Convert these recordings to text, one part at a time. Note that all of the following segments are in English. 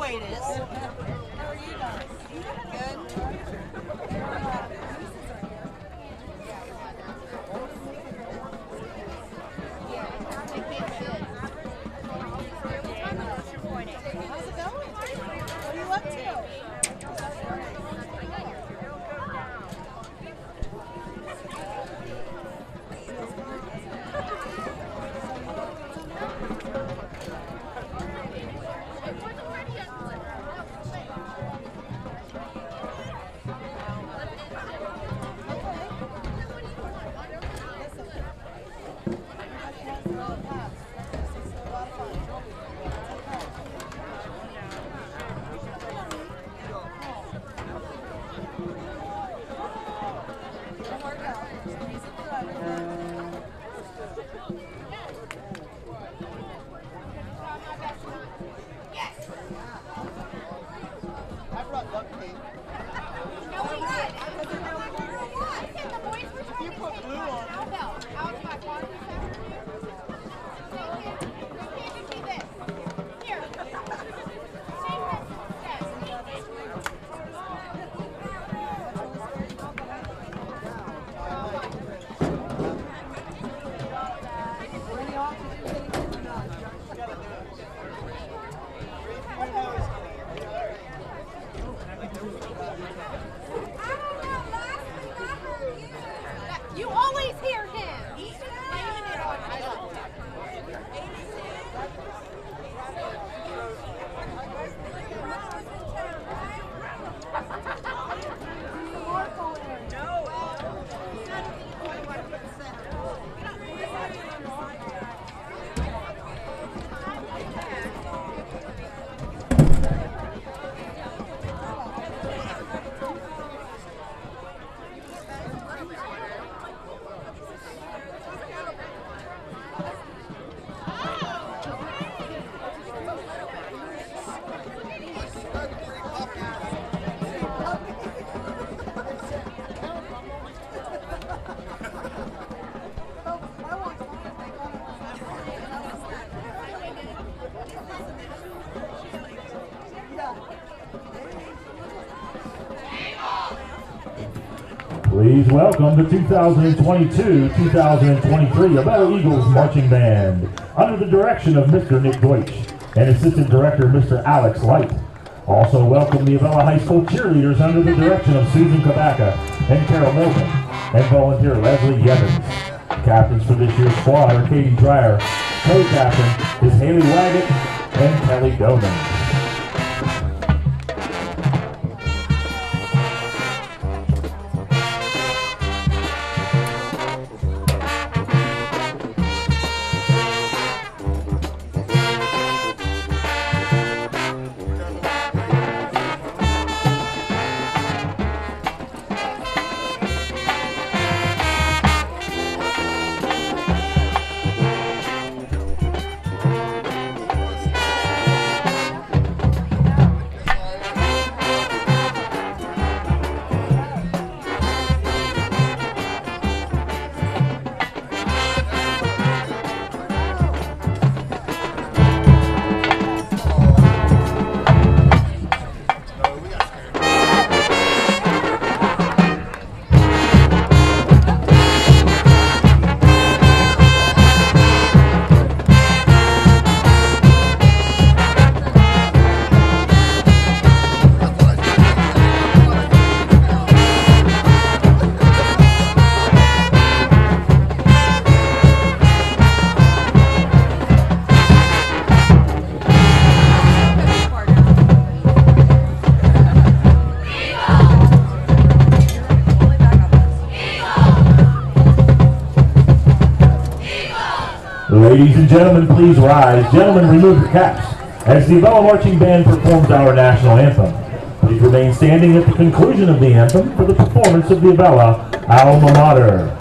weight is. How are you guys? Good. How's it going? What are you up to? You always hear him. Please welcome the 2022-2023 Avella Eagles Marching Band under the direction of Mr. Nick Deutsch and Assistant Director Mr. Alex Light. Also welcome the Avella High School cheerleaders under the direction of Susan Kabaka and Carol Milton and volunteer Leslie Yevans. Captains for this year's squad are Katie Dreyer, co-captain is Haley Waggett and Kelly Doman. Ladies and gentlemen, please rise. Gentlemen, remove your caps as the Avella Marching Band performs our national anthem. Please remain standing at the conclusion of the anthem for the performance of the Avella Alma Mater.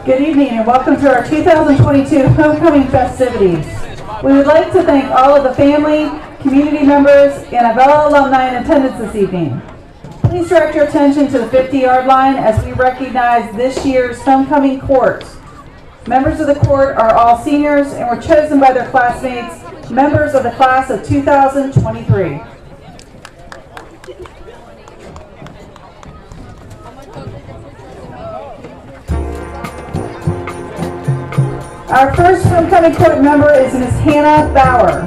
Good evening and welcome to our 2022 homecoming festivities. We would like to thank all of the family, community members, and Avella alumni in attendance this evening. Please direct your attention to the 50-yard line as we recognize this year's homecoming court. Members of the court are all seniors and were chosen by their classmates, members of the class of 2023. Our first homecoming court member is Miss Hannah Bauer.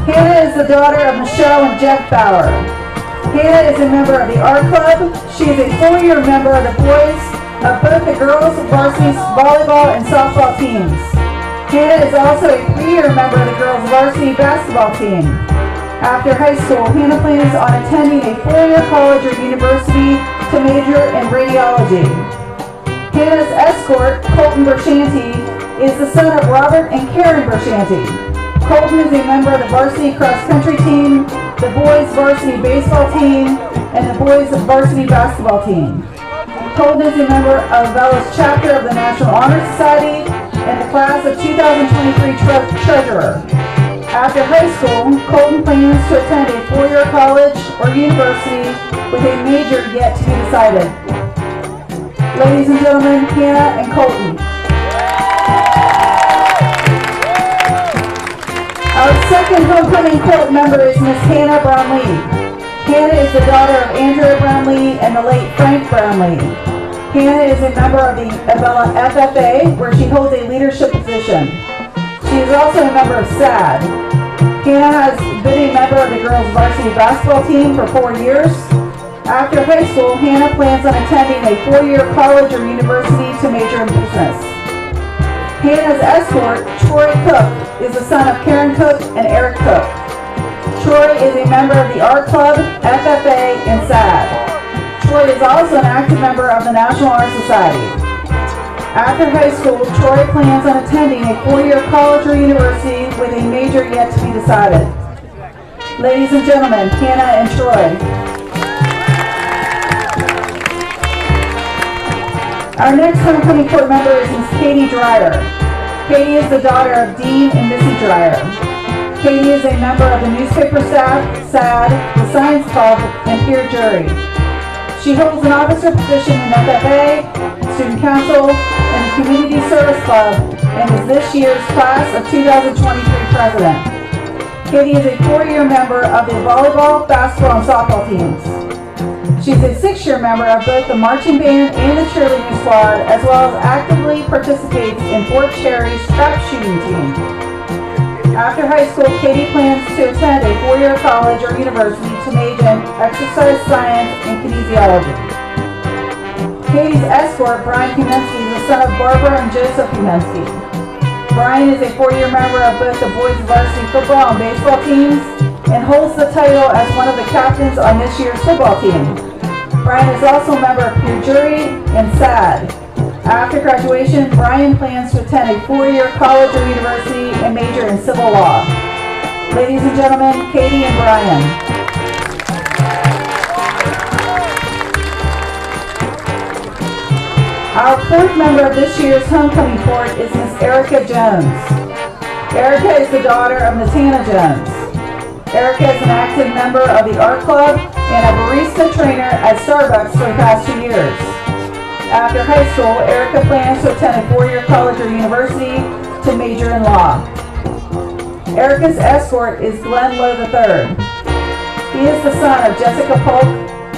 Hannah is the daughter of Michelle and Jeff Bauer. Hannah is a member of the art club. She is a 4-year member of the boys of both the girls varsity volleyball and softball teams. Hannah is also a 3-year member of the girls varsity basketball team. After high school, Hannah plans on attending a 4-year college or university to major in radiology. Hannah's escort, Colton Bershanti, is the son of Robert and Karen Bershanti. Colton is a member of the varsity cross-country team, the boys varsity baseball team, and the boys varsity basketball team. Colton is a member of Avella's chapter of the National Honor Society and the class of 2023 treasurer. After high school, Colton plans to attend a 4-year college or university with a major yet to be decided. Ladies and gentlemen, Hannah and Colton. Our second homecoming court member is Miss Hannah Brownlee. Hannah is the daughter of Andrea Brownlee and the late Frank Brownlee. Hannah is a member of the Avella FFA, where she holds a leadership position. She is also a member of SAD. Hannah has been a member of the girls varsity basketball team for 4 years. After high school, Hannah plans on attending a 4-year college or university to major in business. Hannah's escort, Troy Cook, is the son of Karen Cook and Eric Cook. Troy is a member of the Art Club, FFA, and SAD. Troy is also an active member of the National Honor Society. After high school, Troy plans on attending a 4-year college or university with a major yet to be decided. Ladies and gentlemen, Hannah and Troy. Our next homecoming court member is Miss Katie Dreyer. Katie is the daughter of Dean and Missy Dreyer. Katie is a member of the newspaper staff, SAD, the Science Club, and peer jury. She holds an officer position in FFA, Student Council, and the Community Service Club, and is this year's class of 2023 president. Katie is a 4-year member of the volleyball, basketball, and softball teams. She's a 6-year member of both the marching band and the cheerleading squad, as well as actively participates in Fort Cherry's trap shooting team. After high school, Katie plans to attend a 4-year college or university to major in exercise science and kinesiology. Katie's escort, Brian Kaminsky, is the son of Barbara and Joseph Kaminsky. Brian is a 4-year member of both the boys varsity football and baseball teams and holds the title as one of the captains on this year's football team. Brian is also a member of peer jury and SAD. After graduation, Brian plans to attend a 4-year college or university and major in civil law. Ladies and gentlemen, Katie and Brian. Our fourth member of this year's homecoming court is Miss Erica Jones. Erica is the daughter of Miss Hannah Jones. Erica is an active member of the art club and a barista trainer at Starbucks for the past 2 years. After high school, Erica plans to attend a 4-year college or university to major in law. Erica's escort is Glenn Lowe III. He is the son of Jessica Polk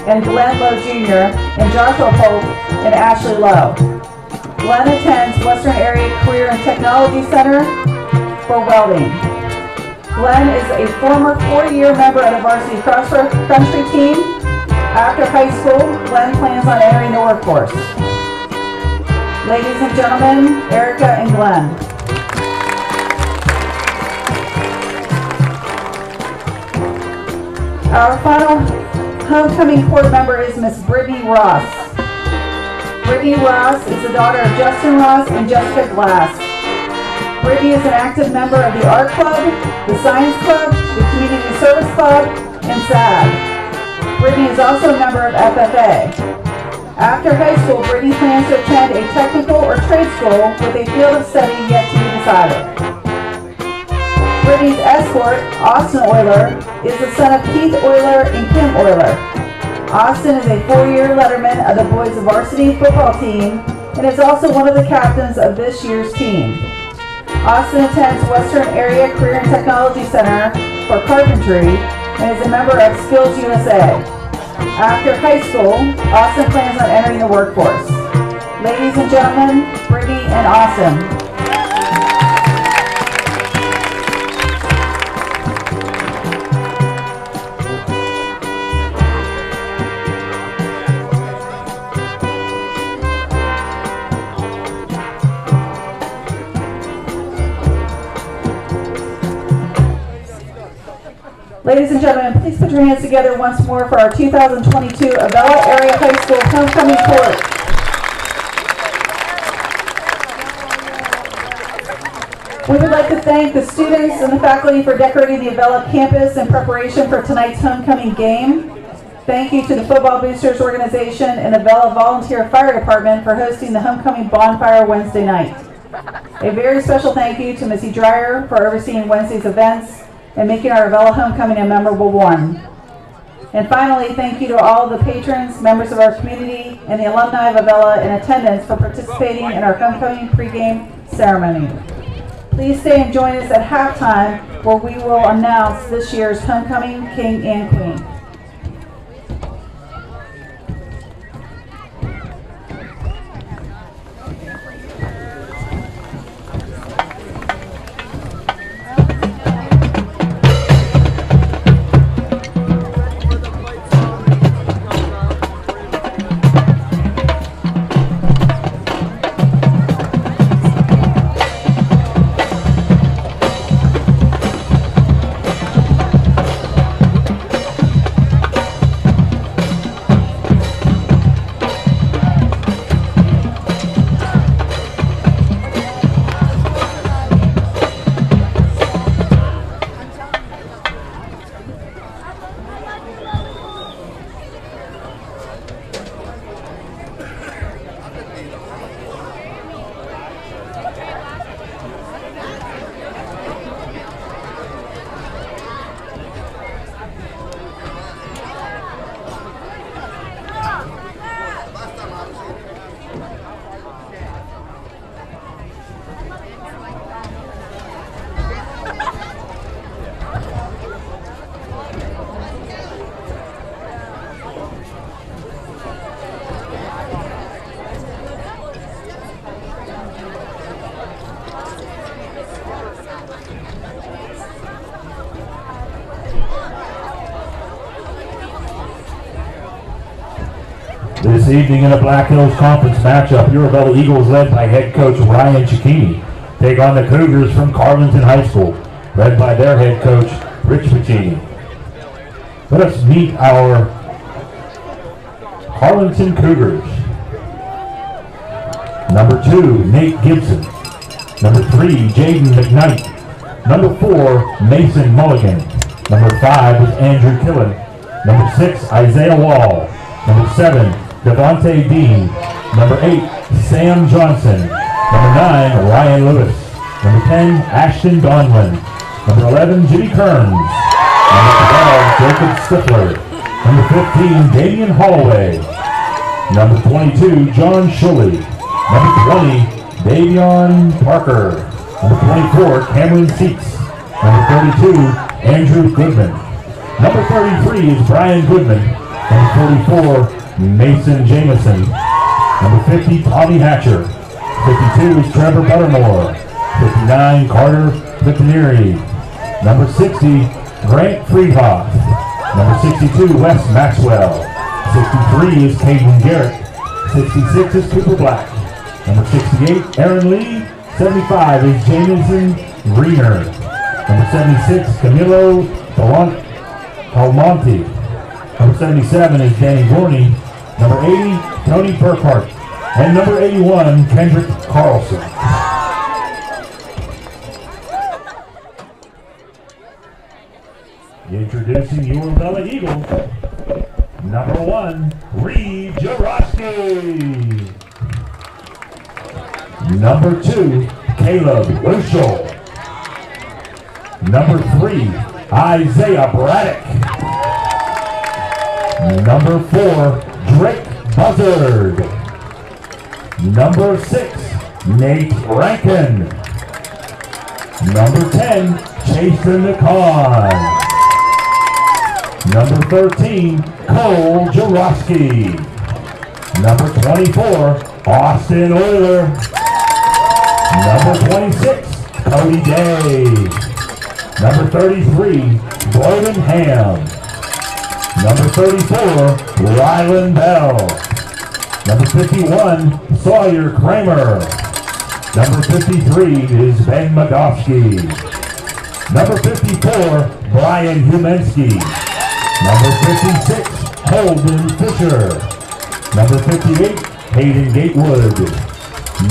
and Glenn Lowe Jr. and Joshua Polk and Ashley Lowe. Glenn attends Western Area Career and Technology Center for welding. Glenn is a former 4-year member of the varsity cross-country team. After high school, Glenn plans on entering the workforce. Ladies and gentlemen, Erica and Glenn. Our final homecoming court member is Miss Brittany Ross. Brittany Ross is the daughter of Justin Ross and Jessica Glass. Brittany is an active member of the Art Club, the Science Club, the Community Service Club, and SAD. Brittany is also a member of FFA. After high school, Brittany plans to attend a technical or trade school with a field of study yet to be decided. Brittany's escort, Austin Euler, is the son of Keith Euler and Kim Euler. Austin is a 4-year letterman of the boys varsity football team and is also one of the captains of this year's team. Austin attends Western Area Career and Technology Center for Carpentry and is a member of Skills USA. After high school, Austin plans on entering the workforce. Ladies and gentlemen, Brittany and Austin. Ladies and gentlemen, please put your hands together once more for our 2022 Avella Area High School Homecoming Court. We would like to thank the students and the faculty for decorating the Avella campus in preparation for tonight's homecoming game. Thank you to the Football Boosters organization and the Avella Volunteer Fire Department for hosting the homecoming bonfire Wednesday night. A very special thank you to Missy Dreyer for overseeing Wednesday's events and making our Avella homecoming a memorable one. And finally, thank you to all the patrons, members of our community, and the alumni of Avella in attendance for participating in our homecoming pregame ceremony. Please stay and join us at halftime where we will announce this year's homecoming king and queen. This evening in a Black Hills Conference matchup, your Avella Eagles, led by head coach Ryan Cicchini, take on the Cougars from Carlynton High School, led by their head coach Rich Piccini. Let us meet our Carlynton Cougars. Number 2, Nate Gibson. Number 3, Jaden McKnight. Number 4, Mason Mulligan. Number 5 is Andrew Killen. Number 6, Isaiah Wall. Number 7, Devontae Dean. Number 8, Sam Johnson. Number 9, Ryan Lewis. Number 10, Ashton Donlin. Number 11, Jimmy Kearns. Number 12, Jacob Stifler. Number 15, Damian Holloway. Number 22, John Shuley. Number 20, Davion Parker. Number 24, Cameron Seats. Number 32, Andrew Goodman. Number 33 is Brian Goodman. Number 44, Mason Jameson. Number 50, Tommy Hatcher. 52 is Trevor Buttermore. 59, Carter Pittaneri. Number 60, Grant Friedhoff. Number 62, Wes Maxwell. 63 is Caden Garrett. 66 is Cooper Black. Number 68, Aaron Lee. 75 is Jamison Greener. Number 76, Camilo Almonte. Number 77 is Danny Gorney. Number 80, Tony Burkhart. And number 81, Kendrick Carlson. Introducing your Avella Eagles, Number 1, Reed Jarosky. Number 2, Caleb Winchell. Number 3, Isaiah Braddock. Number 4, Drake Buzzard. Number 6, Nate Rankin. Number 10, Jason McCon. Number 13, Cole Jarosky. Number 24, Austin Euler. Number 26, Cody Day. Number 33, Bowden Ham. Number 34, Rylan Bell. Number 51, Sawyer Kramer. Number 53 is Ben Magofsky. Number 54, Brian Humensky. Number 56, Holden Fisher. Number 58, Hayden Gatewood.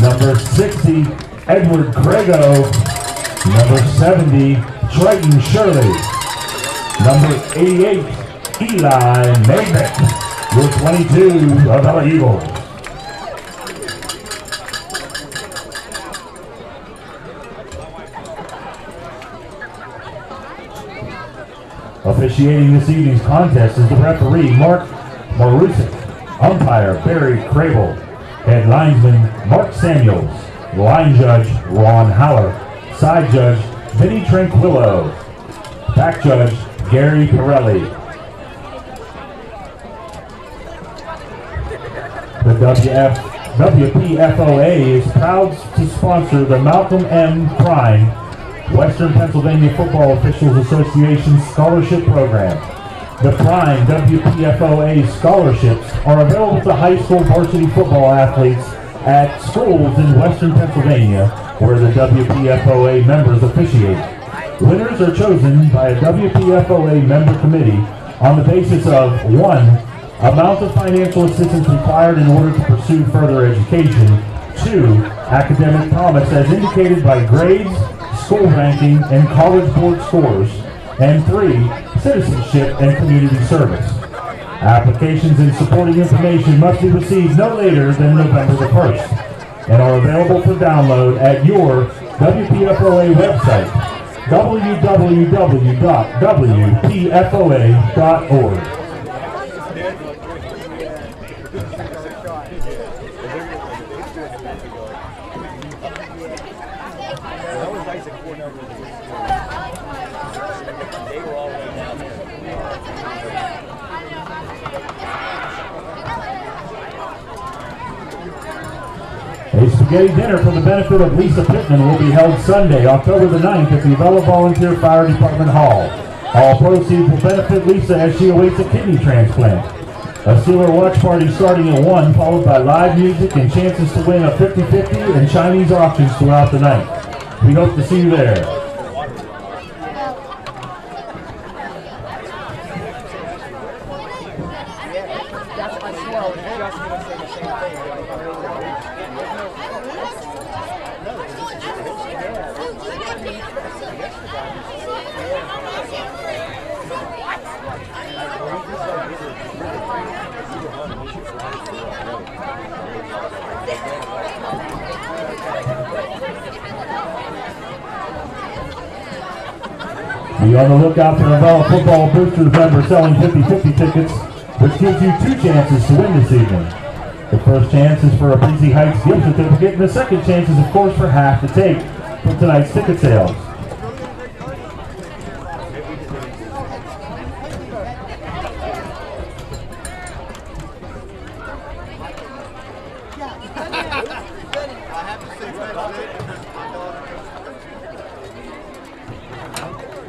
Number 60, Edward Grego. Number 70, Triton Shirley. Number 88, Eli Mavick. Your 22 Avella Eagles. Officiating this evening's contest is the referee, Mark Marusic. Umpire, Barry Crable. Head linesman, Mark Samuels. Line judge, Ron Haller. Side judge, Vinny Tranquillo. Back judge, Gary Pirelli. The WPFOA is proud to sponsor the Malcolm M. Prime Western Pennsylvania Football Officials Association Scholarship Program. The Prime WPFOA scholarships are available to high school varsity football athletes at schools in Western Pennsylvania where the WPFOA members officiate. Winners are chosen by a WPFOA member committee on the basis of 1, amount of financial assistance required in order to pursue further education, 2, academic promise as indicated by grades, school ranking, and college board scores, and 3, citizenship and community service. Applications and supporting information must be received no later than November the 1st and are available for download at your WPFOA website, www.wpfoa.org. A spaghetti dinner for the benefit of Lisa Pittman will be held Sunday, October the 9th at the Avella Volunteer Fire Department Hall. All proceeds will benefit Lisa as she awaits a kidney transplant. A Steeler watch party starting at 1, followed by live music and chances to win a 50-50 and Chinese auctions throughout the night. We hope to see you there. Be on the lookout for Avella Football Boosters members selling 50-50 tickets, which gives you 2 chances to win this evening. The first chance is for a Breezy Heights gift certificate, and the second chance is, of course, for half the take for tonight's ticket sales.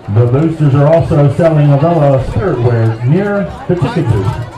The Boosters are also selling Avella spiritware near the ticket booth.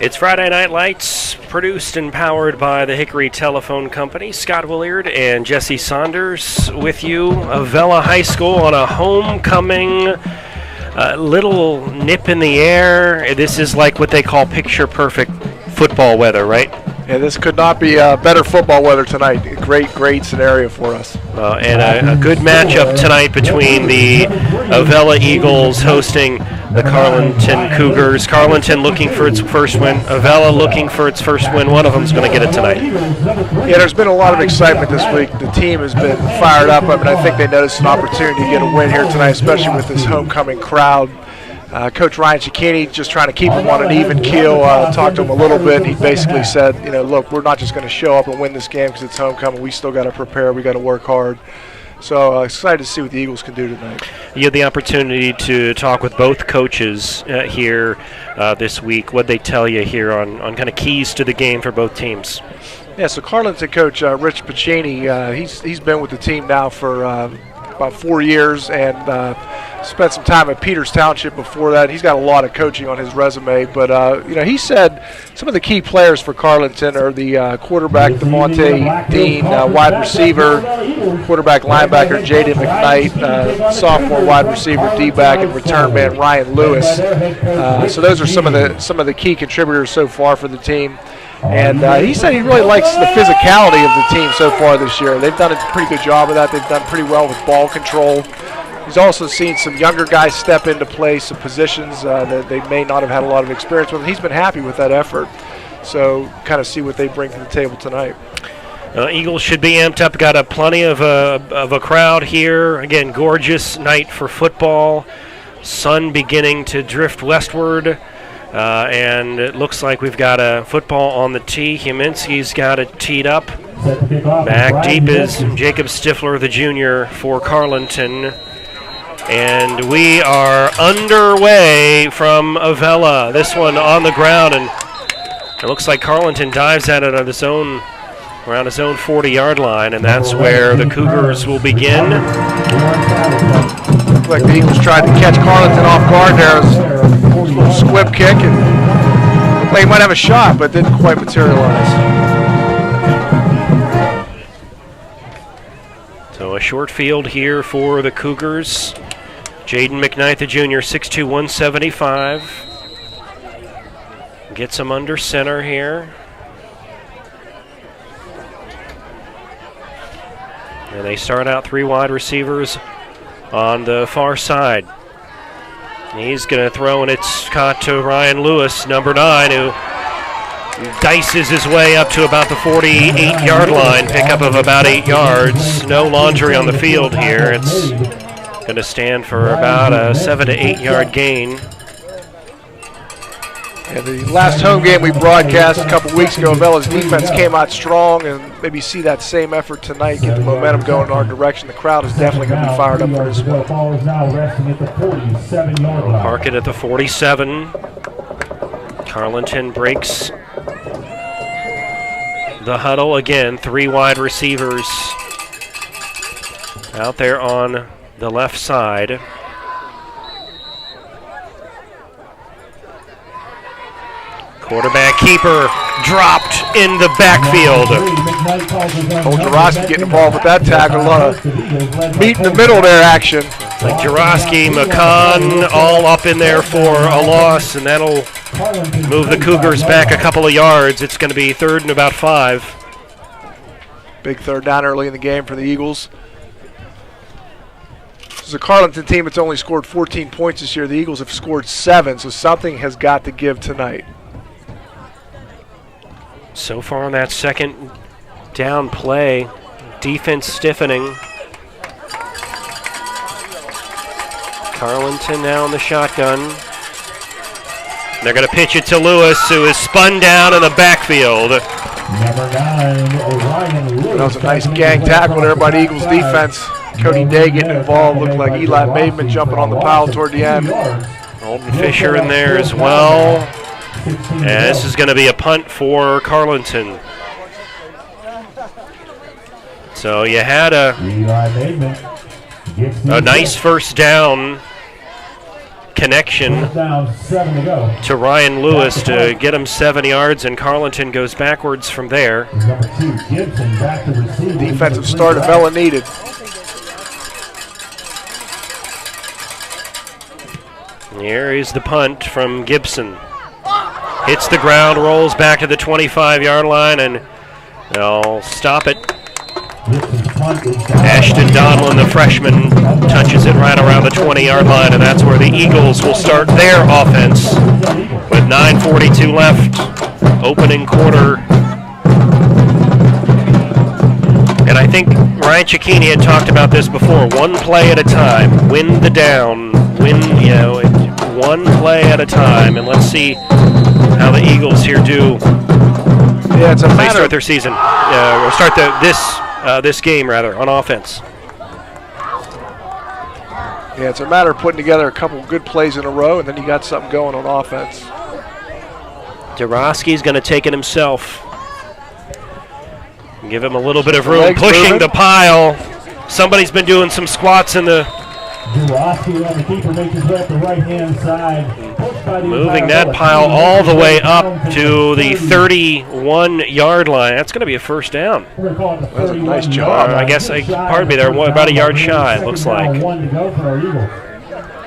It's Friday Night Lights, produced and powered by the Hickory Telephone Company. Scott Williard and Jesse Saunders with you. Avella High School on a homecoming, little nip in the air. This is like what they call picture-perfect football weather, right? Yeah, this could not be better football weather tonight. A great scenario for us. And a good matchup tonight between the Avella Eagles hosting the Carlynton Cougars. Carlynton looking for its first win. Avella looking for its first win. One of them is going to get it tonight. Yeah, there's been a lot of excitement this week. The team has been fired up. I mean, I think they noticed an opportunity to get a win here tonight, especially with this homecoming crowd. Coach Ryan Cicchini just trying to keep them on an even keel. Talked to him a little bit, and he basically said, look, we're not just going to show up and win this game because it's homecoming. We still got to prepare. We got to work hard. So excited to see what the Eagles can do tonight. You had the opportunity to talk with both coaches here this week. What'd they tell you here on kind of keys to the game for both teams? Yeah, so Carlynton coach Rich Piccini, he's been with the team now for about 4 years and spent some time at Peters Township before that. He's got a lot of coaching on his resume, but he said some of the key players for Carlynton are the quarterback DeMonte Dean, wide receiver, quarterback linebacker Jaden McKnight, sophomore wide receiver D-back, and return man Ryan Lewis. So those are some of the key contributors so far for the team. And he said he really likes the physicality of the team so far this year. They've done a pretty good job of that. They've done pretty well with ball control. He's also seen some younger guys step into play, some positions that they may not have had a lot of experience with. He's been happy with that effort. So kind of see what they bring to the table tonight. Eagles should be amped up. Got plenty of a crowd here. Again, gorgeous night for football. Sun beginning to drift westward. And it looks like we've got a football on the tee. Huminski's got it teed up. Back deep is Jacob Stifler, the junior, for Carlynton. And we are underway from Avella. This one on the ground, and it looks like Carlynton dives at it on his own, around his own 40-yard line, and that's where the Cougars will begin. Looked like the Eagles tried to catch Carlynton off guard there. It was a little squib kick, and looked like he might have a shot, but didn't quite materialize. So a short field here for the Cougars. Jaden McKnight, the junior, 6'2", 175. Gets him under center here. And they start out three wide receivers on the far side. He's going to throw, and it's caught to Ryan Lewis, number 9, who dices his way up to about the 48-yard line, pickup of about 8 yards. No laundry on the field here. It's going to stand for about a 7 to 8 yard gain. And the last home game we broadcast a couple weeks ago, Avella's defense came out strong, and maybe see that same effort tonight, get the momentum going in our direction. The crowd is definitely going to be fired up for this one. We'll park it at the 47. Carlynton breaks the huddle again. Three wide receivers out there on the left side. Quarterback keeper dropped in the backfield. Old Jurowski getting involved with that tackle. A lot of meat in the middle there action. Like Jurowski, McCann all up in there for a loss, and that'll move the Cougars back a couple of yards. It's going to be 3rd and about 5. Big third down early in the game for the Eagles. This is a Carlynton team that's only scored 14 points this year. The Eagles have scored 7, so something has got to give tonight. So far on that second down play, defense stiffening. Carlynton now in the shotgun. They're going to pitch it to Lewis, who is spun down in the backfield. Number 9, Ryan Lewis. That was a nice gang tackle there by the Eagles defense. Cody Day getting involved. Looked like Eli Maidman jumping on the pile toward the end. Alden Fisher in there as well. And this is going to be a punt for Carlynton. So you had a nice first down connection Down 7 to go. to Ryan Lewis to get him 7 yards, and Carlynton goes backwards from there. Number 2, Gibson, back to receive. Defensive start Avella needed. Here is the punt from Gibson. Hits the ground, rolls back to the 25-yard line, and they'll stop it. Ashton Donlin, the freshman, touches it right around the 20-yard line, and that's where the Eagles will start their offense with 9:42 left, opening quarter. And I think Ryan Cicchini had talked about this before. One play at a time, win the down, one play at a time, and let's see how the Eagles here do. Yeah, it's a they matter start their season, or start this game rather on offense. Yeah, it's a matter of putting together a couple good plays in a row, and then you got something going on offense. Jaroski's going to take it himself. Give him a little bit of room, Legs pushing moving. the pile. Somebody's been doing some squats in the. Jaroski on the keeper makes his way up the right-hand side. Moving that pile all the way up to the 31-yard line. That's going to be a first down. That was a nice job. I guess, pardon me, they're about a yard shy, it looks like.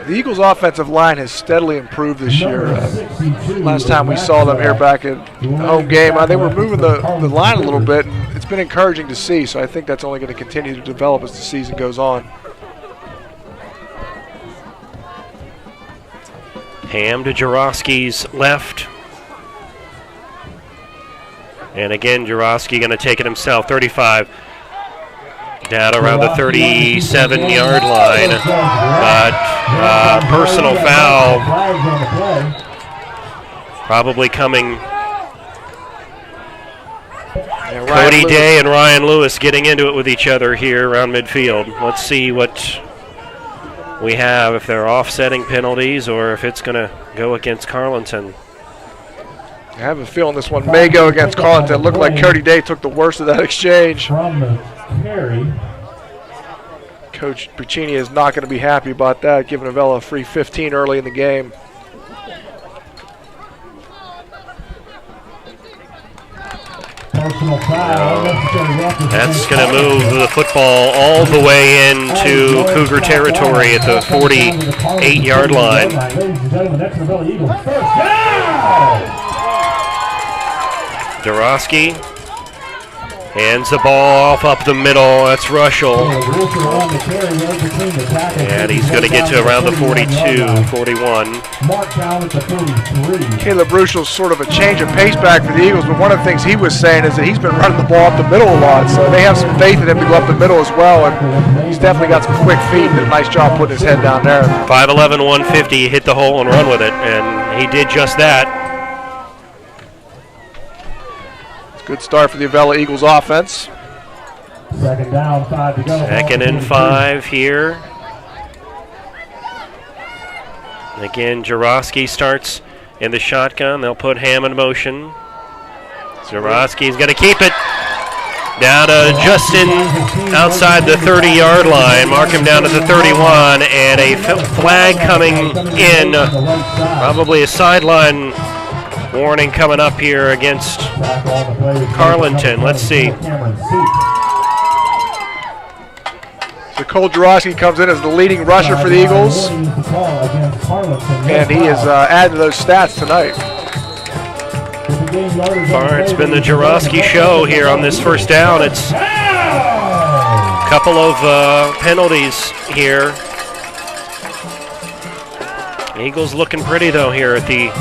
The Eagles' offensive line has steadily improved this year. Last time we saw them here back at home game, they were moving the line a little bit, and it's been encouraging to see, so I think that's only going to continue to develop as the season goes on. Ham to Jaroski's left. And again, Jaroski going to take it himself, 35. Down around the 37-yard line. But personal foul probably coming. Cody Day and Ryan Lewis getting into it with each other here around midfield. Let's see what we have, if they're offsetting penalties or if it's going to go against Carlynton. I have a feeling this one may go against Carlynton. It looked like Cody Day took the worst of that exchange. From the carry. Coach Puccini is not going to be happy about that, giving Avella a free 15 early in the game. That's going to move the football all the way into Cougar territory at the 48-yard line. Jaroski hands the ball off up the middle. That's Russell. And he's going to get to around the 42, 41. Caleb Ruschel's sort of a change of pace back for the Eagles, but one of the things he was saying is that he's been running the ball up the middle a lot, so they have some faith in him to go up the middle as well, and he's definitely got some quick feet. Did a nice job putting his head down there. 5'11", 150, hit the hole and run with it, and he did just that. Good start for the Avella Eagles offense. Second down, 5 to go. Second and 5 here. And again, Jaroski starts in the shotgun. They'll put Ham in motion. Jaroski's going to keep it down to Justin outside the 30-yard line. Mark him down to the 31, and a flag coming in. Probably a sideline warning coming up here against Carlynton. Let's see. So Cole Jaroski comes in as the leading rusher for the Eagles, and he is adding to those stats tonight. Far, it's been the Jaroski show here on this first down. It's a couple of penalties here. Eagles looking pretty, though, here at the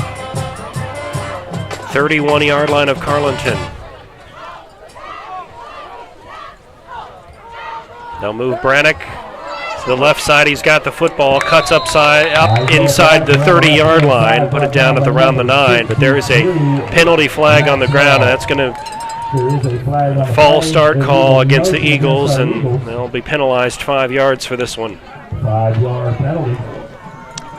31-yard line of Carlynton. They'll move Brannick to the left side. He's got the football, cuts up inside the 30-yard line, put it down at around the 9. But there is a penalty flag on the ground, and that's going to false start call against the Eagles, and they'll be penalized 5 yards for this one. 5-yard penalty.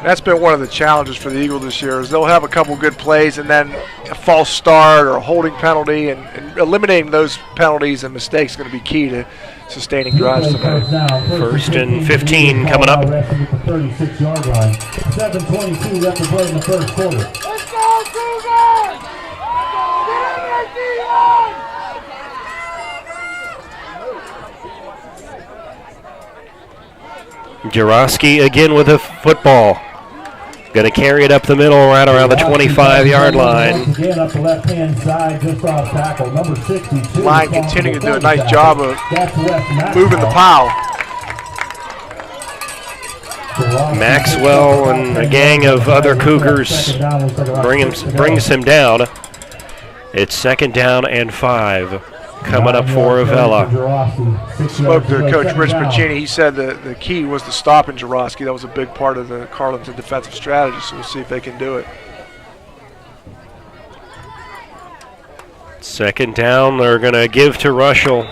That's been one of the challenges for the Eagles this year, is they'll have a couple good plays and then a false start or a holding penalty, and eliminating those penalties and mistakes is going to be key to sustaining drives tonight. First and 15 coming up. 36-yard line. 7:22 left to play in the first quarter. Let's go, Cougars! Jaroski again with a football. Going to carry it up the middle right around the 25-yard line. Again up the left-hand side, just off tackle, number 62. Line continuing to do a nice job of moving the pile. Maxwell and a gang of other Cougars brings him down. It's 2nd down and 5 coming up for Avella. Spoke to Coach Rich Pacini. He said the key was to stop in Jaroski. That was a big part of the Carlynton defensive strategy, so we'll see if they can do it. 2nd down, they're going to give to Rushell.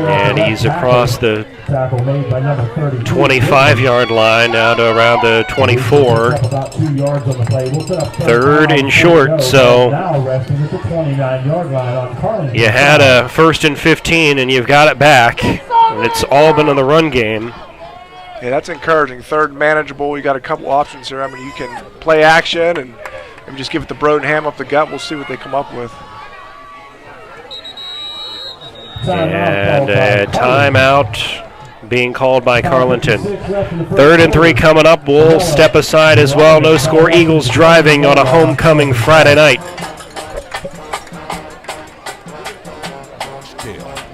And he's across the 25-yard line now to around the 24. 3rd and short, so you had a 1st and 15 and you've got it back. And it's all been on the run game. Yeah, that's encouraging. 3rd manageable. You got a couple options here. I mean, you can play action and just give it to Brodenham up the gut. We'll see what they come up with. And a timeout being called by Carlynton. 3rd and 3 coming up. We'll step aside as well. No score. Eagles driving on a homecoming Friday night.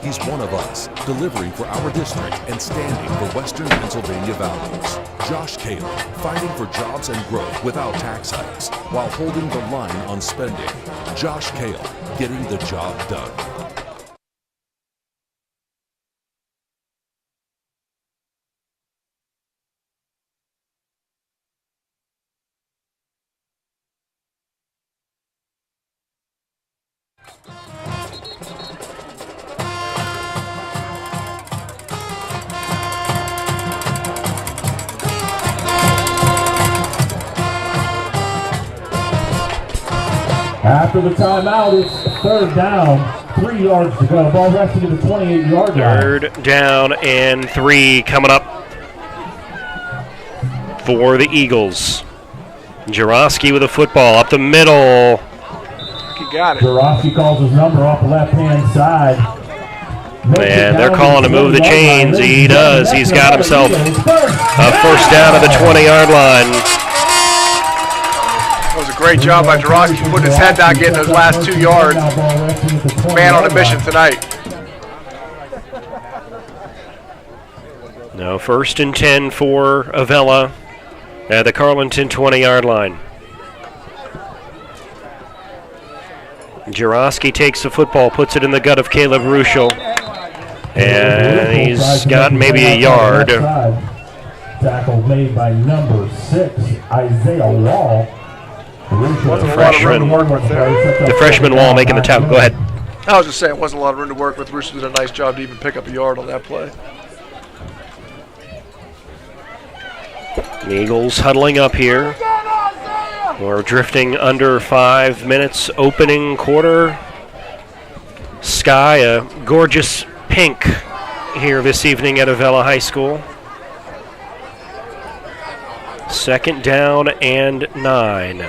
He's one of us, delivering for our district and standing for Western Pennsylvania values. Josh Cale, fighting for jobs and growth without tax hikes, while holding the line on spending. Josh Cale, getting the job done. After the timeout, it's 3rd down, 3 yards to go. Ball resting at the 28-yard line. 3rd down and 3 coming up for the Eagles. Jaroski with a football up the middle. He got it. Jaroski calls his number off the left-hand side. Man, they're calling to move the chains. He does. He's got himself a 1st down at the 20-yard line. That was a great job by Jaroski putting his head down, getting those last 2 yards. Man on a mission tonight. No, 1st and 10 for Avella at the Carlynton 20-yard line. Jaroski takes the football, puts it in the gut of Caleb Ruschel, and he's got maybe a yard. Tackle made by number 6, Isaiah Wall. Wasn't a lot of room to work with there. The freshman Wall making the tackle. Go ahead. I was just saying, it wasn't a lot of room to work with. Ruschel did a nice job to even pick up a yard on that play. The Eagles huddling up here. We're drifting under 5 minutes. Opening quarter. Sky, a gorgeous pink here this evening at Avella High School. 2nd down and 9.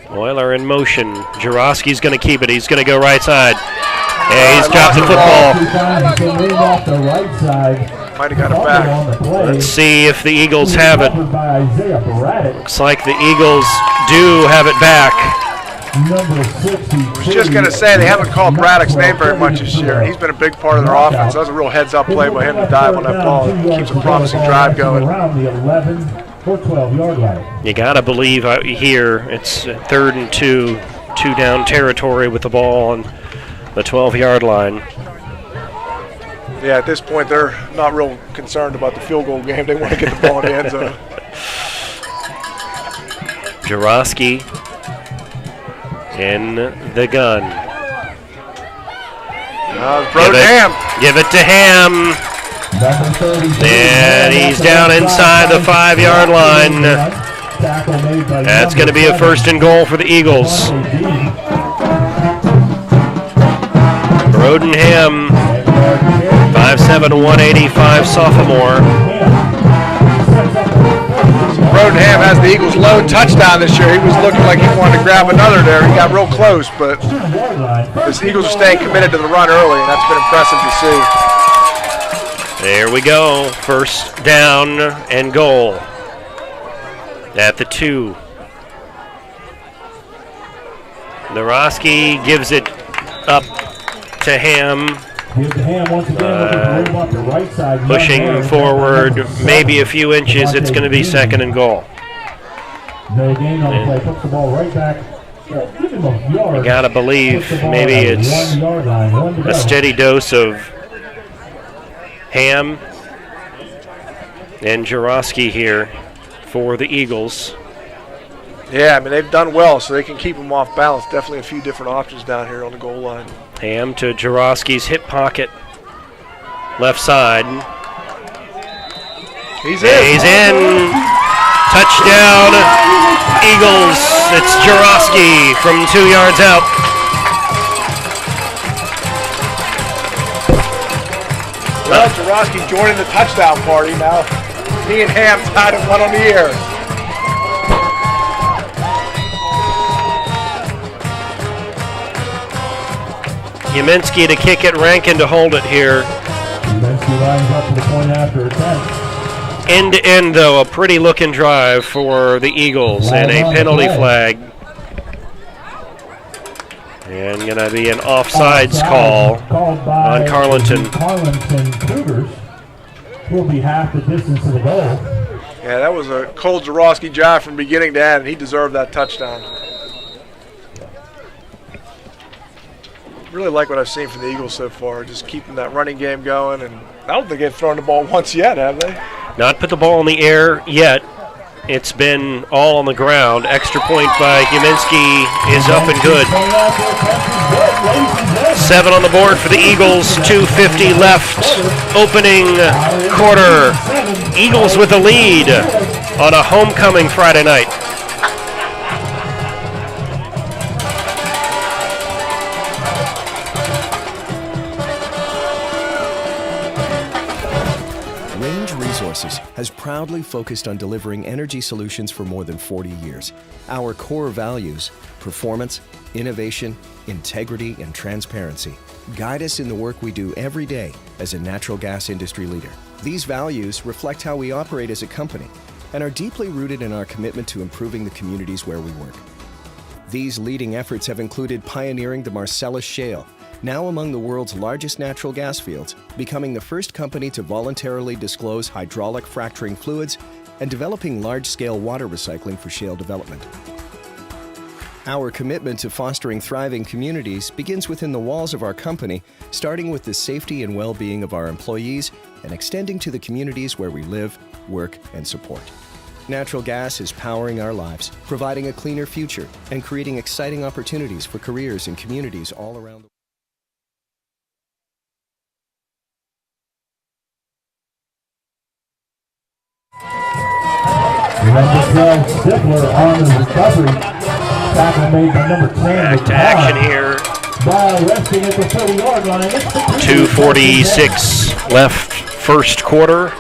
Euler in motion. Jaroski's going to keep it. He's going to go right side. Yeah, he's got the football. Might have got it back. Let's see if the Eagles have it. Looks like the Eagles do have it back. I was just going to say, they haven't called Braddock's name very much this year. He's been a big part of their offense. That was a real heads-up play by him to dive on that ball. Keeps a promising drive going. You got to believe out here it's 3rd and 2 down territory with the ball on the 12-yard line. Yeah, at this point, they're not real concerned about the field goal game. They want to get the ball in the end zone. Jaroski in the gun. Give it to him. And he's down inside the 5-yard line. That's going to be a 1st and goal for the Eagles. Rodenham, 5'7", 185 sophomore. Rodenham has the Eagles' lone touchdown this year. He was looking like he wanted to grab another there. He got real close, but the Eagles are staying committed to the run early, and that's been impressive to see. There we go. First down and goal at the 2. Naroski gives it up to Ham. Pushing forward maybe a few inches. It's going to be second and goal. You got to believe maybe it's a steady dose of Ham and Jaroski here for the Eagles. Yeah, I mean, they've done well, so they can keep them off balance. Definitely a few different options down here on the goal line. Ham to Jaroski's hip pocket, left side. He's in. Touchdown, Eagles. It's Jaroski from 2 yards out. Well, Jaroski joining the touchdown party now. He and Ham tied at one on the air. Yaminsky to kick it, Rankin to hold it here. Yaminsky lines up to the point after attempt. End to end, though, a pretty looking drive for the Eagles and a penalty flag. And going to be an offsides call on Carlynton. Carlynton Cougars will be half the distance of the goal. Yeah, that was a cold Jaroski job from beginning to end, and he deserved that touchdown. Really like what I've seen from the Eagles so far, just keeping that running game going, and I don't think they've thrown the ball once yet, have they? Not put the ball in the air yet. It's been all on the ground. Extra point by Yaminsky is up and good. 7 on the board for the Eagles, 2:50 left. Opening quarter. Eagles with the lead on a homecoming Friday night. Has proudly focused on delivering energy solutions for more than 40 years. Our core values, performance, innovation, integrity, and transparency, guide us in the work we do every day as a natural gas industry leader. These values reflect how we operate as a company and are deeply rooted in our commitment to improving the communities where we work. These leading efforts have included pioneering the Marcellus Shale, now among the world's largest natural gas fields, becoming the first company to voluntarily disclose hydraulic fracturing fluids, and developing large-scale water recycling for shale development. Our commitment to fostering thriving communities begins within the walls of our company, starting with the safety and well-being of our employees and extending to the communities where we live, work, and support. Natural gas is powering our lives, providing a cleaner future, and creating exciting opportunities for careers and communities all around the world. Number 12, Stifler on the recovery. Tackle made by number 10. Back to action here. By resting at the 30-yard line. 2:46 left first quarter.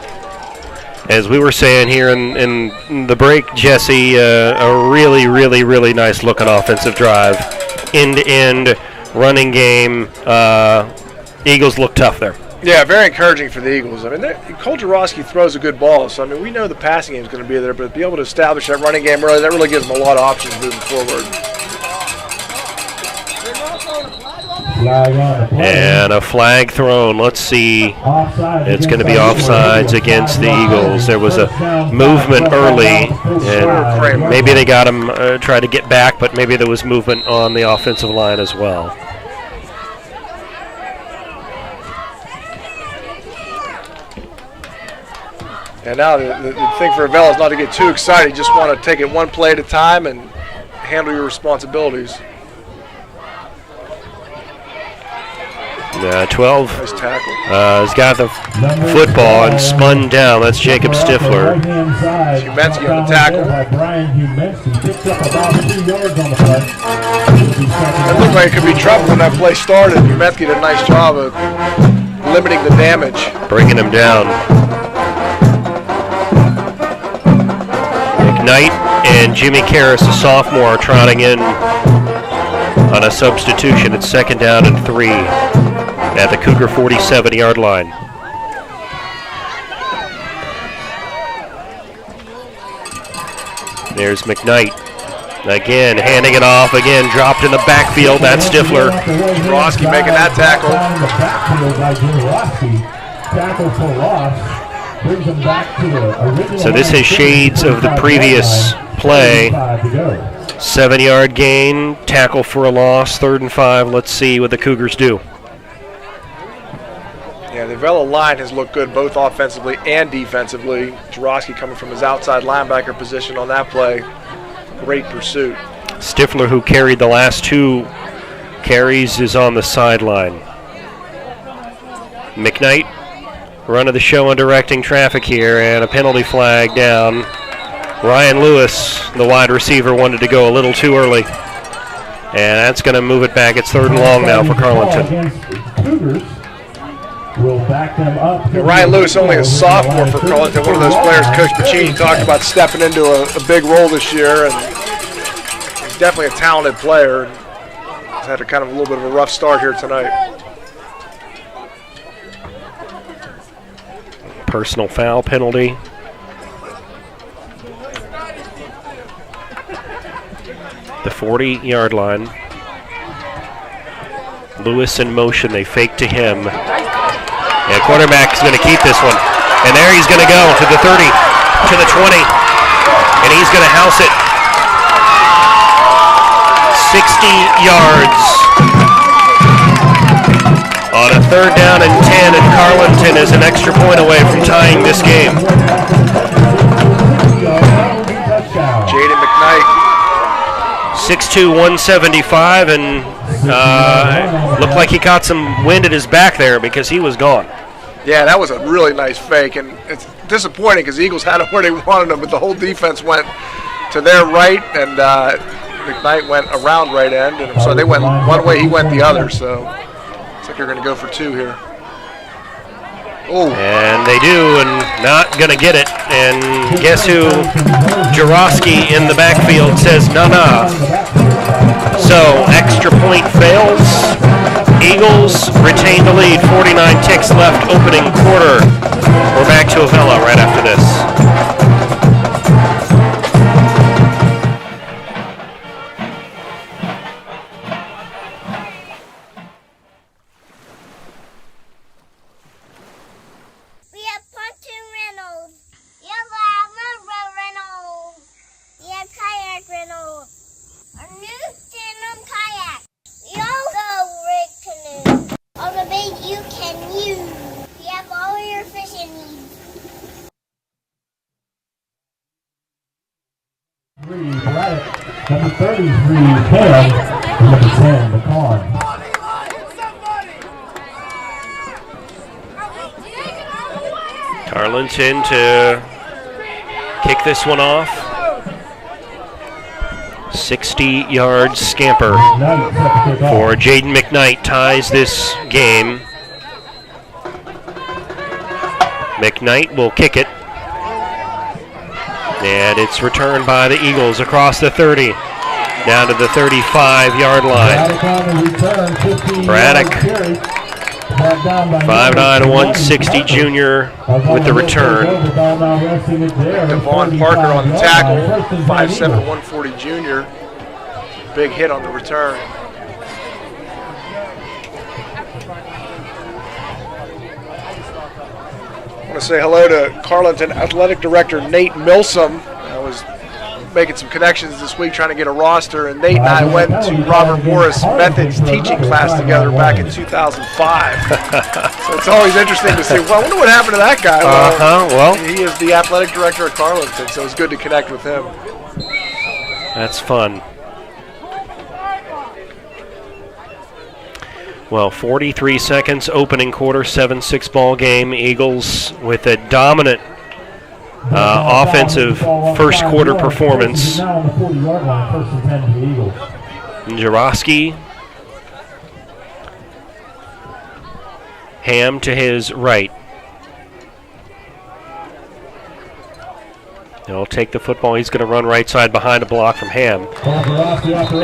As we were saying here in the break, Jesse, a really, really, really nice looking offensive drive. End-to-end running game. Eagles look tough there. Yeah, very encouraging for the Eagles. I mean, Cole Jaroski throws a good ball, so I mean, we know the passing game is going to be there, but to be able to establish that running game early, that really gives them a lot of options moving forward. And a flag thrown. Let's see. It's going to be offsides against the Eagles. There was a movement early, and maybe they got him try to get back, but maybe there was movement on the offensive line as well. And now the thing for Avella is not to get too excited. You just want to take it one play at a time and handle your responsibilities. 12 nice tackle. Has got the football and spun down. That's Jacob Stifler. Yaminsky on the tackle. It looked like it could be trouble when that play started. Umethke did a nice job of limiting the damage. Bringing him down. McKnight and Jimmy Karras, a sophomore, are trotting in on a substitution. It's 2nd down and 3 at the Cougar 47-yard line. There's McKnight. Again, handing it off. Again, dropped in the backfield. That's Stifler. Jurowski making that tackle. So this is shades of the previous play. 7-yard gain, tackle for a loss, 3rd and 5. Let's see what the Cougars do. Yeah, the Avella line has looked good both offensively and defensively. Jurowski coming from his outside linebacker position on that play. Great pursuit. Stifler, who carried the last 2 carries, is on the sideline. McKnight, run of the show and directing traffic here, and a penalty flag down. Ryan Lewis, the wide receiver, wanted to go a little too early. And that's going to move it back. It's 3rd and long now for Carlynton. Ryan Lewis, only a sophomore for Carlynton, one of those players Coach Pacini talked about stepping into a big role this year, and he's definitely a talented player. He's had a kind of a little bit of a rough start here tonight. Personal foul penalty. The 40-yard line. Lewis in motion. They fake to him. And quarterback is going to keep this one. And there he's going to go to the 30, to the 20. And he's going to house it. 60 yards. On a 3rd down and 10, and Carlynton is an extra point away from tying this game. Jaden McKnight. 6'2", 175, and looked like he caught some wind at his back there because he was gone. Yeah, that was a really nice fake, and it's disappointing because the Eagles had him where they wanted him, but the whole defense went to their right, and McKnight went around right end, and so they went one way, he went the other, so looks like they're going to go for 2 here. Oh. And they do, and not going to get it. And guess who? Jurowski in the backfield says, nah. So, extra point fails. Eagles retain the lead. 49 ticks left, opening quarter. We're back to Avella right after this. Number 33, Cam. Number 10, McCon. Carlynton to kick this one off. 60-yard scamper for Jaden McKnight ties this game. McKnight will kick it. And it's returned by the Eagles across the 30, down to the 35-yard line. Braddock, 5'9", 160 junior with the return. Devon Parker on the tackle, 5'7", 140 junior. Big hit on the return. I want to say hello to Carlynton Athletic Director Nate Milsom. I was making some connections this week trying to get a roster, and Nate and I went to Robert Morris Methods teaching class together back in 2005. So it's always interesting to see, well, I wonder what happened to that guy. Well, he is the athletic director at Carlynton, so it's good to connect with him. That's fun. Well, 43 seconds, opening quarter, 7-6 ball game. Eagles with a dominant offensive first quarter performance. Jaroski. Ham to his right. He'll take the football. He's going to run right side behind a block from Ham.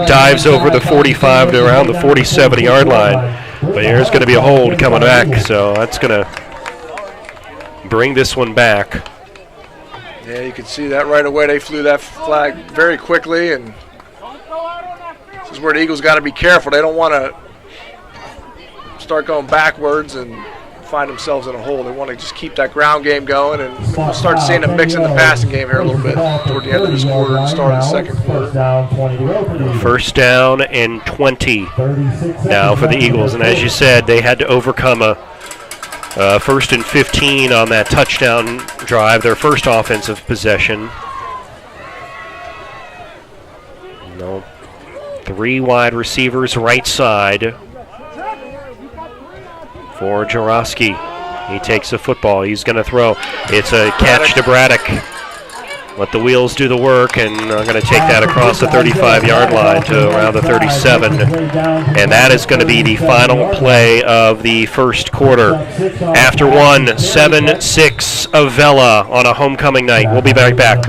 Dives over the 45 to around the 47-yard line. But there's going to be a hold coming back, so that's going to bring this one back. Yeah, you can see that right away. They flew that flag very quickly, and this is where the Eagles got to be careful. They don't want to start going backwards and find themselves in a hole. They want to just keep that ground game going, and we'll start seeing them mix in the passing game here a little bit toward the end of this quarter and start of the second quarter. First down and 20 now for the Eagles, and as you said, they had to overcome a first and 15 on that touchdown drive, their first offensive possession. No, 3 wide receivers right side for Jaroski. He takes the football. He's going to throw. It's a catch to Braddock. Let the wheels do the work, and I'm going to take that across the 35-yard line to around the 37. And that is going to be the final play of the first quarter. After 7-6 Avella on a homecoming night. We'll be right back.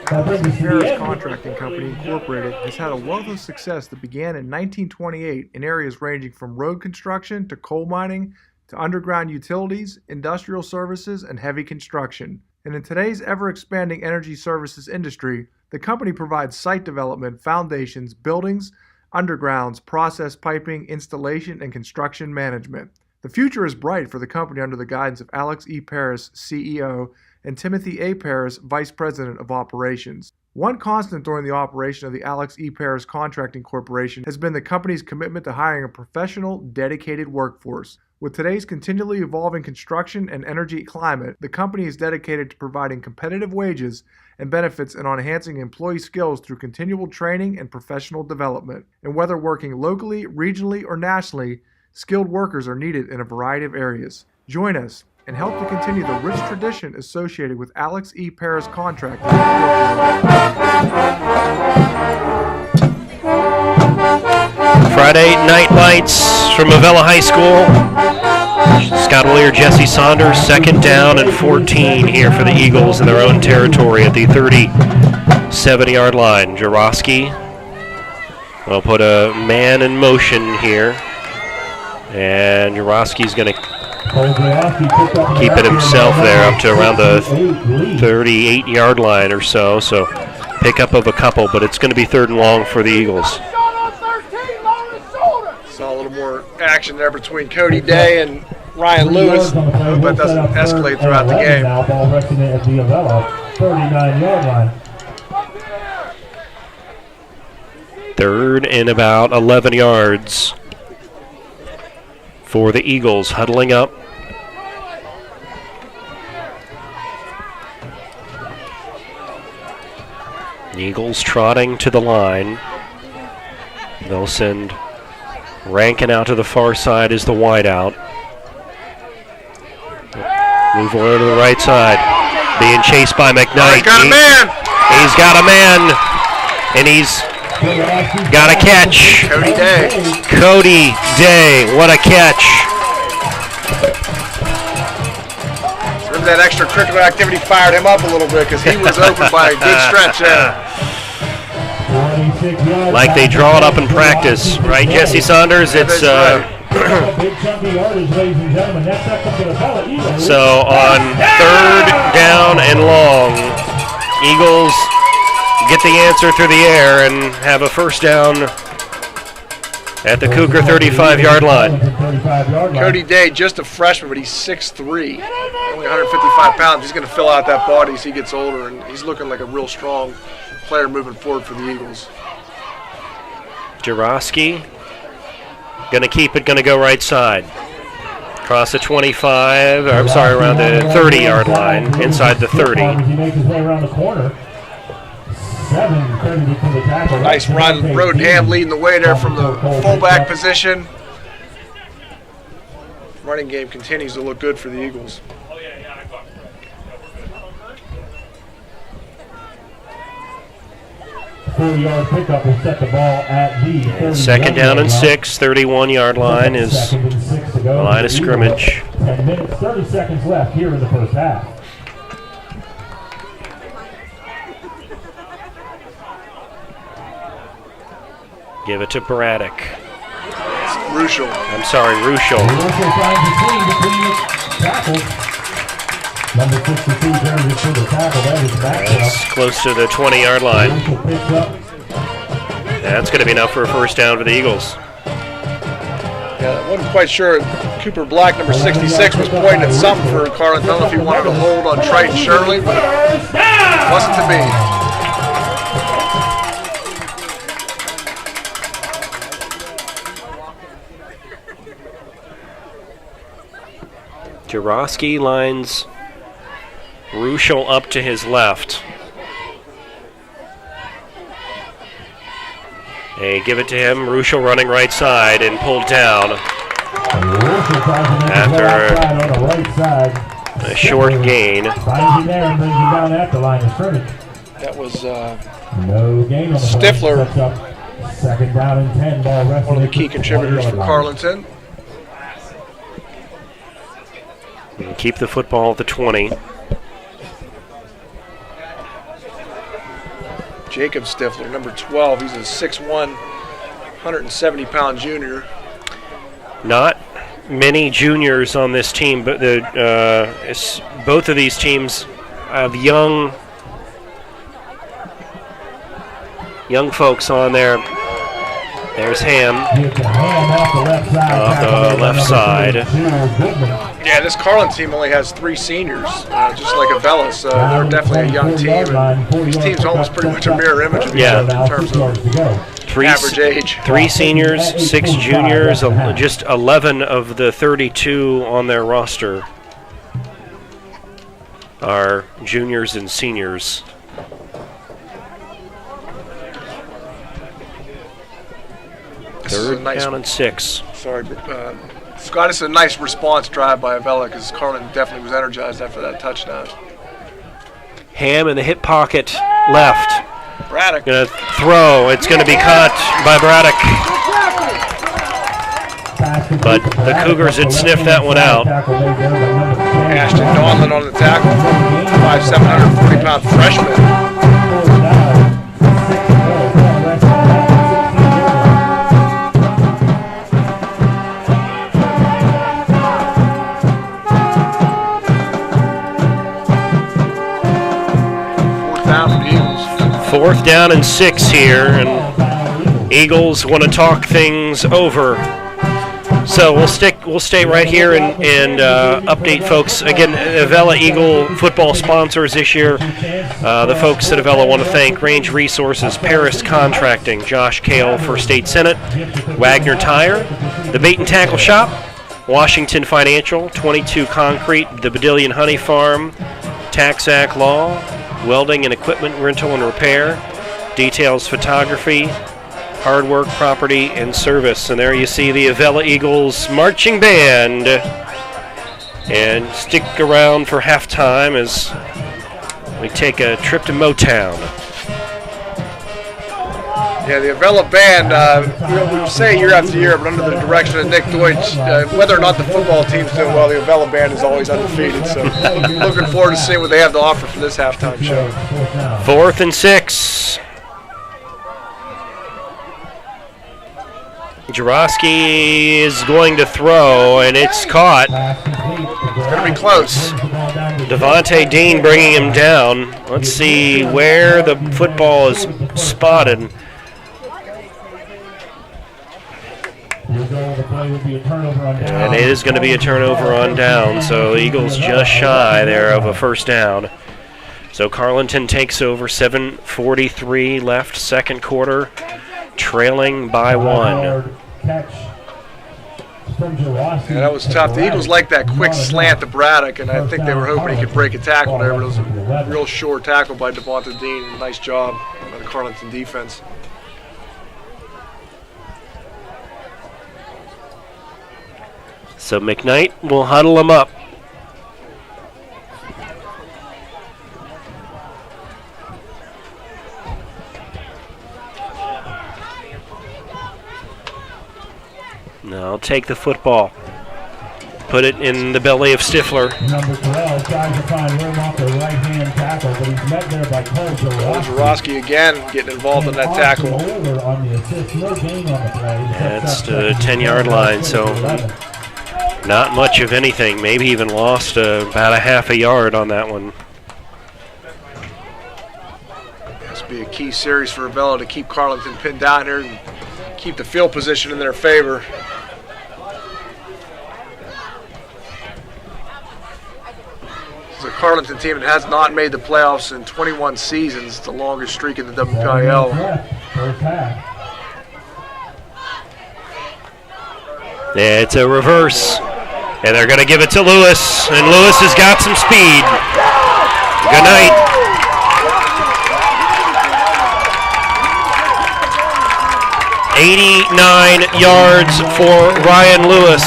Avella-9-30 Contracting Company Incorporated has had a wealth of success that began in 1928 in areas ranging from road construction to coal mining to underground utilities, industrial services, and heavy construction. And in today's ever-expanding energy services industry, the company provides site development, foundations, buildings, undergrounds, process piping, installation, and construction management. The future is bright for the company under the guidance of Alex E. Paris, CEO, and Timothy A. Paris, Vice President of Operations. One constant during the operation of the Alex E. Paris Contracting Corporation has been the company's commitment to hiring a professional, dedicated workforce. With today's continually evolving construction and energy climate, the company is dedicated to providing competitive wages and benefits and on enhancing employee skills through continual training and professional development. And whether working locally, regionally, or nationally, skilled workers are needed in a variety of areas. Join us and help to continue the rich tradition associated with Alex E. Paris Contracting. Friday night lights from Avella High School. Scott Willier, Jesse Saunders, second down and 14 here for the Eagles in their own territory at the 37-yard line. Jaroski will put a man in motion here, and Jaroski's going to keep it himself there up to around the 38-yard line or so. So pickup of a couple, but it's going to be third and long for the Eagles. Saw a little more action there between Cody Day and Ryan Lewis. I hope that doesn't escalate throughout the game. Ball resting at the Avella 39-yard line. Third and about 11 yards for the Eagles, huddling up. Eagles trotting to the line. They'll send Rankin out to the far side as the wideout. Move over to the right side. Being chased by McKnight. He's got a man. He's got a man. And he's got a catch. Cody Day. Cody Day. What a catch. Remember that extracurricular activity fired him up a little bit because he was open by a good stretch there. Like they draw it up in practice, right, Jesse Saunders? It's so on third down and long, Eagles get the answer through the air and have a first down at the Cougar 35-yard line. Cody Day, just a freshman, but he's 6'3", only 155 pounds. He's going to fill out that body as he gets older, and he's looking like a real strong player moving forward for the Eagles. Jaroski going to keep it, going to go right side. Across the 25, or I'm sorry, around the 30-yard line, inside the 30. He makes his way around the corner. Nice run. Brodenham leading the way there from the fullback position. Running game continues to look good for the Eagles. 4-yard pickup will set the ball at the 31 Second down and line. 6, 31-yard line is Second and 6 to the go. line of scrimmage. 10 minutes, 30 seconds left here in the first half. Give it to Braddock. Ruschel. I'm sorry, Ruschel. Ruschel finds a seam between the tackles. Number 62 turns it to the tackle. That is Maxwell. That's close to the 20-yard line. Ruschel picks up. That's going to be enough for a first down for the Eagles. Yeah, I wasn't quite sure. Cooper Black, number 66, was pointing at something for Carlynton. I don't know if he wanted to hold on Triton Shirley, but it wasn't to be. Jurowski lines Ruschel up to his left. They give it to him. Ruschel running right side and pulled down after a short gain. Finds him there and brings him down at the line of scrimmage. That was No gain on the Stifler. play. Sets up second down and 10. Ball resting one of the at key contributors for 20-yard line. Carlynton. And keep the football at the 20. Jacob Stifler, number 12. He's a 6'1", 170-pound junior. Not many juniors on this team, but both of these teams have young folks on there. There's Ham Gives the hand off the left side. off the left side. Yeah, this Carlynton team only has 3 seniors, just like Avella, so they're definitely a young team. And these teams almost pretty much a mirror image of each other in terms of average age. 3 seniors, 6 juniors, just 11 of the 32 on their roster are juniors and seniors. Third down and 6. Sorry, Scott, it's a nice response drive by Avella because Carlynton definitely was energized after that touchdown. Ham in the hip pocket left. Braddock. Gonna throw. It's gonna be caught by Braddock. But the Cougars had sniffed that one out. Ashton Donlan on the tackle. 740-pound freshman. Fourth down and 6 here, and Eagles want to talk things over. So we'll stay right here and update folks. Again, Avella Eagle football sponsors this year. The folks at Avella want to thank Range Resources, Paris Contracting, Josh Kale for State Senate, Wagner Tire, the Bait and Tackle Shop, Washington Financial, 22 Concrete, the Badillion Honey Farm, Tax Act Law, Welding and Equipment Rental and Repair, Details Photography, Hard Work Property and Service. And there you see the Avella Eagles marching band. And stick around for halftime as we take a trip to Motown. Yeah, the Avella band, we say year after year, but under the direction of Nick Deutsch, whether or not the football team's doing well, the Avella band is always undefeated. So looking forward to seeing what they have to offer for this halftime show. 4th and 6. Jurowski is going to throw, and it's caught. It's going to be close. Devontae Dean bringing him down. Let's see where the football is spotted. And it is going to be a turnover on down, so Eagles just shy there of a first down. So Carlynton takes over, 7:43 left, second quarter, trailing by 1. Yeah, that was tough. The Eagles liked that quick slant to Braddock, and I think they were hoping he could break a tackle there, but it was a real short tackle by Devontae Dean. Nice job by the Carlynton defense. So McKnight will huddle him up. take the football, put it in the belly of Stifler. Number 12 tries to find room off the right-hand tackle, but he's met there by Cole Jaworski again getting involved in that tackle. On the assist, no gain on the play. That's the 10-yard line, so not much of anything. Maybe even lost about a half a yard on that one. This will be a key series for Avella to keep Carlynton pinned down here and keep the field position in their favor. It's a Carlynton team that has not made the playoffs in 21 seasons, the longest streak in the WPIL. First half. Yeah, it's a reverse, and they're going to give it to Lewis, and Lewis has got some speed. Good night. "89 yards for Ryan Lewis."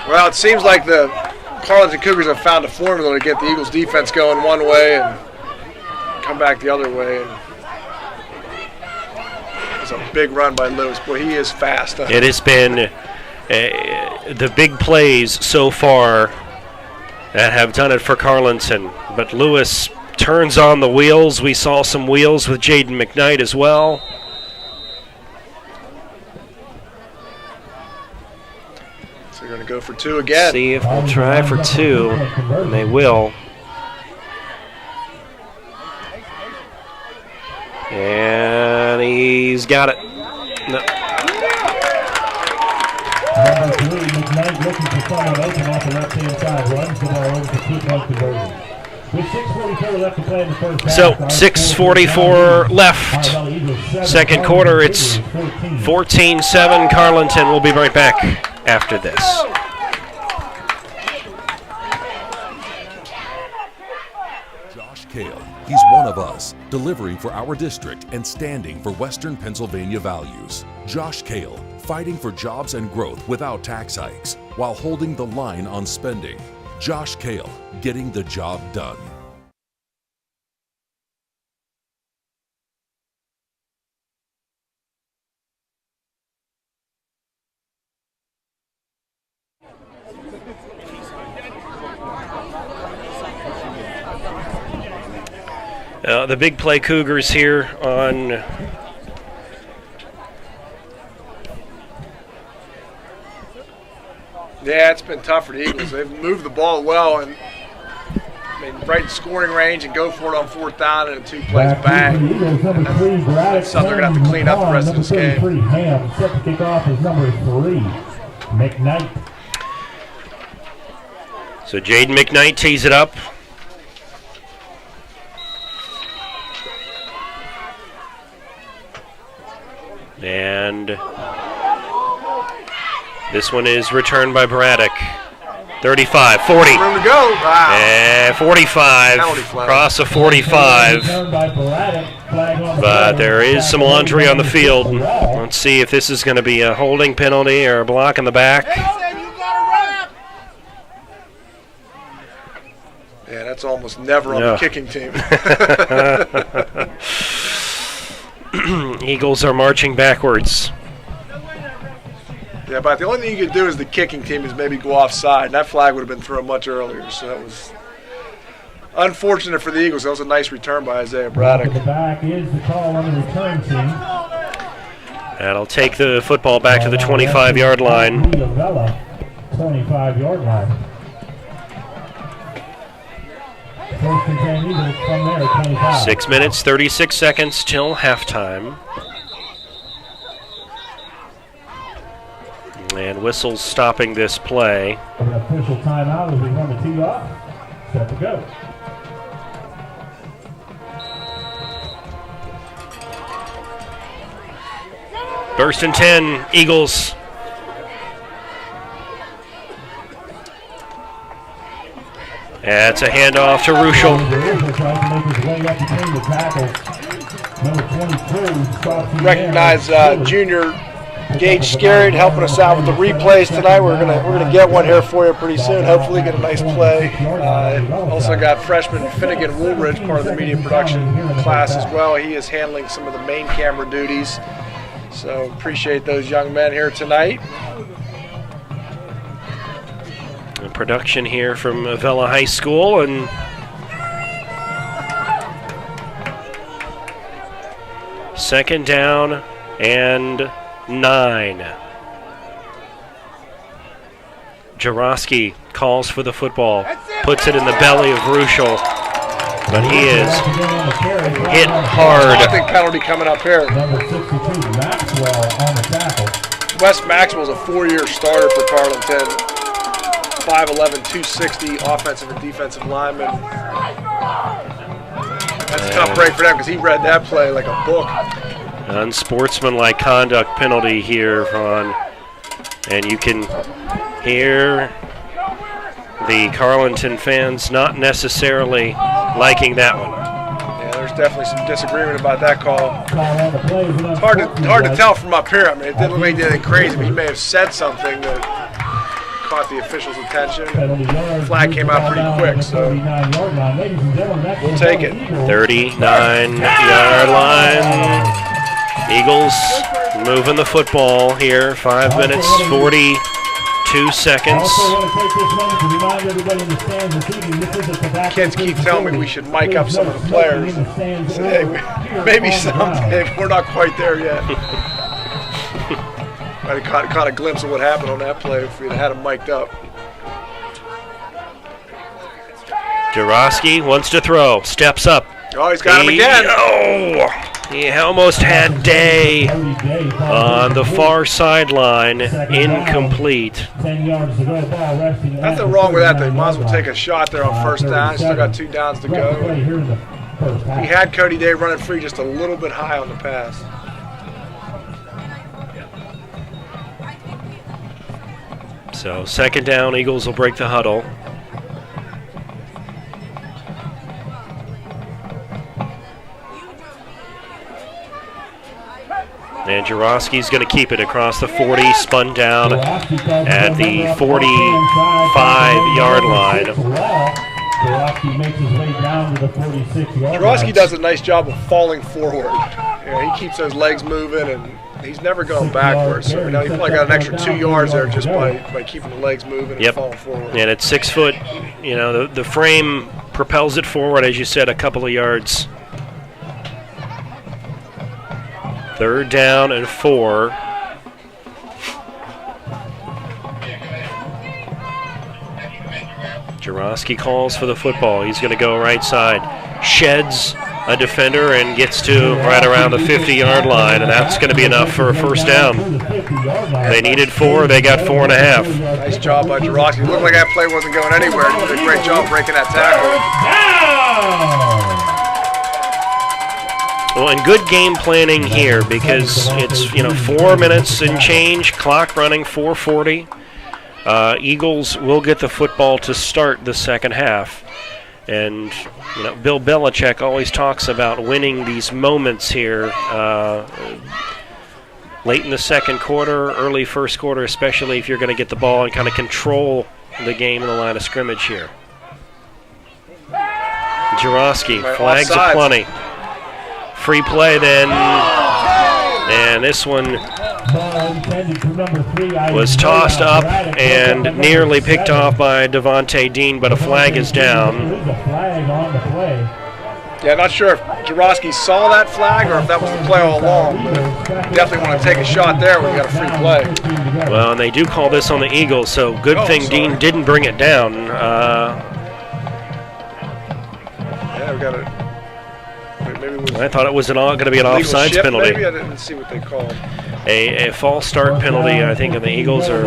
Well, it seems like the Carlynton Cougars have found a formula to get the Eagles defense going one way and come back the other way. And it's a big run by Lewis. Boy, he is fast. It has been the big plays so far that have done it for Carlynton. But Lewis turns on the wheels. We saw some wheels with Jaden McKnight as well. So they're going to go for two again. See if they'll try for two, and they will. And he's got it. No. Number 3, McKnight looking for someone open off the left-hand side. Runs the ball over for 2-point conversion. With 6:44 left to play in the first half. So 6:44 left. Second quarter, it's 14-7 Carlynton. We'll be right back after this. Josh Kale, he's one of us, delivering for our district and standing for Western Pennsylvania values. Josh Kale, fighting for jobs and growth without tax hikes, while holding the line on spending. Josh Kale, getting the job done. The big play Cougars here on Yeah, it's been tough for the Eagles. They've moved the ball well and right in scoring range and go for it on fourth down and 2 plays back. That's something they're going to have to clean up the rest of this game. Set to kick off is number 3, McKnight. So Jaden McKnight tees it up. And this one is returned by Braddock. 35, 40. Room to go. And 45. Cross of 45. But there is some laundry on the field. Let's see if this is going to be a holding penalty or a block in the back. Yeah, that's almost never on the kicking team. Eagles are marching backwards. Yeah, but the only thing you could do as the kicking team is maybe go offside. And that flag would have been thrown much earlier. So that was unfortunate for the Eagles. That was a nice return by Isaiah Braddock. The back is the call on the return team. That'll take the football back to the 25-yard line. 25-yard line. First and 10 Eagles from there, 25. 6 minutes, 36 seconds till halftime. And whistles stopping this play. An official timeout as we run the tee off. Set to go. First and 10, Eagles. That's a handoff to Ruschel. Recognize junior Gage Scarrett helping us out with the replays tonight. We're gonna get one here for you pretty soon. Hopefully get a nice play. Also got freshman Finnegan Woolridge, part of the media production class as well. He is handling some of the main camera duties. So appreciate those young men here tonight. The production here from Avella High School, and second down and 9. Jarosky calls for the football, puts it in the belly of Ruschel, but he is hit hard. Taunting penalty coming up here. Number 62, Maxwell on the tackle. Wes Maxwell's a 4-year starter for Carlynton. 5'11", 260, offensive and defensive lineman. That's a tough break for them because he read that play like a book. Unsportsmanlike conduct penalty here, Ron. And you can hear the Carlynton fans not necessarily liking that one. Yeah, there's definitely some disagreement about that call. It's hard to tell from up here. I mean, it didn't look like he did anything crazy, but he may have said something that caught the officials' attention. Flag came out pretty quick, so we'll take it. 39-yard line. Eagles moving the football here. 5 minutes, 42 seconds. Kids keep telling me we should mic up some of the players. So, hey, maybe someday. We're not quite there yet. I caught a glimpse of what happened on that play if we'd had him mic'd up. Jarosky wants to throw, steps up. Oh, he's got him again. Oh, he almost had Day on the far sideline, incomplete. Nothing wrong with that. They might as well take a shot there on first down. Still got 2 downs to go. He had Cody Day running free just a little bit high on the pass. So second down, Eagles will break the huddle. And Jarosky's going to keep it across the 40, spun down at the 45-yard line. Jarosky does a nice job of falling forward. Yeah, he keeps those legs moving, and he's never going backwards. So, he probably got an extra 2 yards there just by keeping the legs moving and falling forward. And at 6 foot, the frame propels it forward, as you said, a couple of yards. Third down and 4. Jarosky calls for the football. He's going to go right side. Sheds a defender and gets to right around the 50-yard line, and that's going to be enough for a first down. They needed 4. They got 4.5. Nice job by Jarosky. It looked like that play wasn't going anywhere. He did a great job breaking that tackle. Well, and good game planning here because it's 4 minutes and change, clock running 4:40. Eagles will get the football to start the second half, and Bill Belichick always talks about winning these moments here, late in the second quarter, early first quarter, especially if you're going to get the ball and kind of control the game in the line of scrimmage here. Jarosky, flags aplenty. Free play then, and this one was tossed up and nearly picked off by Devontae Dean, but a flag is down. Yeah, not sure if Jarosky saw that flag or if that was the play all along, but definitely want to take a shot there when we got a free play. Well, and they do call this on the Eagles, so good thing Dean didn't bring it down. Yeah, we got it. I thought it was going to be an offsides penalty. Maybe I didn't see what they called. A false start penalty, I think, and the Eagles are.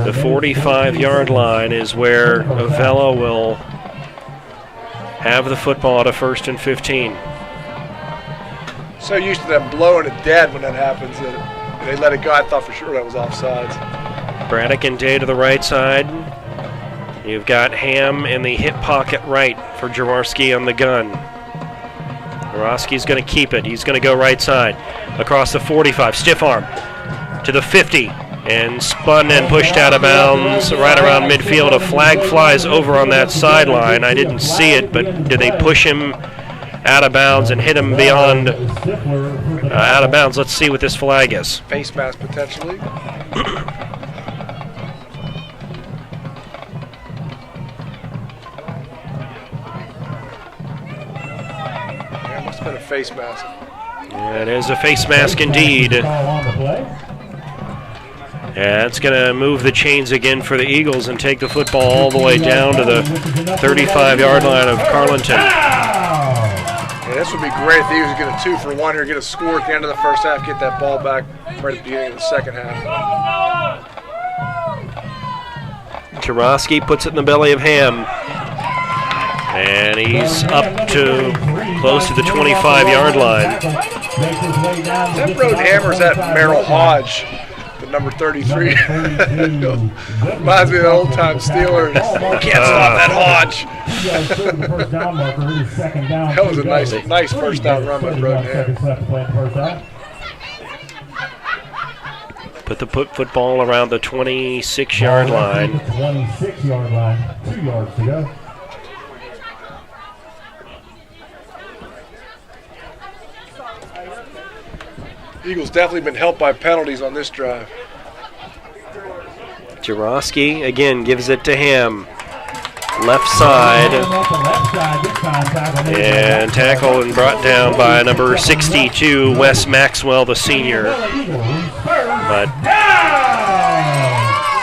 The 45-yard line is where Avella will have the football at a 1st and 15. So used to them blowing it dead when that happens that they let it go. I thought for sure that was offsides. Braddock and Day to the right side. You've got Ham in the hip pocket right for Jaworski on the gun. Jaworski's going to keep it. He's going to go right side across the 45. Stiff arm to the 50 and spun and pushed out of bounds right around midfield. A flag flies over on that sideline. I didn't see it, but did they push him out of bounds and hit him beyond out of bounds? Let's see what this flag is. Face mask potentially. Yeah, must have been a face mask. It is a face mask indeed. Yeah, it's going to move the chains again for the Eagles and take the football all the way down to the 35-yard line of Carlynton. Yeah, this would be great if the Eagles get a 2-for-1 here, get a score at the end of the first half, get that ball back right at the beginning of the second half. Jaworski puts it in the belly of Ham. And he's up to close to the 25-yard line. That road hammers at Merrill Hodge, the number 33. Reminds me of the old-time Steelers. Can't stop that Hodge. That was a nice first down run by Brodenham. Put the football around the 26-yard line. 26-yard line, 2 yards to go. Eagles definitely been helped by penalties on this drive. Jaworski again gives it to Ham. Left side. And tackle and brought down by number 62, Wes Maxwell, the senior. But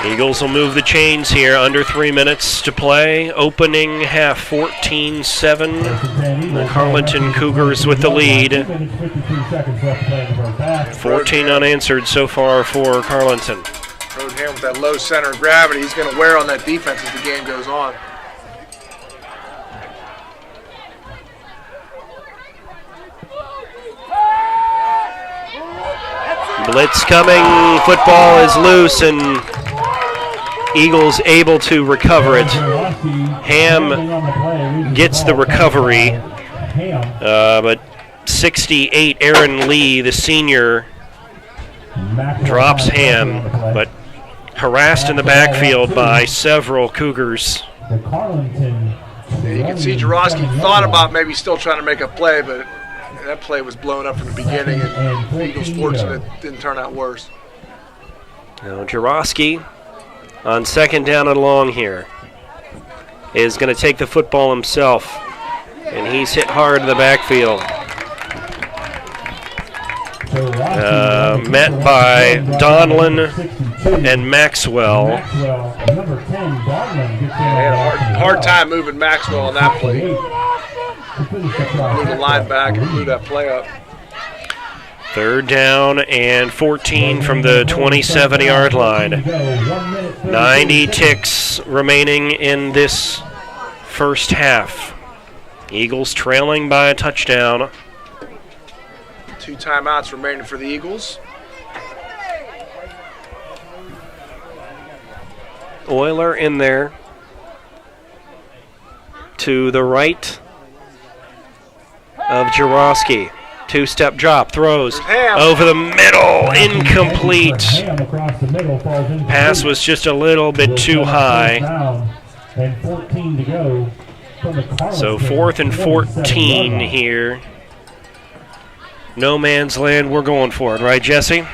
Eagles will move the chains here. Under 3 minutes to play. Opening half 14-7. The Carlynton Cougars with the lead. 14 unanswered so far for Carlynton. Brodenham with that low center of gravity. He's going to wear on that defense as the game goes on. Blitz coming. Football is loose and Eagles able to recover it. Ham gets the recovery, but 68, Aaron Lee, the senior, drops Ham, but harassed in the backfield by several Cougars. You can see Jaworski thought about maybe still trying to make a play, but that play was blown up from the beginning, and the Eagles fortunate it didn't turn out worse. Now Jaworski on second down and long here is going to take the football himself, and he's hit hard in the backfield. Met by Donlin and Maxwell. They had a hard time moving Maxwell on that play. Blew the line back and blew that play up. Third down and 14 from the 27-yard line. 90 ticks remaining in this first half. Eagles trailing by a touchdown. 2 timeouts remaining for the Eagles. Euler in there. To the right of Jaworski. 2-step drop, throws over the middle, incomplete. Pass was just a little bit too high. So 4th and 14 here. No man's land, we're going for it, right, Jesse?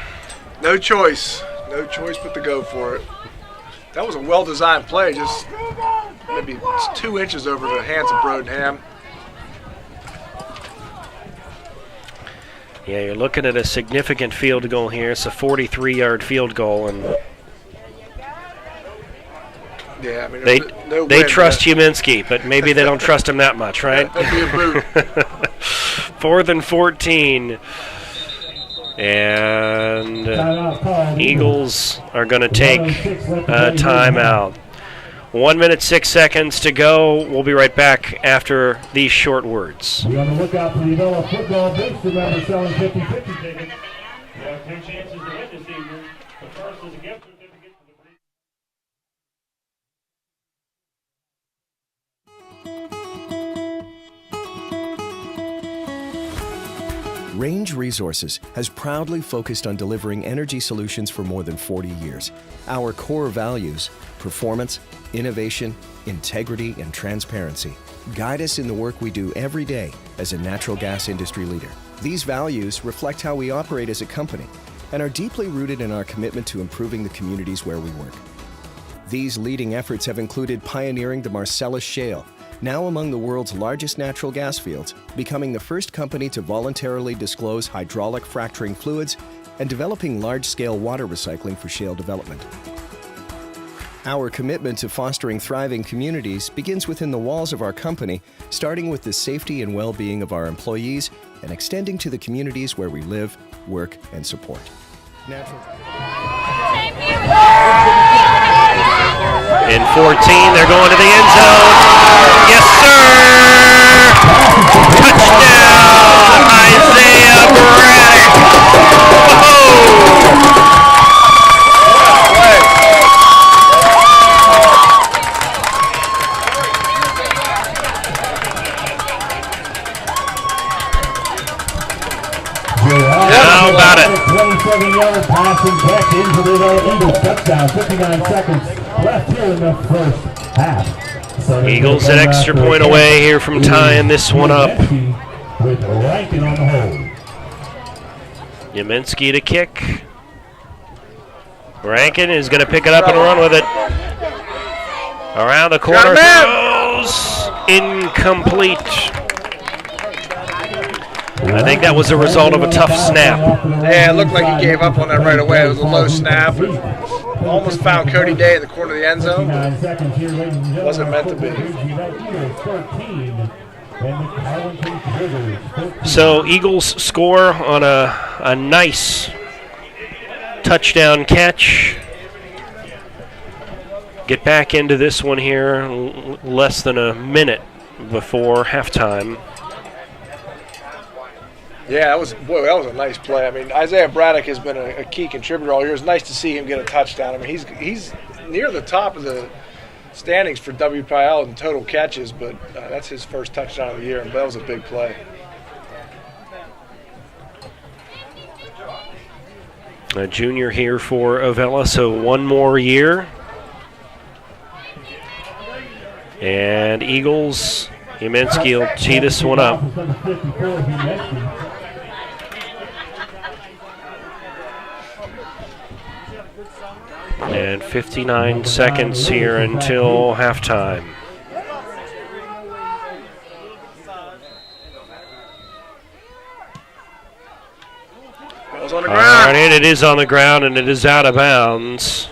No choice. No choice but to go for it. That was a well-designed play, just maybe 2 inches over the hands of Brodenham. Yeah, you're looking at a significant field goal here. It's a 43-yard field goal, and yeah, I mean, they trust Huminski, but maybe they don't trust him that much, right? That'd be a boot. 4th and 14. And Eagles are going to take a timeout. 1 minute, 6 seconds to go. We'll be right back after these short words. Be on the lookout for the Avella football boots. Remember, selling 50-50 tickets. You have 10 chances to win this evening. The first is a gift certificate for the Range Resources has proudly focused on delivering energy solutions for more than 40 years. Our core values, performance, innovation, integrity, and transparency, guide us in the work we do every day as a natural gas industry leader. These values reflect how we operate as a company and are deeply rooted in our commitment to improving the communities where we work. These leading efforts have included pioneering the Marcellus Shale, now among the world's largest natural gas fields, becoming the first company to voluntarily disclose hydraulic fracturing fluids, and developing large-scale water recycling for shale development. Our commitment to fostering thriving communities begins within the walls of our company, starting with the safety and well-being of our employees and extending to the communities where we live, work, and support. In 14, they're going to the end zone. Yes, sir! Touchdown, Isaiah Braddock! How about it? 27-yard passing back into the Eagles touchdown. 59 seconds left here in the first half. So Eagles an extra point away here from tying this one up. With Rankin on the hold. Yaminsky to kick. Rankin is going to pick it up and run with it. Around the corner, throws incomplete. I think that was a result of a tough snap. Yeah, it looked like he gave up on that right away. It was a low snap. Almost found Cody Day in the corner of the end zone. Wasn't meant to be. So Eagles score on a nice touchdown catch. Get back into this one here less than a minute before halftime. Yeah, that was a nice play. I mean, Isaiah Braddock has been a key contributor all year. It's nice to see him get a touchdown. I mean, he's near the top of the standings for WPIL in total catches, but that's his first touchdown of the year, and that was a big play. A junior here for Avella, so one more year. And Eagles, Yaminsky will tee this one up. And 59 seconds here until halftime. Ball's on the ground. And it is on the ground, and it is out of bounds.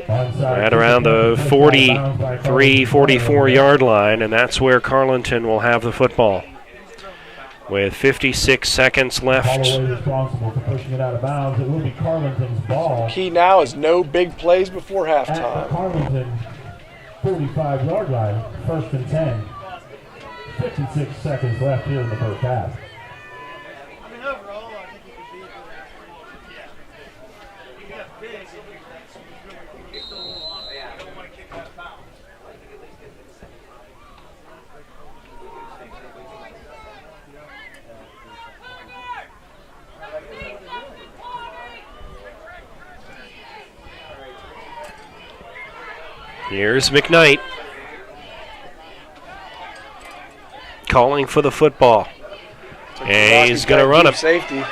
Right around the 43, 44-yard line, and that's where Carlynton will have the football. With 56 seconds left. Key now is no big plays before halftime. Carlynton, 45-yard line, 1st and 10. 56 seconds left here in the first half. Here's McKnight calling for the football. And he's going to run him. Safety.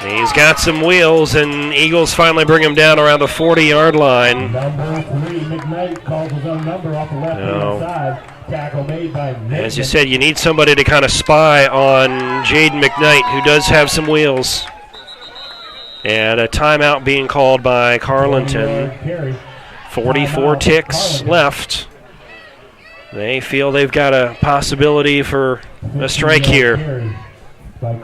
He's got some wheels, and Eagles finally bring him down around the 40-yard line. Number 3, McKnight calls his own number off the left-hand side. Tackle made by Nick. As you said, you need somebody to kind of spy on Jaden McKnight, who does have some wheels. And a timeout being called by Carlynton. 44 ticks left. They feel they've got a possibility for a strike here. Yeah,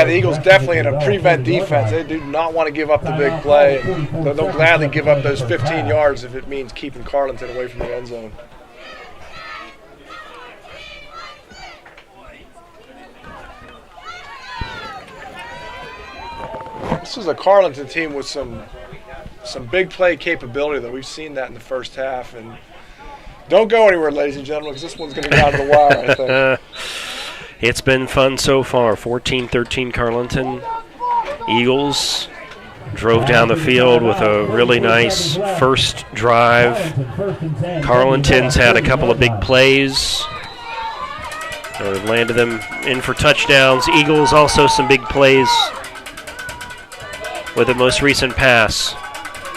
the Eagles definitely in a prevent defense. They do not want to give up the big play. They'll gladly give up those 15 yards if it means keeping Carlynton away from the end zone. This is a Carlynton team with some big play capability, though. We've seen that in the first half, and Don't go anywhere, ladies and gentlemen, because this one's going to go down to the wire, I think. It's been fun so far. 14-13 Carlynton. Eagles drove down the field with a really nice first drive. Carlynton's had a couple of big plays. They've landed them in for touchdowns. Eagles also some big plays with the most recent pass.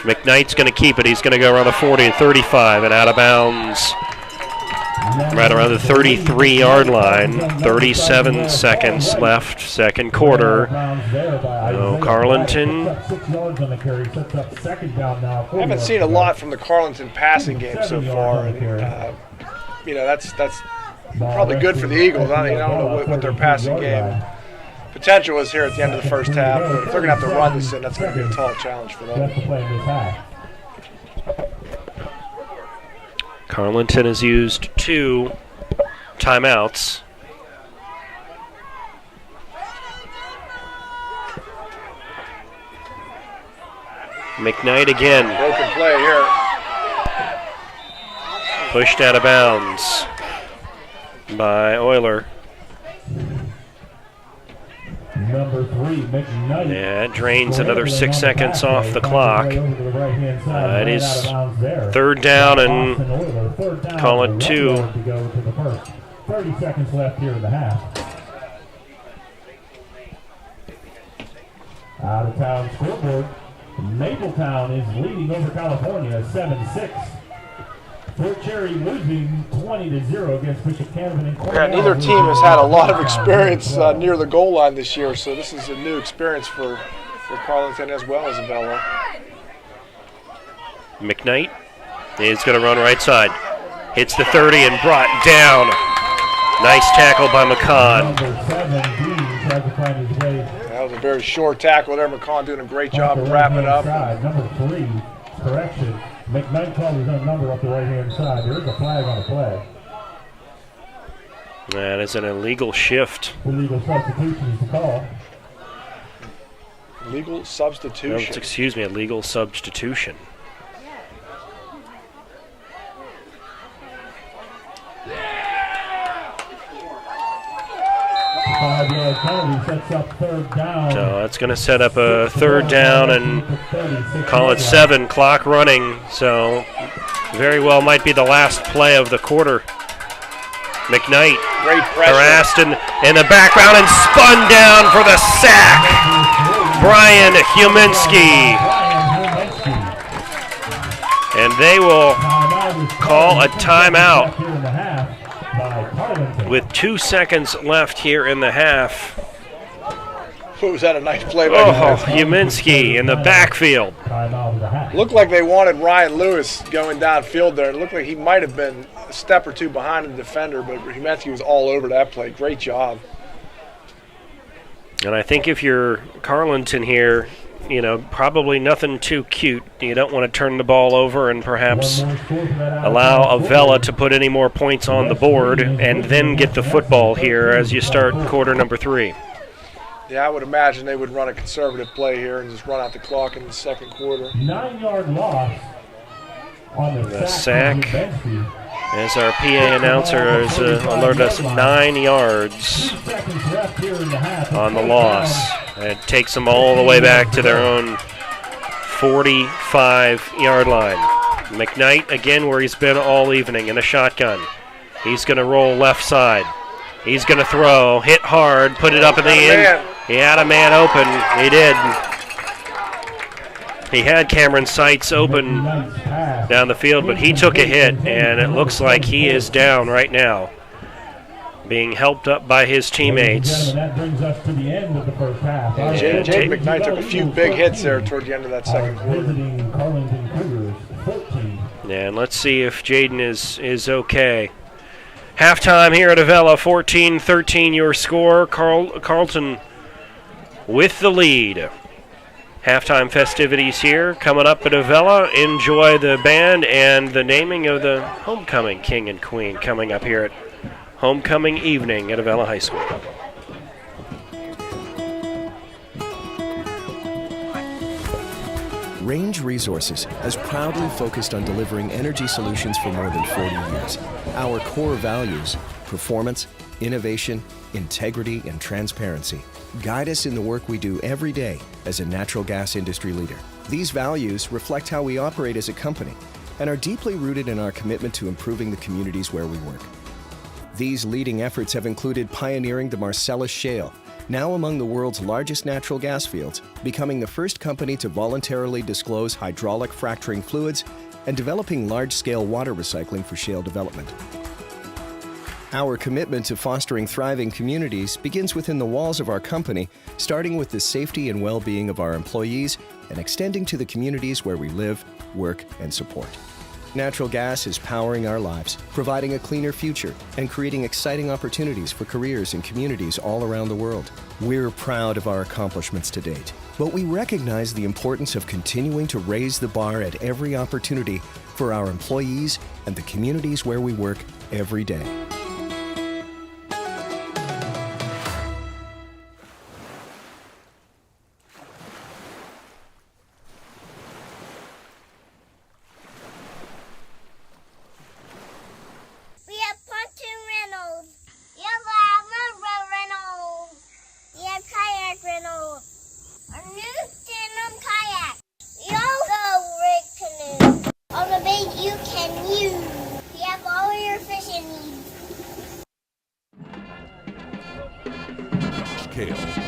McKnight's going to keep it. He's going to go around the 40 and 35 and out of bounds right around the 33-yard line. 37 seconds left, second quarter. Carlynton. I haven't seen a lot from the Carlynton passing game so far. And, that's probably good for the Eagles. I don't know what their passing game potential is here at the end of the first half, but if they're going to have to run this in, that's going to be a tall challenge for them. Carlynton has used 2 timeouts. McKnight again. Broken play here. Pushed out of bounds by Euler. Number 3, McKnight. Yeah, it drains another 6 seconds off the clock. It is 3rd down and call it 2. 30 seconds left here in the half. Out of town scoreboard. Mapletown is leading over California 7-6. Fort Cherry losing 20-0 against Bishop Canevin and Cornell. Yeah, neither team has had a lot of experience near the goal line this year, so this is a new experience for Carlynton as well as Avella. McKnight is going to run right side. Hits the 30 and brought down. Nice tackle by McCon. That was a very short tackle there. McCon doing a great job of wrapping it up. Number 3, correction. McKnight called his own number up the right-hand side. There is a flag on the play. That is an illegal shift. Illegal substitution is the call. Legal substitution. No, excuse me, a legal substitution. Five-yard penalty sets up 3rd down. So that's going to set up a 3rd down and call it 7. Clock running. So very well might be the last play of the quarter. McKnight great pressure. Harassed in the background and spun down for the sack. Brian Huminski. And they will call a timeout with 2 seconds left here in the half. Was that a nice play by Huminski in the backfield. Looked like they wanted Ryan Lewis going downfield there. It looked like he might have been a step or 2 behind the defender, but Huminski was all over that play. Great job. And I think if you're Carlynton here, probably nothing too cute. You don't want to turn the ball over and perhaps allow Avella to put any more points on the board and then get the football here as you start quarter number 3. Yeah, I would imagine they would run a conservative play here and just run out the clock in the second quarter. 9-yard loss on the sack. As our PA announcer has alerted us, 9 yards on the loss. It takes them all the way back to their own 45-yard line. McKnight again where he's been all evening in a shotgun. He's going to roll left side. He's going to throw, hit hard, put it up in the end. He had a man open. He did. He had Cameron Seitz open down the field, but he took a hit, and it looks like he is down right now, being helped up by his teammates. That brings us to the end of the first half. Jake McKnight took a few big hits there toward the end of that second quarter. And let's see if Jaden is okay. Halftime here at Avella, 14-13 your score. Carlton with the lead. Halftime festivities here coming up at Avella. Enjoy the band and the naming of the homecoming king and queen coming up here at homecoming evening at Avella High School. Range Resources has proudly focused on delivering energy solutions for more than 40 years. Our core values, performance, innovation, integrity, and transparency, guide us in the work we do every day as a natural gas industry leader. These values reflect how we operate as a company and are deeply rooted in our commitment to improving the communities where we work. These leading efforts have included pioneering the Marcellus Shale, now among the world's largest natural gas fields, becoming the first company to voluntarily disclose hydraulic fracturing fluids, and developing large-scale water recycling for shale development. Our commitment to fostering thriving communities begins within the walls of our company, starting with the safety and well-being of our employees and extending to the communities where we live, work, and support. Natural gas is powering our lives, providing a cleaner future, and creating exciting opportunities for careers in communities all around the world. We're proud of our accomplishments to date, but we recognize the importance of continuing to raise the bar at every opportunity for our employees and the communities where we work every day.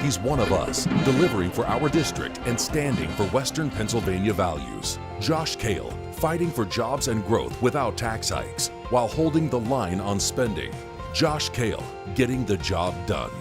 He's one of us, delivering for our district and standing for Western Pennsylvania values. Josh Kale, fighting for jobs and growth without tax hikes, while holding the line on spending. Josh Kale, getting the job done.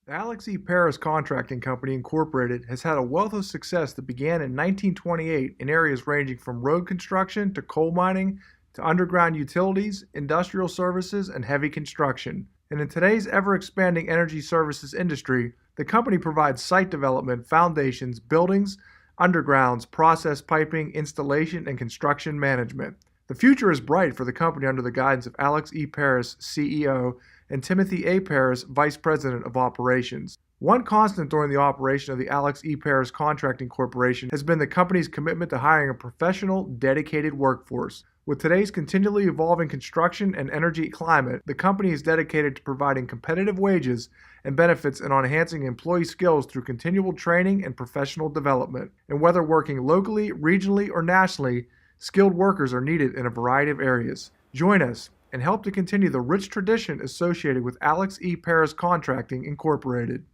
The Alex E. Paris Contracting Company Incorporated has had a wealth of success that began in 1928 in areas ranging from road construction to coal mining to underground utilities, industrial services, and heavy construction. And in today's ever-expanding energy services industry, the company provides site development, foundations, buildings, undergrounds, process piping, installation, and construction management. The future is bright for the company under the guidance of Alex E. Paris, CEO, and Timothy A. Paris, Vice President of Operations. One constant during the operation of the Alex E. Paris Contracting Corporation has been the company's commitment to hiring a professional, dedicated workforce. With today's continually evolving construction and energy climate, the company is dedicated to providing competitive wages and benefits and on enhancing employee skills through continual training and professional development. And whether working locally, regionally, or nationally, skilled workers are needed in a variety of areas. Join us and help to continue the rich tradition associated with Alex E. Paris Contracting Incorporated.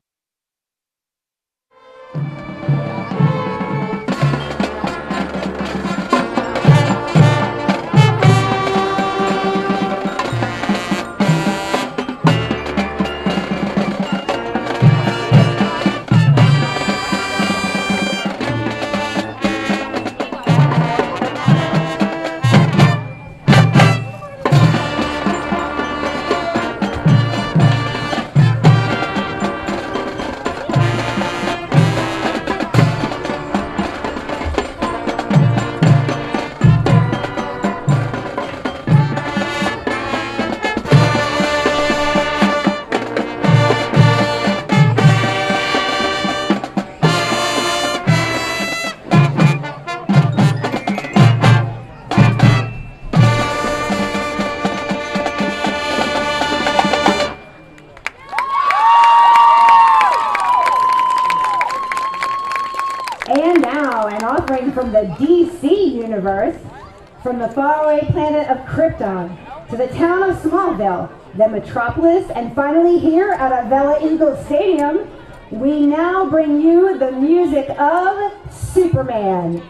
And now, an offering from the DC universe, from the faraway planet of Krypton to the town of Smallville, the metropolis, and finally here at Avella-9-30-22 Stadium, we now bring you the music of Superman.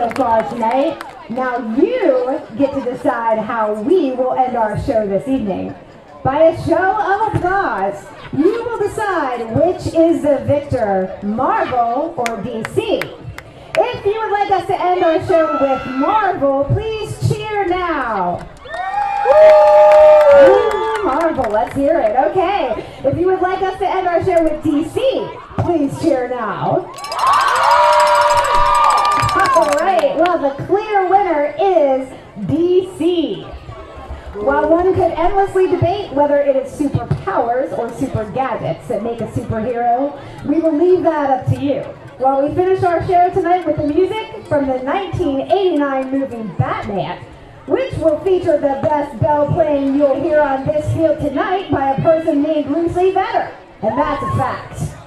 applause tonight. Now you get to decide how we will end our show this evening. By a show of applause, you will decide which is the victor, Marvel or DC. If you would like us to end our show with Marvel, please cheer now. Woo! Marvel, let's hear it. Okay. If you would like us to end our show with DC, please cheer now. All right. Well, the clear winner is DC. While one could endlessly debate whether it is superpowers or super gadgets that make a superhero, we will leave that up to you. While we finish our show tonight with the music from the 1989 movie Batman, which will feature the best bell playing you'll hear on this field tonight by a person named Lucy Vetter. And that's a fact.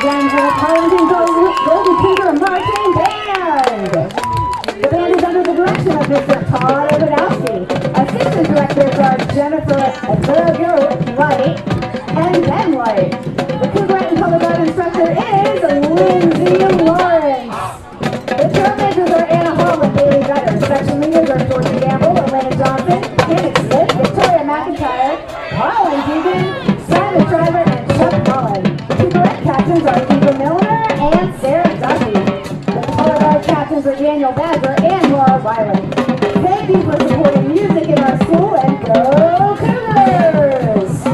again for the Carlynton Golden Cougar Marching Band. The band is under the direction of Mr. Todd Obanowski. Assistant directors are Jennifer Light and Ben Light. The Cougar and Color Guard instructor is Lindsay Lawrence. The drum makers are Anna Hall and Bailey Gutter. Section leaders are Georgie Gamble, Elena Johnson, Kenneth Smith, Victoria McIntyre, Colin Deegan, Simon Driver, and Chuck Mullen. Cougarette captains are Eva Milner and Sarah Duffy. The Color Guard captains are Daniel Badger and Laura Weiland. Thank you for supporting music in our school, and go Cougars!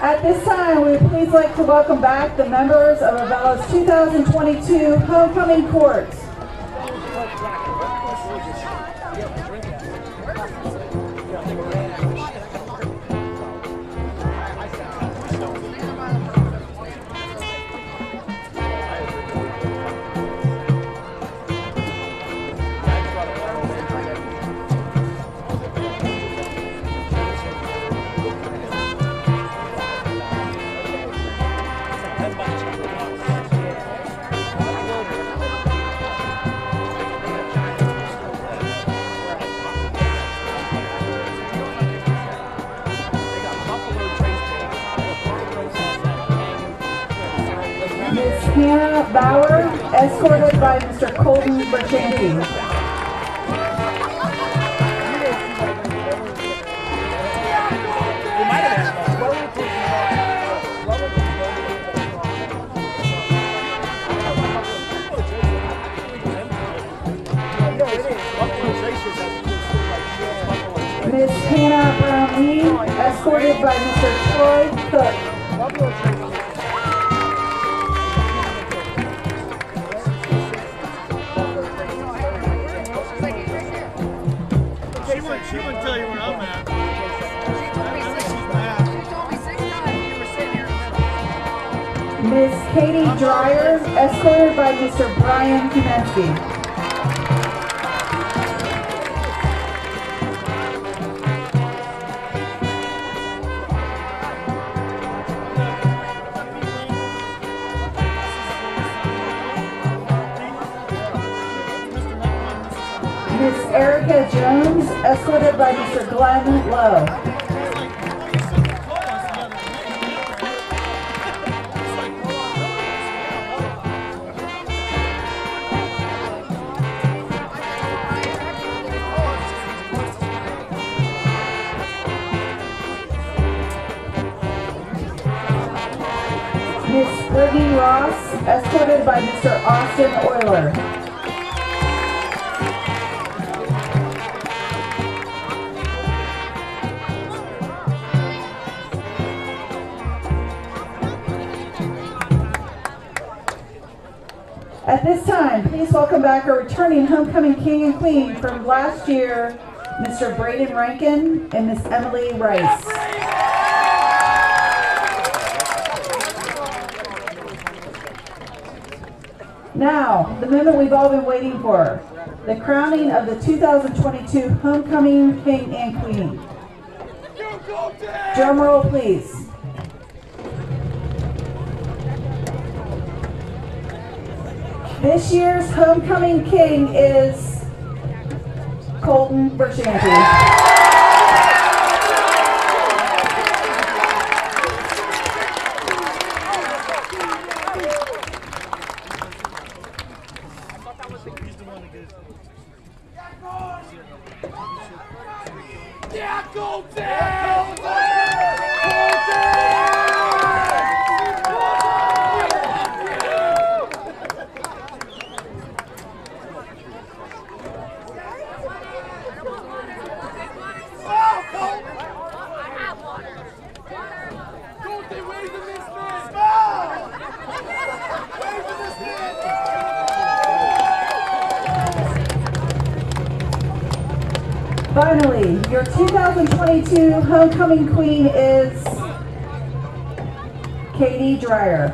At this time, we would please like to welcome back the members of Avella's 2022 Homecoming Court. Hannah Bauer, escorted by Mr. Colton Berchanti. Miss Hannah Brown-Lee, escorted by Mr. Troy Cook. She wouldn't tell you where I'm at. Miss Katie Dreyer, escorted by Mr. Brian Kumensky. Miss Erica Jones, escorted by Mr. Glenn Lowe. Miss Brittany Ross, escorted by Mr. Austin Euler. At this time, please welcome back our returning homecoming king and queen from last year, Mr. Braden Rankin and Miss Emily Rice. Now, the moment we've all been waiting for, the crowning of the 2022 homecoming king and queen. Drum roll, please. This year's homecoming king is Colton Berchanti. Finally, your 2022 homecoming queen is Katie Dreyer.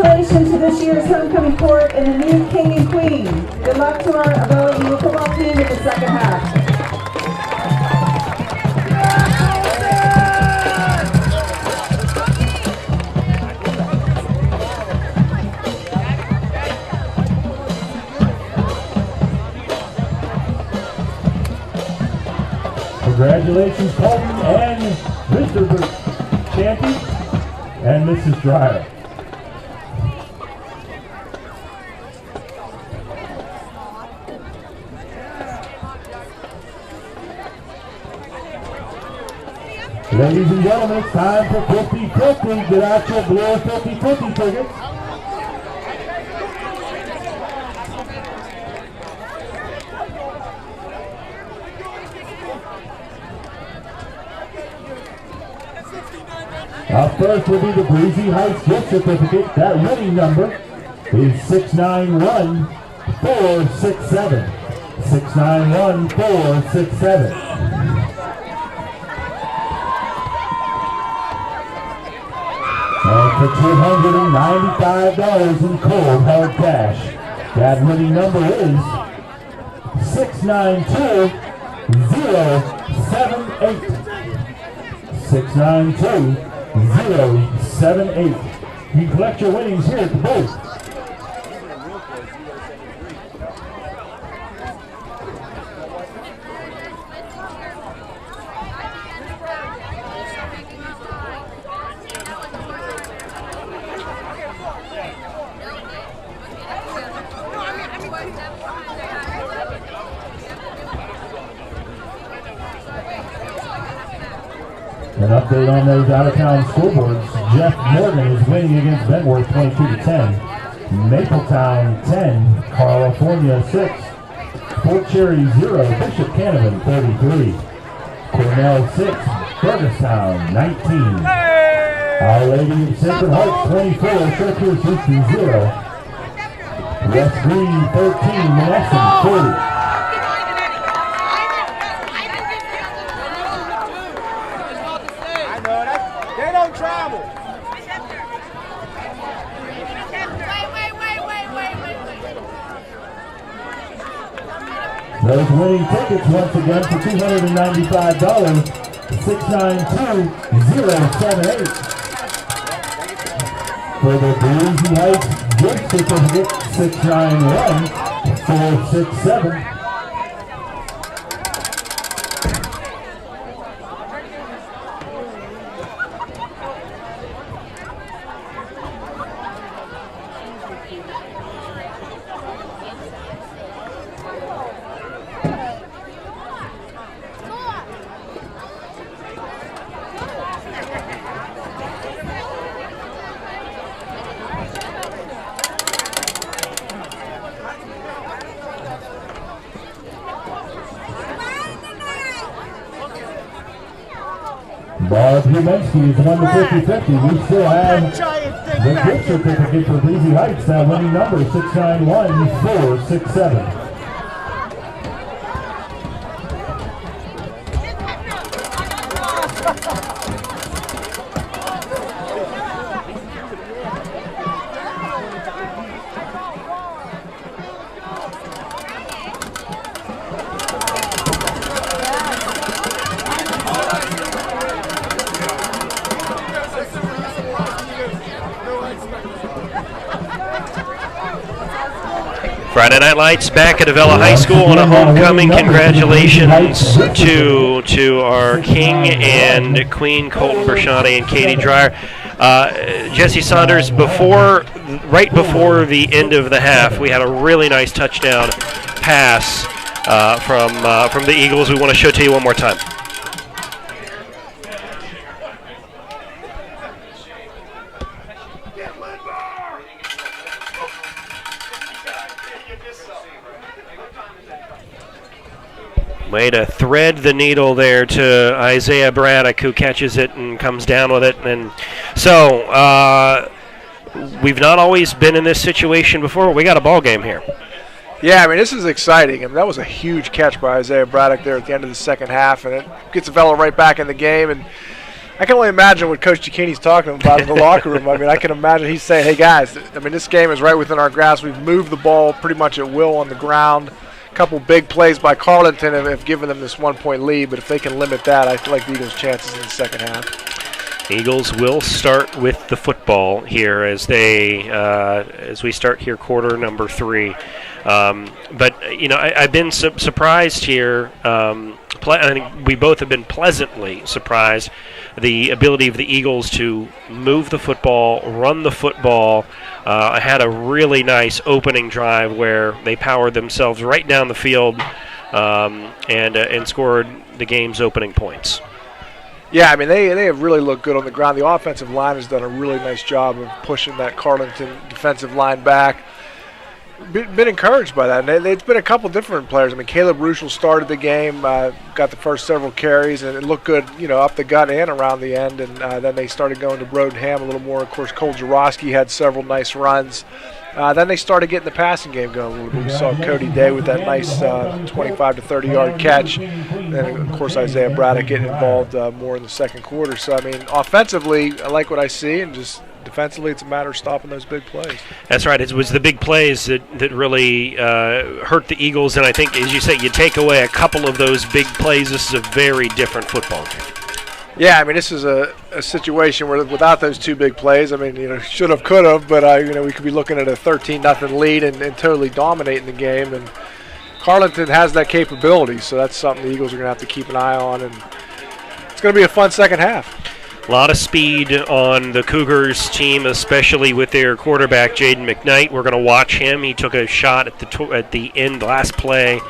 Congratulations to this year's homecoming court and the new king and queen. Good luck to our Avella Eagle football team in the second half. Congratulations, Colton and Mr. Champy and Mrs. Dryer. Ladies and gentlemen, it's time for 50-50. Get out your blue 50-50 tickets. Up first will be the Breezy Heights gift certificate. That winning number is 691467. 691467. And for $295 in cold hard cash. That winning number is 692078. 692078. You can collect your winnings here at the booth. An update on those out-of-town scoreboards. Jeff Morgan is winning against Bentworth 22-10. Mapletown 10, California 6. Fort Cherry 0, Bishop Canevin 33. Cornell 6, Burgestown 19. Our Lady of Sacred Heart 24, Syracuse Houston 0. West Green 13, Menneson 40. Those winning tickets once again for $295, 692078. For the Breezy Heights gift certificate, 691467. Barb Humensky is 1 to 50-50. We still have the gift certificate for Breezy Heights. That winning number is 691467. Friday Night Lights back at Avella High School on a homecoming. Congratulations to our king and queen, Colton Bershani and Katie Dreyer. Jesse Saunders, right before the end of the half, we had a really nice touchdown pass from the Eagles. We want to show it to you one more time. Way to thread the needle there to Isaiah Braddock, who catches it and comes down with it. And so we've not always been in this situation before. We got a ball game here. Yeah, I mean, this is exciting. I mean, that was a huge catch by Isaiah Braddock there at the end of the second half, and it gets Avella right back in the game. And I can only imagine what Coach Cicchini's talking about in the locker room. I mean, I can imagine he's saying, hey, guys, I mean, this game is right within our grasp. We've moved the ball pretty much at will on the ground. A couple big plays by Carlynton have given them this 1-point lead, but if they can limit that, I like the Eagles' chances in the second half. Eagles will start with the football here as we start here quarter number 3. But, you know, I've been surprised here. I think we both have been pleasantly surprised the ability of the Eagles to move the football, run the football. I had a really nice opening drive where they powered themselves right down the field and scored the game's opening points. Yeah, I mean, they have really looked good on the ground. The offensive line has done a really nice job of pushing that Carlynton defensive line back. Been encouraged by that. And it's been a couple different players. I mean, Caleb Ruschel started the game, got the first several carries, and it looked good, you know, up the gut and around the end. And then they started going to Brodenham a little more. Of course, Cole Jaworski had several nice runs. Then they started getting the passing game going a little bit. We saw Cody Day with that nice 25 to 30-yard catch. And, of course, Isaiah Braddock getting involved more in the second quarter. So, I mean, offensively, I like what I see, and just defensively, it's a matter of stopping those big plays. That's right. It was the big plays that really hurt the Eagles. And I think, as you say, you take away a couple of those big plays, this is a very different football game. Yeah, I mean, this is a situation where without those two big plays, I mean, you know, should have, could have, but, you know, we could be looking at a 13-0 lead and totally dominating the game. And Carlynton has that capability, so that's something the Eagles are going to have to keep an eye on. And it's going to be a fun second half. A lot of speed on the Cougars team, especially with their quarterback, Jaden McKnight. We're going to watch him. He took a shot at the end, last play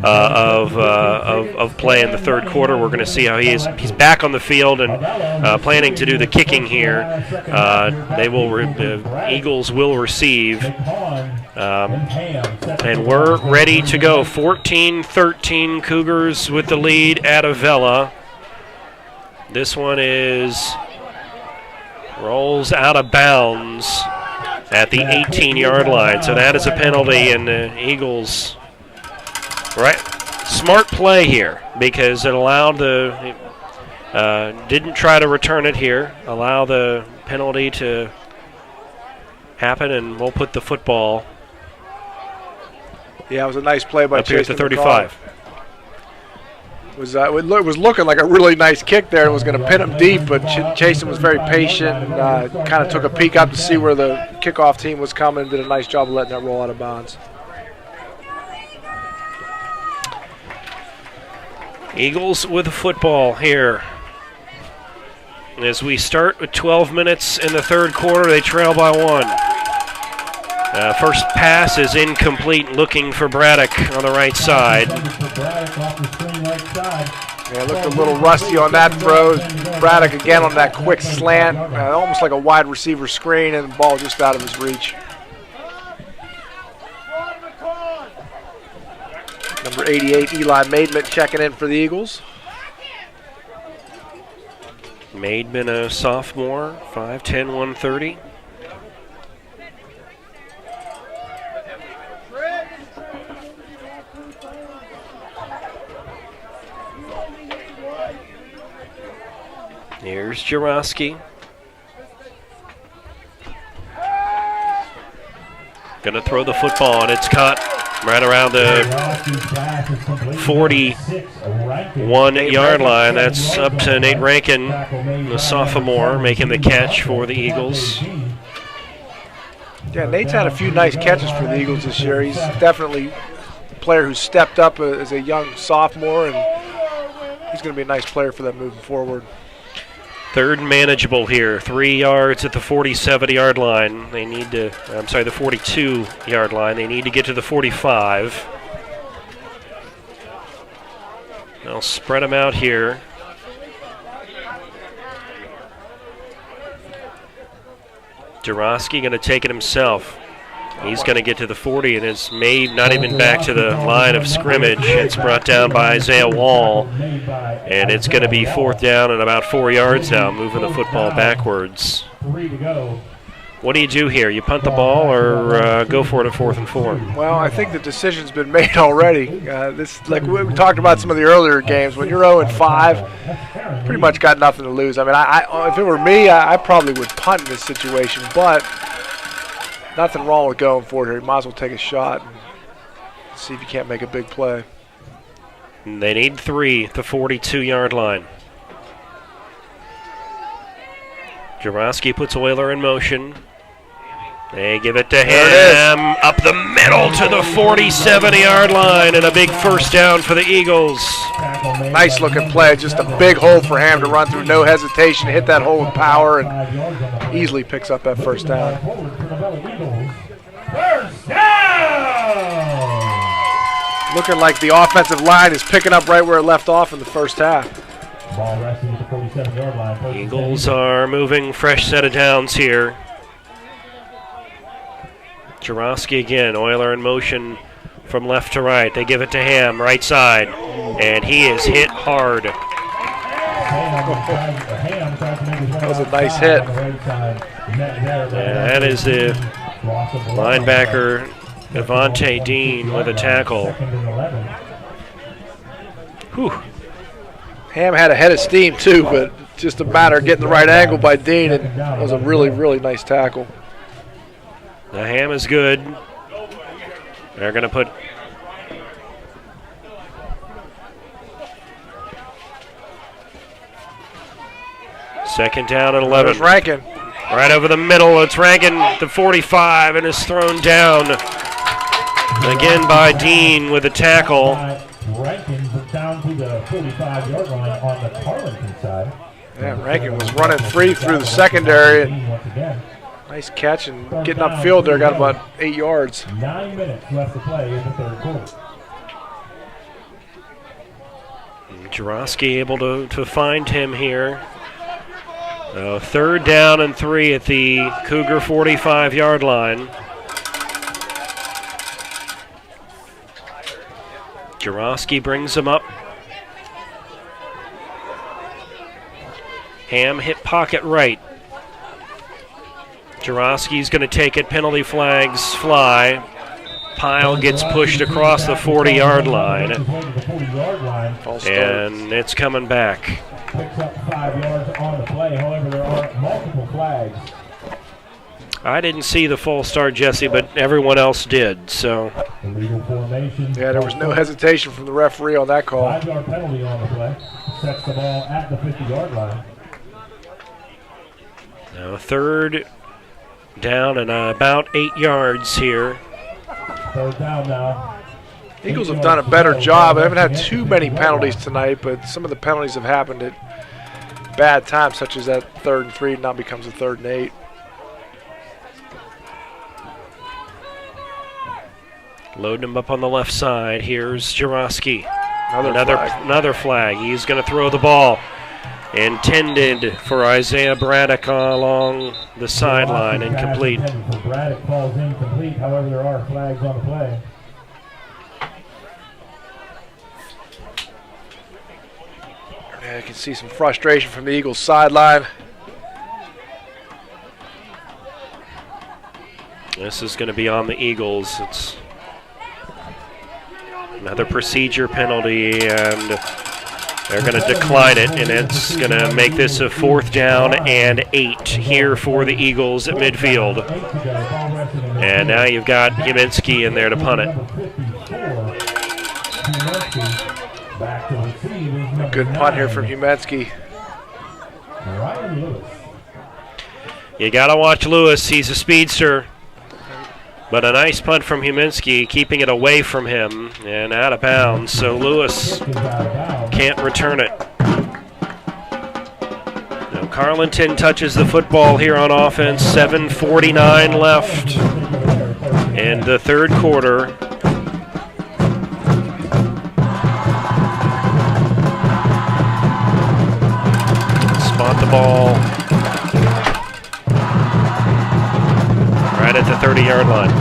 of play in the third quarter. We're going to see how he is. He's back on the field and planning to do the kicking here. The Eagles will receive, and we're ready to go. 14-13 Cougars with the lead at Avella. This one rolls out of bounds at the 18-yard line. So that is a penalty, and the Eagles, right? Smart play here because it allowed didn't try to return it here. Allow the penalty to happen, and we'll put the football. Yeah, it was a nice play by up here at the 35. It was looking like a really nice kick there. It was going to pin him deep, but Chasen was very patient and kind of took a peek up to see where the kickoff team was coming and did a nice job of letting that roll out of bounds. Eagles with the football here. As we start with 12 minutes in the third quarter, they trail by 1. First pass is incomplete, looking for Braddock on the right side. Yeah, looked a little rusty on that throw. Braddock again on that quick slant, almost like a wide receiver screen, and the ball just out of his reach. Number 88, Eli Maidman, checking in for the Eagles. Maidman, a sophomore, 5'10", 130. Here's Jaworski. Gonna throw the football, and it's caught right around the 41-yard line. That's up to Nate Rankin, the sophomore, making the catch for the Eagles. Yeah, Nate's had a few nice catches for the Eagles this year. He's definitely a player who stepped up as a young sophomore, and he's going to be a nice player for them moving forward. Third and manageable here. 3 yards at the 47-yard line. They need to, I'm sorry, the 42-yard line. They need to get to the 45. They'll spread them out here. Jaworski going to take it himself. He's going to get to the 40, and it's made not even back to the line of scrimmage. It's brought down by Isaiah Wall, and it's going to be fourth down and about 4 yards now, moving the football backwards. What do you do here? You punt the ball or go for it at 4th and 4? Well, I think the decision's been made already. Like we talked about some of the earlier games. When you're 0-5, pretty much got nothing to lose. I mean, if it were me, I probably would punt in this situation, but nothing wrong with going for it here. You might as well take a shot and see if you can't make a big play. They need 3 at the 42-yard line. Jaworski puts Euler in motion. They give it to him up the middle to the 47-yard line, and a big first down for the Eagles. Nice looking play, just a big hole for Ham to run through, no hesitation, hit that hole with power, and easily picks up that first down. First down! Looking like the offensive line is picking up right where it left off in the first half. Ball resting at the 47-yard line. Eagles are moving, fresh set of downs here. Jaworski again, Euler in motion from left to right. They give it to Ham, right side, and he is hit hard. That was a nice hit. Yeah, that is the linebacker, Devontae Dean, with a tackle. Whew. Ham had a head of steam too, but just a matter of getting the right angle by Dean, and it was a really, really nice tackle. The Ham is good. They're going to put second down and 11. There's Rankin. Right over the middle. It's Rankin, the 45, and is thrown down again by Dean with a tackle. Rankin down to the 45-yard line on the Carlynton side. Yeah, Rankin was running free through the secondary. And nice catch and getting upfield there, got about 8 yards. 9 minutes left to play in the third quarter. Jaworski able to find him here. Third down and 3 at the Cougar 45-yard line. Jaworski brings him up. Ham hit pocket right. Jaworski's going to take it. Penalty flags fly. Pile gets pushed across the 40-yard line. And it's coming back. Picks up 5 yards on the play. However, there are multiple flags. I didn't see the false start, Jesse, but everyone else did. So. Illegal formation. Yeah, there was no hesitation from the referee on that call. 5-yard penalty on the play. Sets the ball at the 50-yard line. Now third down and about 8 yards here. Third down now. Eagles have done a better job. They haven't had too many penalties tonight, but some of the penalties have happened at bad times, such as that 3rd and 3 now becomes a 3rd and 8. Loading him up on the left side. Here's Jaworski. Another flag. He's going to throw the ball. Intended for Isaiah Braddock along the sideline. Incomplete. Braddock falls incomplete. However, there are flags on the play. Yeah, you can see some frustration from the Eagles sideline. This is going to be on the Eagles. It's another procedure penalty, and they're going to decline it, and it's going to make this a 4th down and 8 here for the Eagles at midfield. And now you've got Huminski in there to punt it. A good punt here from Huminski. You got to watch Lewis. He's a speedster. But a nice punt from Huminski, keeping it away from him and out of bounds, so Lewis can't return it. Now Carlynton touches the football here on offense. 7:49 left in the third quarter. Spot the ball right at the 30-yard line.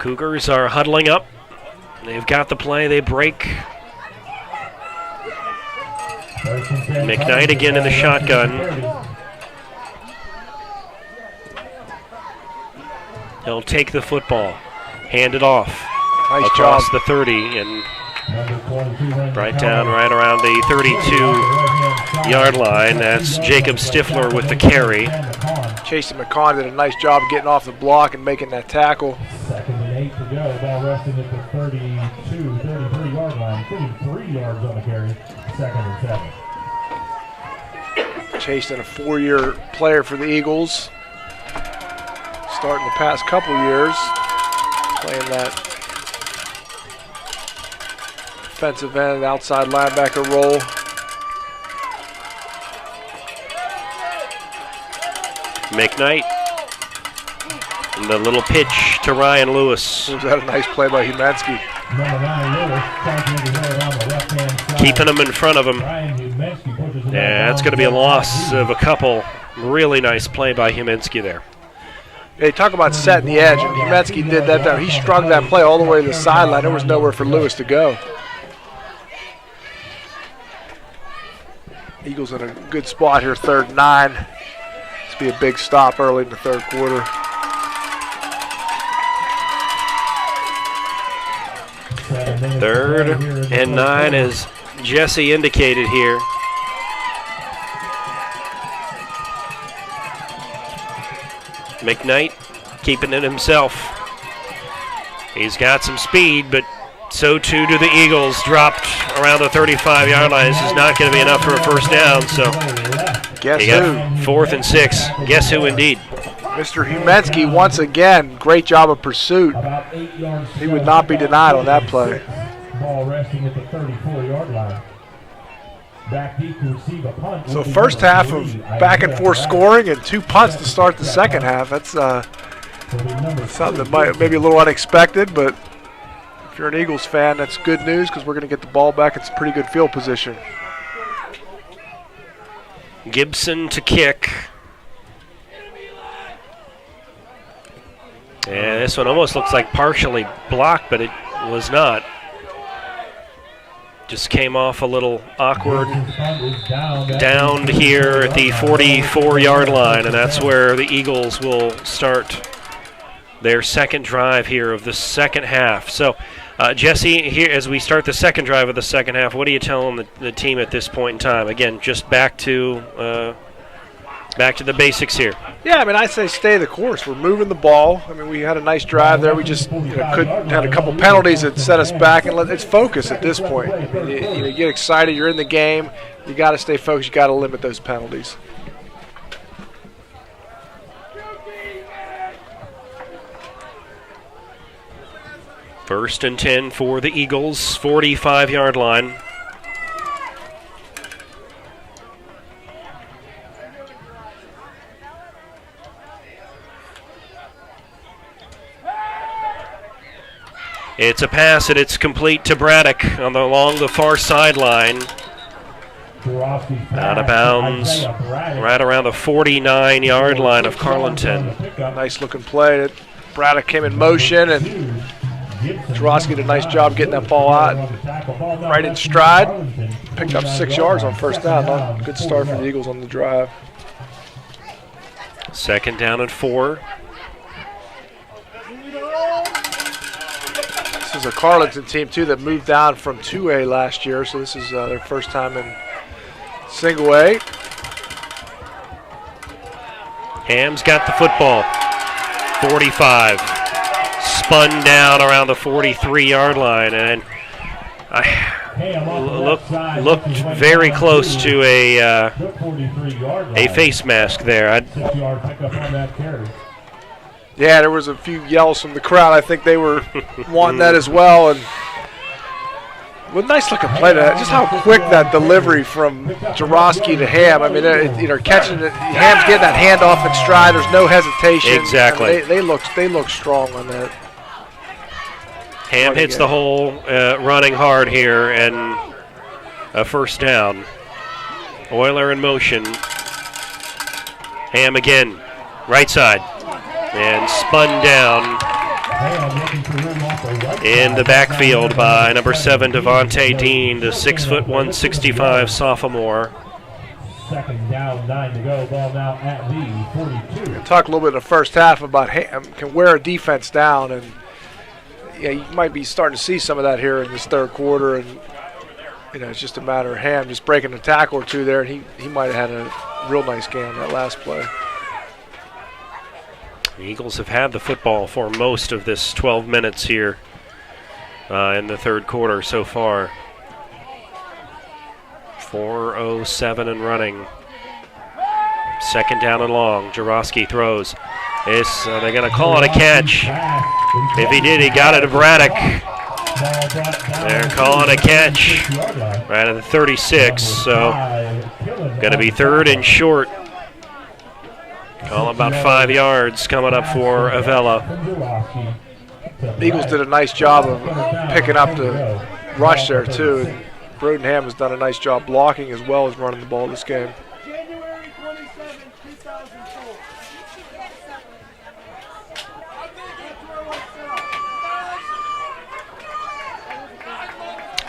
Cougars are huddling up. They've got the play. They break. McKnight again in the shotgun. He'll take the football. Hand it off. Nice across job. the 30 and right down right around the 32-yard line. That's Jacob Stifler with the carry. Jason McCon did a nice job getting off the block and making that tackle. 2nd and 8 to go. Ball resting at the 33-yard line. 3 yards on the carry. 2nd and 7. Jason, a 4-year player for the Eagles. Starting the past couple years, playing that defensive end, outside linebacker role. McKnight. And the little pitch to Ryan Lewis. Was that a nice play by Humansky? Keeping him in front of him. Yeah, that's going to be a loss of a couple. Really nice play by Humansky there. Hey, talk about setting the edge, and Humansky did that there. He strung that play all the way to the sideline. There was nowhere for Lewis to go. Eagles in a good spot here, 3rd and 9. This will be a big stop early in the 3rd quarter. Third and 9, as Jesse indicated here. McKnight keeping it himself. He's got some speed, but so too do the Eagles. Dropped around the 35-yard line. This is not going to be enough for a first down, so Guess you who? got 4th and 6. Guess who indeed? Mr. Humansky, once again, great job of pursuit. He would not be denied on that play. Ball resting at the 34-yard line. Back deep to receive a punt. So first half of back and forth scoring and 2 punts to start the second half. That's something that might maybe a little unexpected, but if you're an Eagles fan, that's good news because we're going to get the ball back in some pretty good field position. Gibson to kick. And this one almost looks like partially blocked, but it was not. Just came off a little awkward. Downed here at the 44-yard line, and that's where the Eagles will start their second drive here of the second half. So, Jesse, here as we start the second drive of the second half, what are you telling the team at this point in time? Again, just back to the basics here. Yeah, I mean, I say stay the course. We're moving the ball. I mean, we had a nice drive there. We just had a couple penalties that set us back, and it's focus at this point. I mean, you get excited. You're in the game. You got to stay focused. You got to limit those penalties. First and 10 for the Eagles, 45-yard line. It's a pass, and it's complete to Braddock along the far sideline. Out of bounds, right around the 49-yard line of Carlynton. Nice looking play. Braddock came in motion, and Jaworski did a nice job getting that ball out right in stride. Picked up 6 yards on first down. Good start for the Eagles on the drive. Second down and 4. This is a Carlynton team, too, that moved down from 2A last year, so this is their first time in single A. Ham's got the football. 45. Spun down around the 43-yard line, and looked very close to a face mask there. Yeah, there was a few yells from the crowd. I think they were wanting that as well. And with nice looking play, just how quick that delivery from Jaworski to Ham. I mean, catching it. Ham's getting that handoff in stride. There's no hesitation. Exactly. I mean, they look strong on that. Ham hits the hole, running hard here, and a first down. Euler in motion. Ham again, right side, and spun down In the backfield by number 7, Devontae Dean, the 6'1", 165 sophomore. Second down, 9 to go. Ball now at the 42. We'll talk a little bit in the first half about Ham can wear a defense down, and you might be starting to see some of that here in this third quarter. And it's just a matter of Ham just breaking a tackle or two there, and he might have had a real nice game on that last play. The Eagles have had the football for most of this 12 minutes here in the third quarter so far. 4:07 and running. Second down and long. Jaworski throws. They're going to call it a catch. If he did, he got it to Braddock. They're calling a catch right at the 36. So going to be third and short. Call about 5 yards coming up for Avella. The Eagles did a nice job of picking up the rush there, too. And Brodenham has done a nice job blocking as well as running the ball this game. January 27, 2004.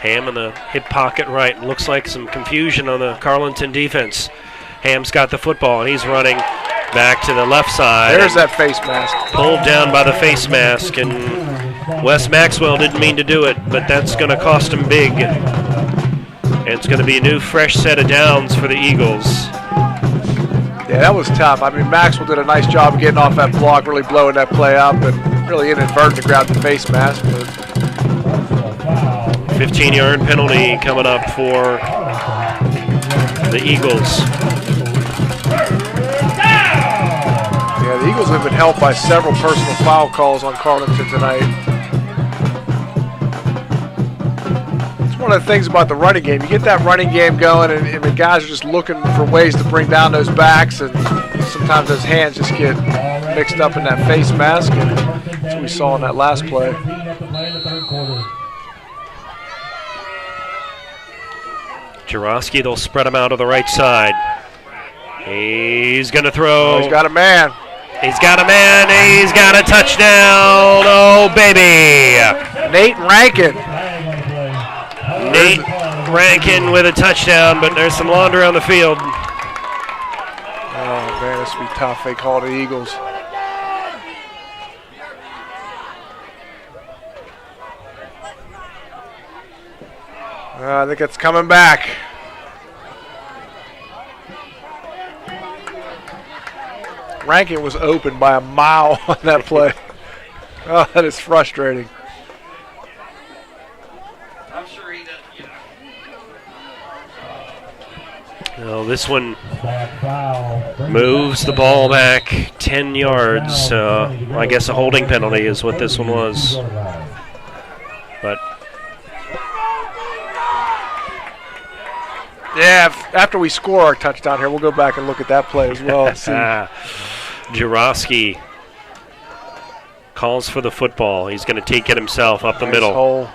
Ham in the hip pocket right. Looks like some confusion on the Carlynton defense. Ham's got the football, and he's running back to the left side. There's that face mask. Pulled down by the face mask, and Wes Maxwell didn't mean to do it, but that's going to cost him big. And it's going to be a new fresh set of downs for the Eagles. Yeah, that was tough. I mean, Maxwell did a nice job of getting off that block, really blowing that play up, and really inadvertent to grab the face mask. 15-yard penalty coming up for the Eagles. Yeah, the Eagles have been helped by several personal foul calls on Carlynton tonight. It's one of the things about the running game. You get that running game going, and the guys are just looking for ways to bring down those backs, and sometimes those hands just get mixed up in that face mask, and that's what we saw in that last play. Jaworski, they'll spread him out to the right side. He's going to throw. Oh, he's got a man. He's got a man. He's got a touchdown. Oh, baby. Nate Rankin. Nate Rankin with a touchdown, but there's some laundry on the field. Oh, man, this will be tough. They call the Eagles. I think it's coming back. Rankin was open by a mile on that play. Oh, that is frustrating. I'm sure he does. Well, this one moves the ball back 10 yards. I guess a holding penalty is what this one was. But yeah, after we score our touchdown here, we'll go back and look at that play as well. And see. Jaworski calls for the football. He's going to take it himself up the middle. Hole.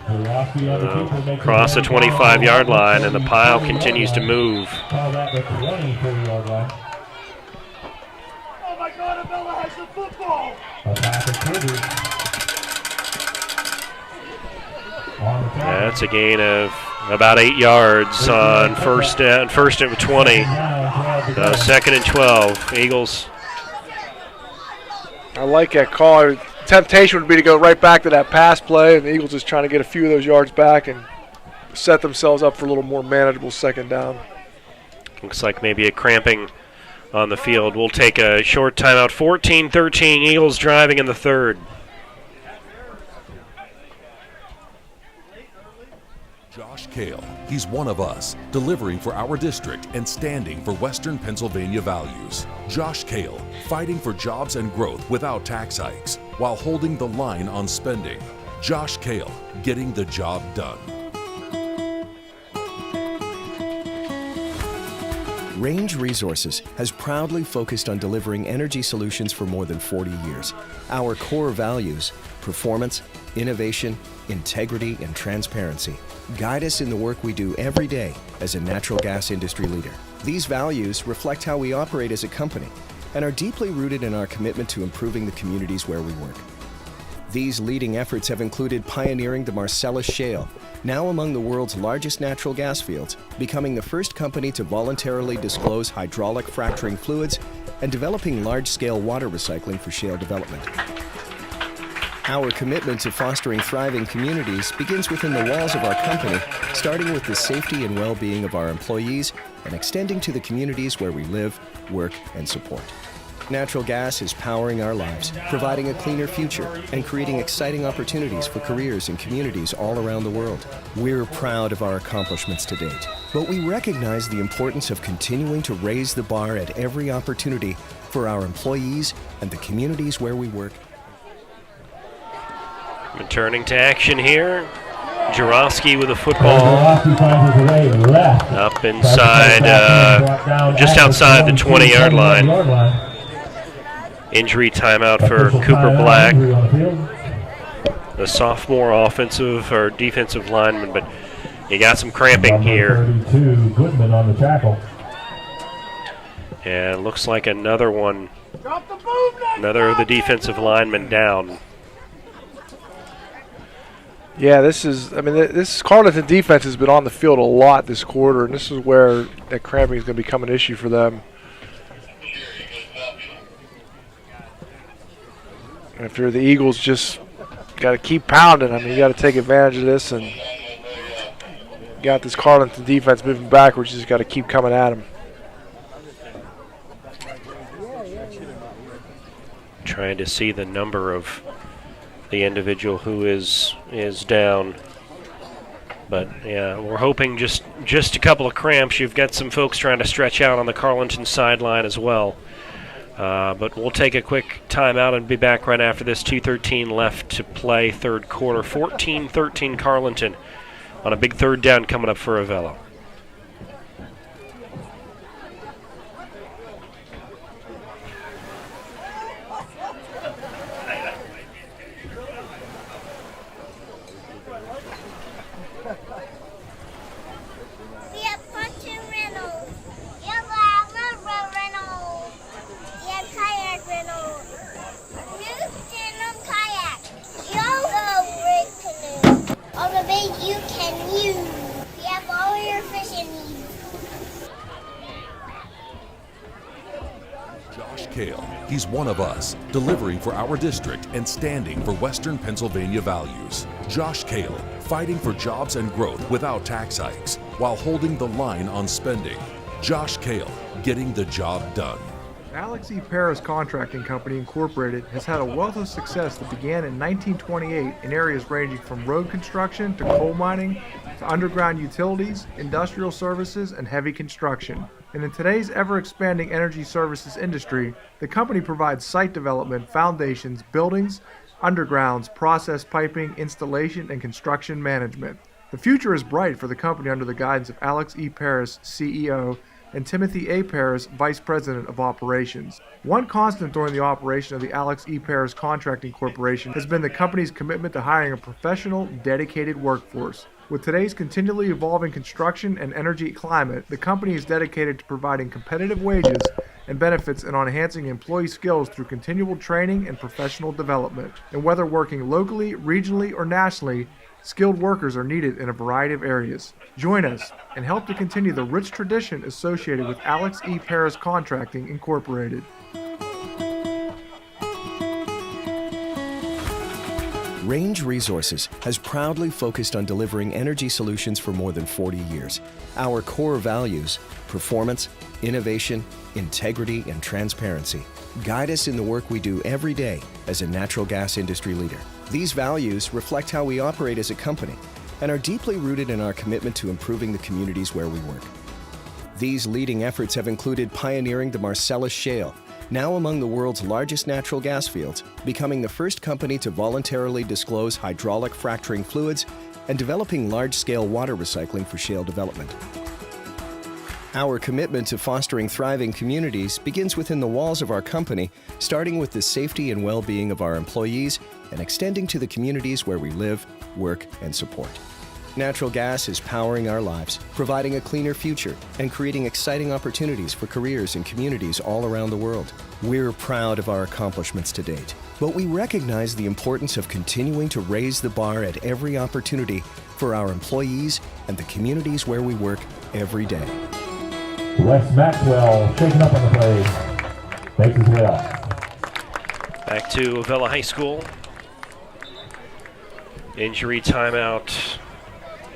Across the 25-yard line, and the pile continues to move. Oh my God, Avella has the football! That's a gain of about 8 yards on first and 20. Second and 12. Eagles. I like that call. Temptation would be to go right back to that pass play, and the Eagles just trying to get a few of those yards back and set themselves up for a little more manageable second down. Looks like maybe a cramping on the field. We'll take a short timeout. 14-13, Eagles driving in the third. Josh Kale, he's one of us, delivering for our district and standing for Western Pennsylvania values. Josh Kale, fighting for jobs and growth without tax hikes, while holding the line on spending. Josh Kale, getting the job done. Range Resources has proudly focused on delivering energy solutions for more than 40 years. Our core values, performance, innovation, integrity, and transparency, guide us in the work we do every day as a natural gas industry leader. These values reflect how we operate as a company and are deeply rooted in our commitment to improving the communities where we work. These leading efforts have included pioneering the Marcellus Shale, now among the world's largest natural gas fields, becoming the first company to voluntarily disclose hydraulic fracturing fluids, and developing large-scale water recycling for shale development. Our commitment to fostering thriving communities begins within the walls of our company, starting with the safety and well-being of our employees and extending to the communities where we live, work, and support. Natural gas is powering our lives, providing a cleaner future, and creating exciting opportunities for careers in communities all around the world. We're proud of our accomplishments to date, but we recognize the importance of continuing to raise the bar at every opportunity for our employees and the communities where we work. Returning to action here. Jarosky with a football up inside, just outside the 20-yard line. Injury timeout for Cooper Black, the sophomore offensive or defensive lineman, but he got some cramping here. Goodman on the tackle. And looks like another one, another of the defensive linemen down. Yeah, this Carlynton defense has been on the field a lot this quarter, and this is where that cramping is going to become an issue for them. And if you're the Eagles, just got to keep pounding. I mean, you got to take advantage of this, and got this Carlynton defense moving backwards. You just got to keep coming at them. Trying to see the number of the individual who is down, but yeah, we're hoping just a couple of cramps. You've got some folks trying to stretch out on the Carlynton sideline as well. But we'll take a quick timeout and be back right after this. 2:13 left to play, third quarter. 14-13 Carlynton on a big third down coming up for Avella. He's one of us, delivering for our district and standing for Western Pennsylvania values. Josh Cale, fighting for jobs and growth without tax hikes, while holding the line on spending. Josh Cale, getting the job done. Alex E. Paris Contracting Company Incorporated has had a wealth of success that began in 1928 in areas ranging from road construction to coal mining to underground utilities, industrial services, and heavy construction. And in today's ever-expanding energy services industry, the company provides site development, foundations, buildings, undergrounds, process piping, installation, and construction management. The future is bright for the company under the guidance of Alex E. Paris, CEO, and Timothy A. Paris, Vice President of Operations. One constant during the operation of the Alex E. Paris Contracting Corporation has been the company's commitment to hiring a professional, dedicated workforce. With today's continually evolving construction and energy climate, the company is dedicated to providing competitive wages and benefits and on enhancing employee skills through continual training and professional development. And whether working locally, regionally, or nationally, skilled workers are needed in a variety of areas. Join us and help to continue the rich tradition associated with Alex E. Paris Contracting Incorporated. Range Resources has proudly focused on delivering energy solutions for more than 40 years. Our core values, performance, innovation, integrity, and transparency, guide us in the work we do every day as a natural gas industry leader. These values reflect how we operate as a company and are deeply rooted in our commitment to improving the communities where we work. These leading efforts have included pioneering the Marcellus Shale, now among the world's largest natural gas fields, becoming the first company to voluntarily disclose hydraulic fracturing fluids, and developing large-scale water recycling for shale development. Our commitment to fostering thriving communities begins within the walls of our company, starting with the safety and well-being of our employees and extending to the communities where we live, work, and support. Natural gas is powering our lives, providing a cleaner future and creating exciting opportunities for careers in communities all around the world. We're proud of our accomplishments to date, but we recognize the importance of continuing to raise the bar at every opportunity for our employees and the communities where we work every day. Wes Maxwell shaking up on the play. Makes his way up. Back to Avella High School. Injury timeout.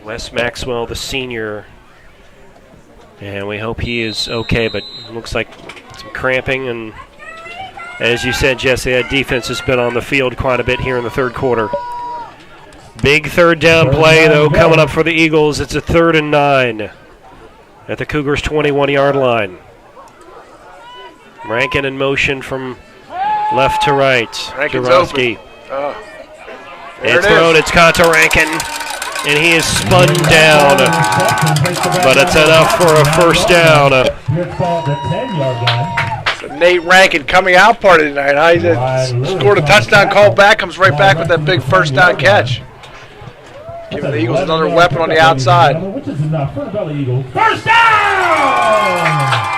Wes Maxwell, the senior. And we hope he is okay, but looks like some cramping. And as you said, Jesse, that defense has been on the field quite a bit here in the third quarter. Big third down play, though, coming up for the Eagles. It's a 3rd and 9 at the Cougars' 21-yard line. Rankin in motion from left to right. Jarosky. It's thrown. It's caught to Rankin, and he is spun down. But it's enough for a first down. So Nate Rankin coming out party tonight. Huh? He scored a touchdown, called back, comes right back with that big first down catch. Giving the Eagles another weapon on the outside. Which is enough for the Avella Eagles. First down!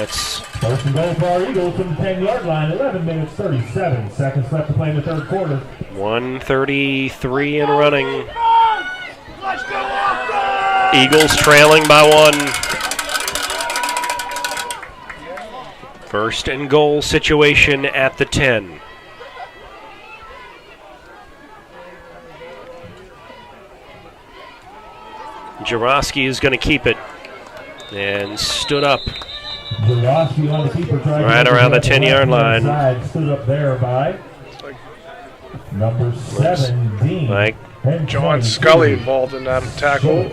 It's first and goal for our Eagles from the 10-yard line. 11 minutes, 37 seconds left to play in the third quarter. 1:33 and running. Eagles trailing by 1. First and goal situation at the 10. Jarosky is going to keep it and stood up right around the 10-yard line. Stood up there by number 17. Mike. John Scully involved in that tackle.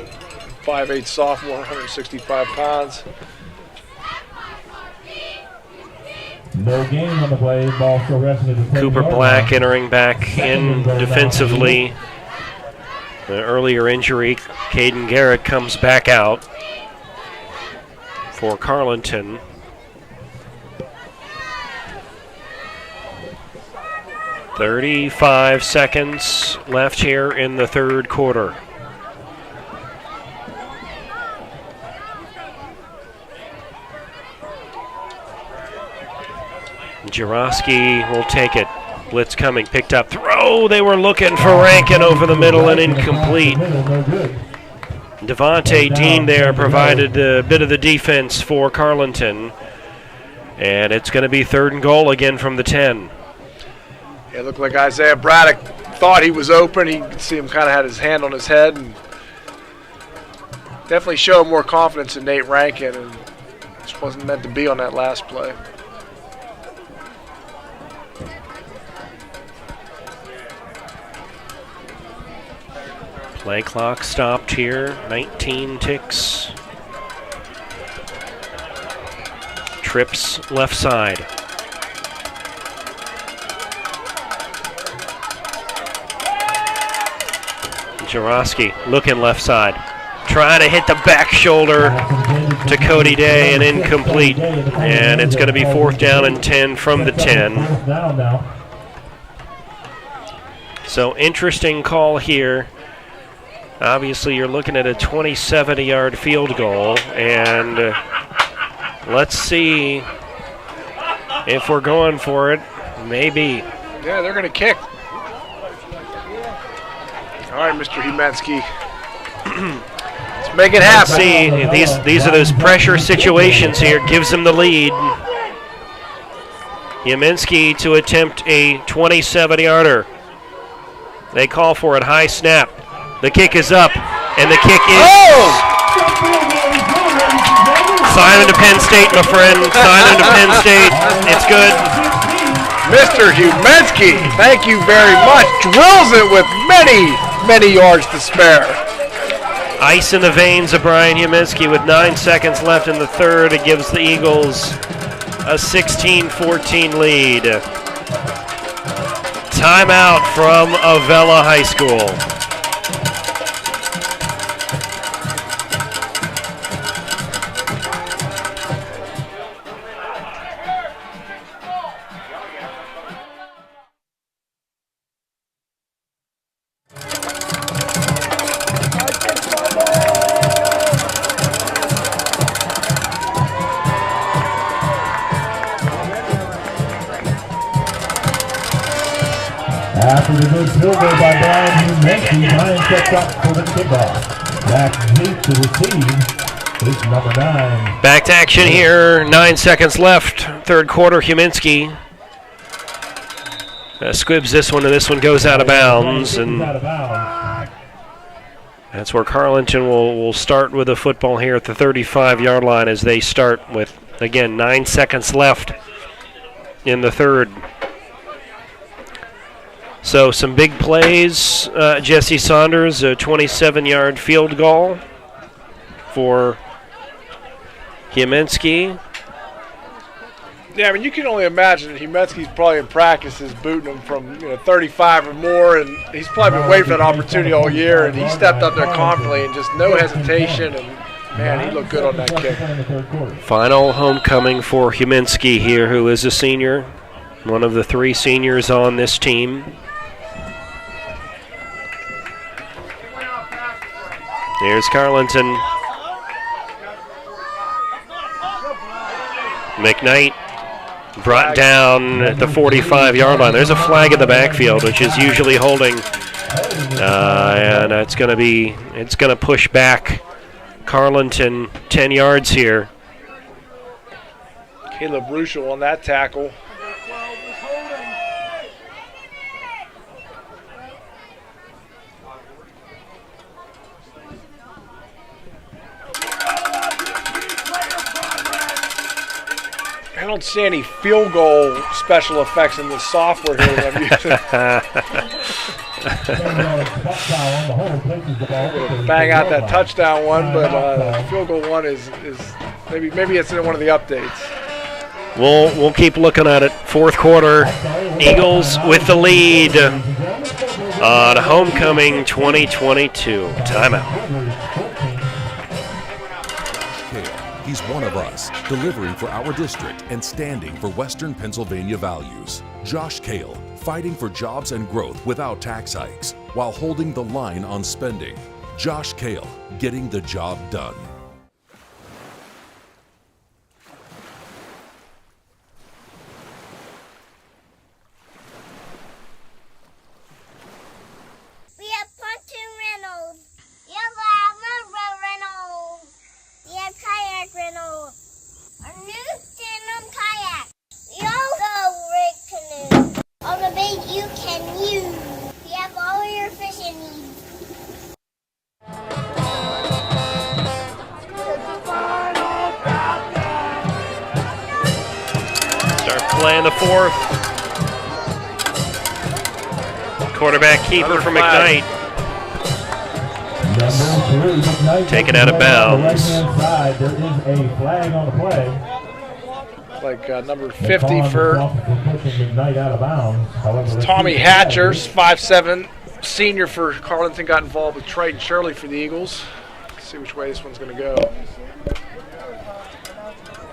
5'8" sophomore, 165 pounds. No gain on the play. Ball still resting at the 10-yard Cooper line. Black entering back in defensively. The earlier injury, Caden Garrett comes back out for Carlynton. "35 seconds left here in the third quarter. Jarosky will take it. Blitz coming, picked up, throw. They were looking for Rankin over the middle and incomplete. Devontae Dean there provided a bit of the defense for Carlynton. And it's going to be 3rd and goal again from the 10. It looked like Isaiah Braddock thought he was open. You could see him kind of had his hand on his head. And definitely showed more confidence in Nate Rankin. And just wasn't meant to be on that last play. Play clock stopped here, 19 ticks. Trips left side. Jarosky looking left side. Trying to hit the back shoulder to Cody Day and incomplete. And it's going to be 4th down and 10 from the 10. So interesting call here. Obviously, you're looking at a 27-yard field goal, and let's see if we're going for it. Maybe. Yeah, they're going to kick. All right, Mr. Humensky. Let's make it happen. See, these are those pressure situations here. Gives them the lead. Humensky to attempt a 27-yarder. They call for it, high snap. The kick is up, and the kick is... Sign into Penn State, my friend. Sign into Penn State. It's good. Mr. Humensky, thank you very much. Drills it with many yards to spare. Ice in the veins of Brian Humensky with 9 seconds left in the third. It gives the Eagles a 16-14 lead. Timeout from Avella High School. After the good field goal by Brian Humensky, Ryan sets up for the kickoff. Back deep to receive is number 9. Back to action here. 9 seconds left. Third quarter. Humensky squibs this one, and this one goes out of bounds. And that's where Carlynton will start with the football here at the 35-yard line as they start with, again, 9 seconds left in the third. So some big plays. Jesse Saunders, a 27-yard field goal for Humensky. Yeah, I mean, you can only imagine that Humensky's probably in practices booting him from 35 or more, and he's probably been waiting for that opportunity all year, and he stepped up there confidently and just no hesitation, and man, he looked good on that kick. Final homecoming for Humensky here, who is a senior, one of the 3 seniors on this team. Here's Carlynton. McKnight brought down at the 45-yard line. There's a flag in the backfield, which is usually holding, and it's going to push back Carlynton 10 yards here. Caleb Ruschel on that tackle. I don't see any field goal special effects in the software here that I'm using. Bang out that touchdown one, but the field goal one is maybe it's in one of the updates. We'll keep looking at it. Fourth quarter, Eagles with the lead on homecoming 2022. Timeout. He's one of us, delivering for our district and standing for Western Pennsylvania values. Josh Kale, fighting for jobs and growth without tax hikes, while holding the line on spending. Josh Kale, getting the job done. We have pontoon rentals. We have motorboat rentals. We have kayak rentals. Our new tandem kayak. We also rig canoes. All the bait you can use. We have all your fishing needs. Start playing the fourth. Quarterback keeper for McKnight. Taken out of bounds. There is a flag on the play. Like number 50 for McKnight out of bounds. Tommy Hatcher, 5'7", senior for Carlynton, got involved with Triton Shirley for the Eagles. Let's see which way this one's going to go.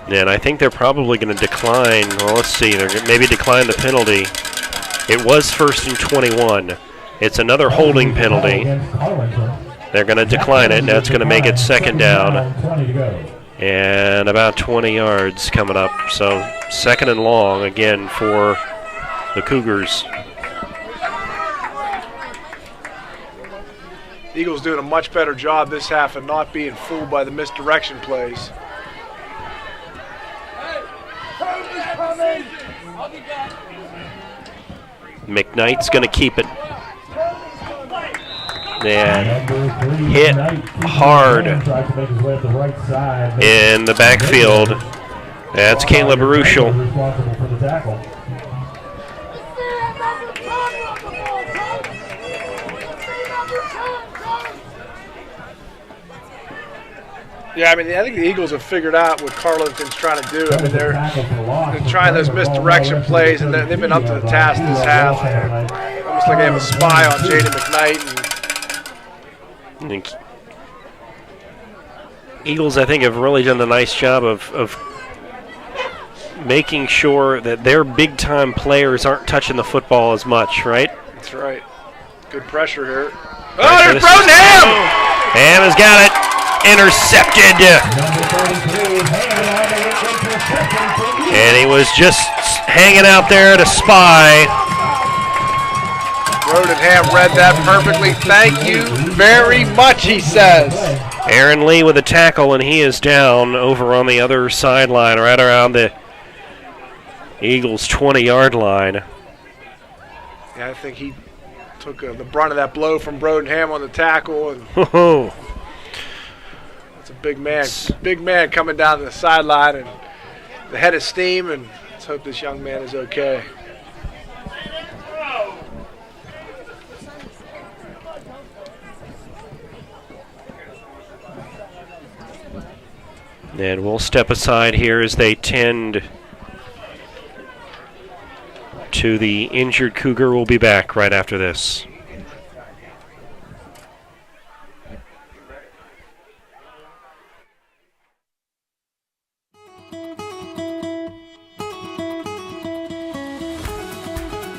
And I think they're probably going to decline. Well, let's see. They're going to maybe decline the penalty. It was 1st and 21. It's another holding penalty. They're going to decline it. That's going to make it 2nd down. And about 20 yards coming up. So 2nd and long again for the Cougars. Eagles doing a much better job this half of not being fooled by the misdirection plays. McKnight's going to keep it. And hit hard in the backfield. That's Caleb Ruschel. Yeah, I mean, I think the Eagles have figured out what Carlynton's trying to do. I mean, they're trying those misdirection plays, and they've been up to the task this half. Almost like they have a spy on Jaden McKnight. Eagles, I think, have really done a nice job of making sure that their big-time players aren't touching the football as much, right? That's right. Good pressure here. Oh, they're throwing Ham! Ham has got it. Intercepted. And he was just hanging out there to spy. Brodenham read that perfectly. Thank you very much, he says. Aaron Lee with a tackle, and he is down over on the other sideline, right around the Eagles' 20-yard line. Yeah, I think he took the brunt of that blow from Brodenham on the tackle. And it's a big man coming down the sideline, and the head of steam, and let's hope this young man is okay. And we'll step aside here as they tend to the injured Cougar. We'll be back right after this.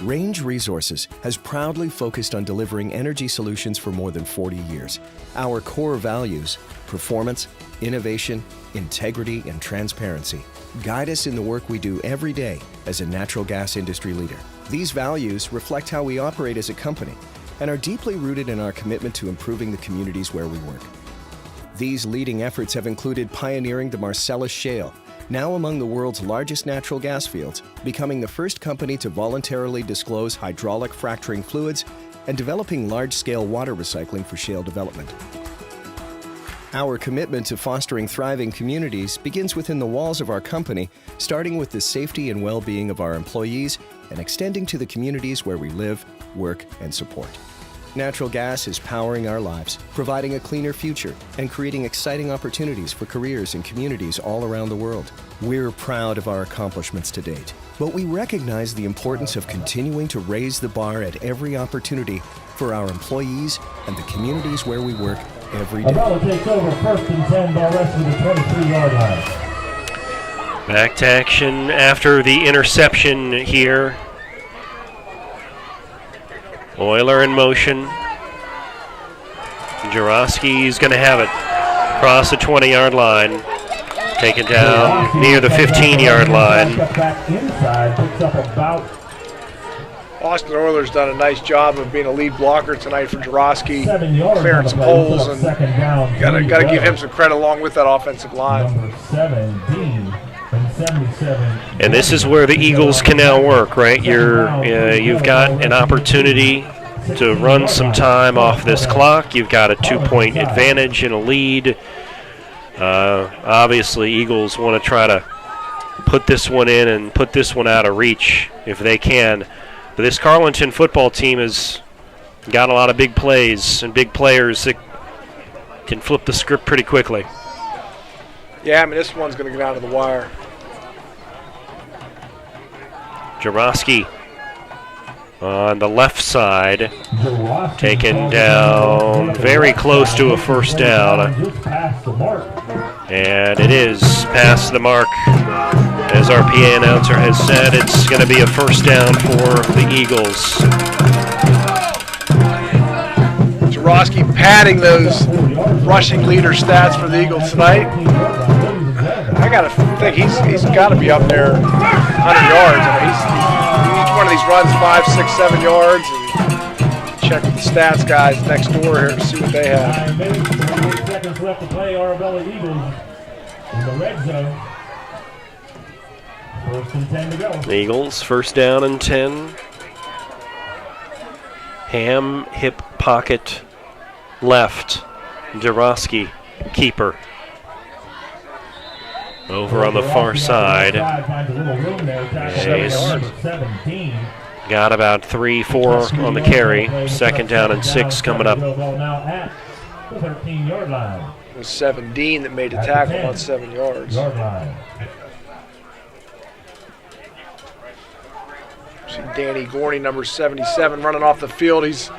Range Resources has proudly focused on delivering energy solutions for more than 40 years. Our core values, performance, innovation, integrity, and transparency, guide us in the work we do every day as a natural gas industry leader. These values reflect how we operate as a company and are deeply rooted in our commitment to improving the communities where we work. These leading efforts have included pioneering the Marcellus Shale, now among the world's largest natural gas fields, becoming the first company to voluntarily disclose hydraulic fracturing fluids, and developing large-scale water recycling for shale development. Our commitment to fostering thriving communities begins within the walls of our company, starting with the safety and well-being of our employees and extending to the communities where we live, work, and support. Natural gas is powering our lives, providing a cleaner future, and creating exciting opportunities for careers and communities all around the world. We're proud of our accomplishments to date, but we recognize the importance of continuing to raise the bar at every opportunity for our employees and the communities where we work every day. Avella takes over 1st and 10, ball rest of the 23-yard line. Back to action after the interception here. Euler in motion. Jarosky's going to have it. Across the 20-yard line. Taken down near the 15-yard line. Back inside, picks up about. Austin Euler's done a nice job of being a lead blocker tonight for Jarosky, 7 yards clearing some holes, and second down. got to give him some credit along with that offensive line. Number 17 and 77. And this is where the Eagles can now work, right? You've got an opportunity to run some time off this clock. You've got a 2-point advantage and a lead. Obviously, Eagles want to try to put this one in and put this one out of reach if they can. But this Carlynton football team has got a lot of big plays and big players that can flip the script pretty quickly. Yeah, I mean, this one's going to get down to the wire. Jarosky on the left side, taken down very close to a first down. And it is past the mark. As our PA announcer has said, it's going to be a first down for the Eagles. Jarosky padding those rushing leader stats for the Eagles tonight. I got to think he's got to be up there 100 yards. I mean, each one of these runs 5, 6, 7 yards. And check with the stats guys next door here to see what they have. 9 minutes, 28 seconds left to play. Avella Eagles in the red zone. 1st and 10 to go. Eagles, first down and 10. Ham, hip, pocket, left. Jarosky, keeper. Over on the far side. He's got about 3-4 on the carry. 2nd down and 6 coming up. The 13-yard line. It was 17 that made the tackle, not 7 yards. See Danny Gorney, number 77, running off the field. He's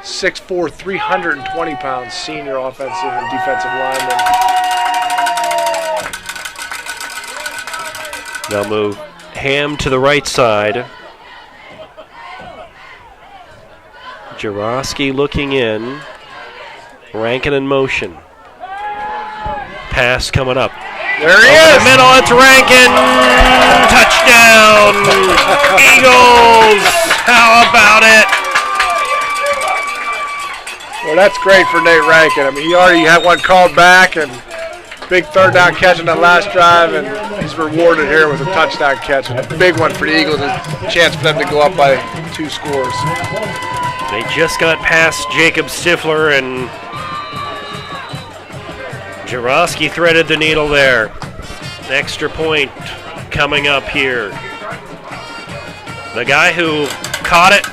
6'4", 320 pounds, senior offensive and defensive lineman. They'll move Ham to the right side. Jarosky looking in. Rankin in motion. Pass coming up. There he is. The middle, it's Rankin. Touchdown. Eagles. How about it? that's great for Nate Rankin. I mean, he already had one called back and big third down catch on that last drive, and he's rewarded here with a touchdown catch. And a big one for the Eagles, a chance for them to go up by 2 scores. They just got past Jacob Stifler, and Jaroski threaded the needle there. Extra point coming up here. The guy who caught it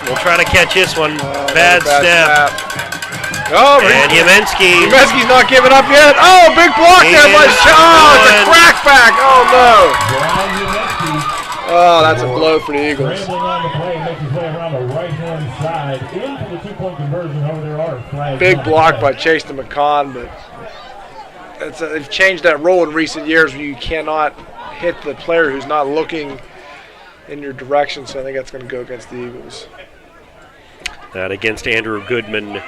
will try to catch this one. Bad snap. Oh, and Yemensky's not giving up yet. Oh, big block there by Shaw. It's a crackback. Oh, no. Oh, that's a blow for the Eagles. Big block by Chase to McCon, but they've changed that rule in recent years where you cannot hit the player who's not looking in your direction, so I think that's going to go against the Eagles. That against Andrew Goodman.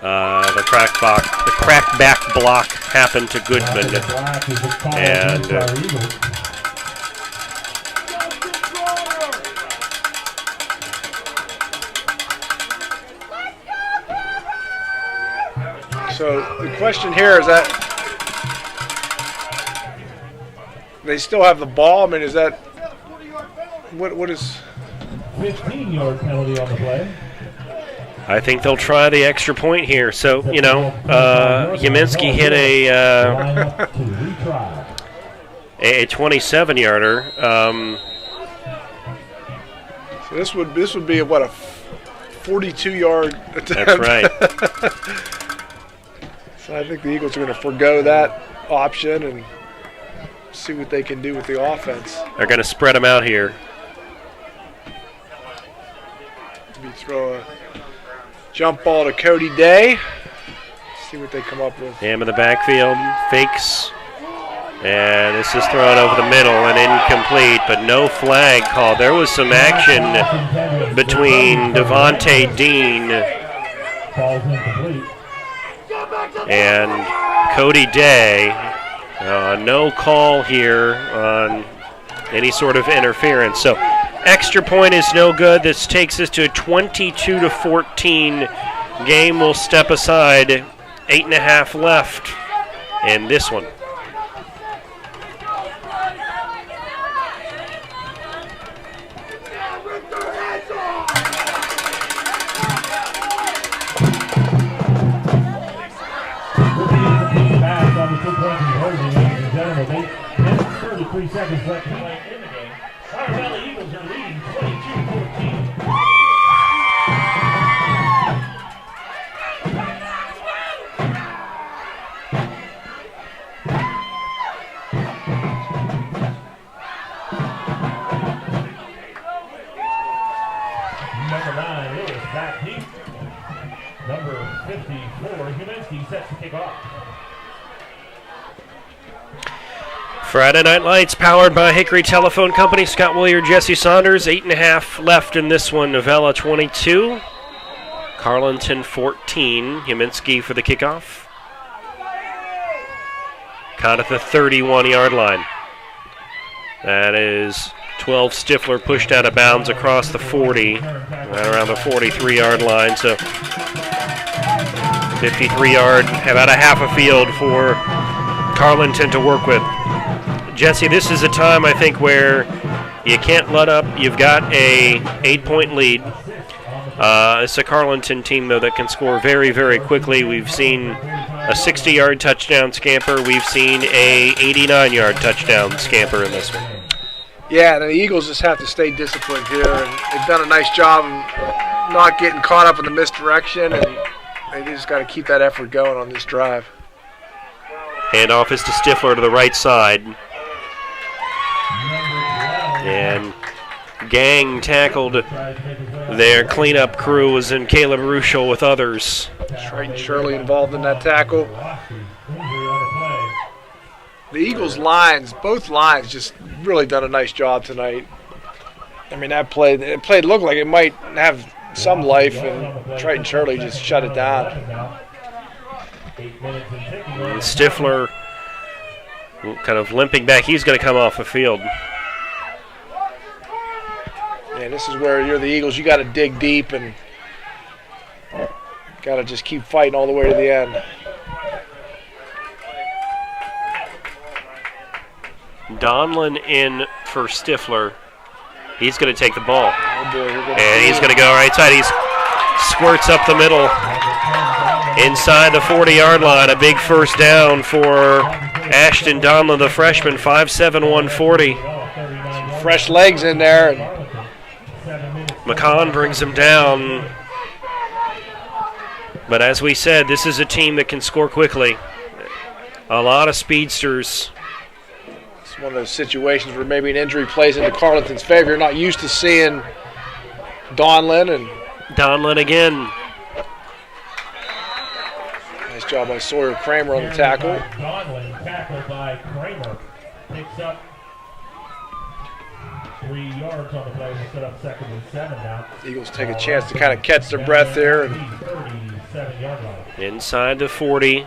The crackback block happened to Goodman. And so the question here is that they still have the ball. I mean, is that what is 15-yard penalty on the play? I think they'll try the extra point here. So, Yemensky hit a 27-yarder. So this would be a 42-yard attempt. That's right. So I think the Eagles are going to forego that option and see what they can do with the offense. They're going to spread them out here. Maybe throw a jump ball to Cody Day. See what they come up with. Ham in the backfield, fakes. And this is thrown over the middle and incomplete, but no flag called. There was some action between Devontae Dean and Cody Day. No call here on any sort of interference. So extra point is no good. This takes us to a 22-14 game. Will step aside. 8.5 left in this one. Ladies and gentlemen, 33 seconds left to play in the game. Our Valley Eagles are leading 22-14. Number 9, Lewis, back deep. Number 54, Huminski sets to kick off. Friday Night Lights powered by Hickory Telephone Company. Scott Willier, Jesse Saunders. 8.5 left in this one. Avella 22. Carlynton 14. Huminski for the kickoff. Caught at the 31-yard line. That is 12 Stifler pushed out of bounds across the 40. Right around the 43-yard line. So 53-yard, about a half a field for Carlynton to work with. Jesse, this is a time, I think, where you can't let up. You've got a 8-point lead. It's a Carlynton team, though, that can score very, very quickly. We've seen a 60-yard touchdown scamper. We've seen a 89-yard touchdown scamper in this one. Yeah, the Eagles just have to stay disciplined here, and they've done a nice job of not getting caught up in the misdirection, and they just got to keep that effort going on this drive. Handoff is to Stifler to the right side. And Gang tackled their cleanup crew, was in Caleb Ruschel with others. Triton Shirley involved in that tackle. The Eagles' lines, both lines, just really done a nice job tonight. I mean, that play looked like it might have some life, and Triton Shirley just shut it down. And Stifler kind of limping back. He's going to come off the field. Yeah, this is where you're the Eagles. You got to dig deep and Got to just keep fighting all the way to the end. Donlin in for Stifler. He's going to take the ball. Oh boy, and he's going to go right side. He squirts up the middle inside the 40-yard line. A big first down for Ashton Donlin, the freshman, 5'7", 140. Some fresh legs in there. And McCon brings him down. But as we said, this is a team that can score quickly. A lot of speedsters. it's one of those situations where maybe an injury plays into Carlynton's favor. You're not used to seeing Donlin. And Donlin again. nice job by Sawyer Kramer on the tackle. Donlin, tackled by Kramer. Picks up 3 yards on the play to set up 2nd and 7 now. Eagles take a chance to kind of catch their breath there. And 37-yard line. Inside the 40.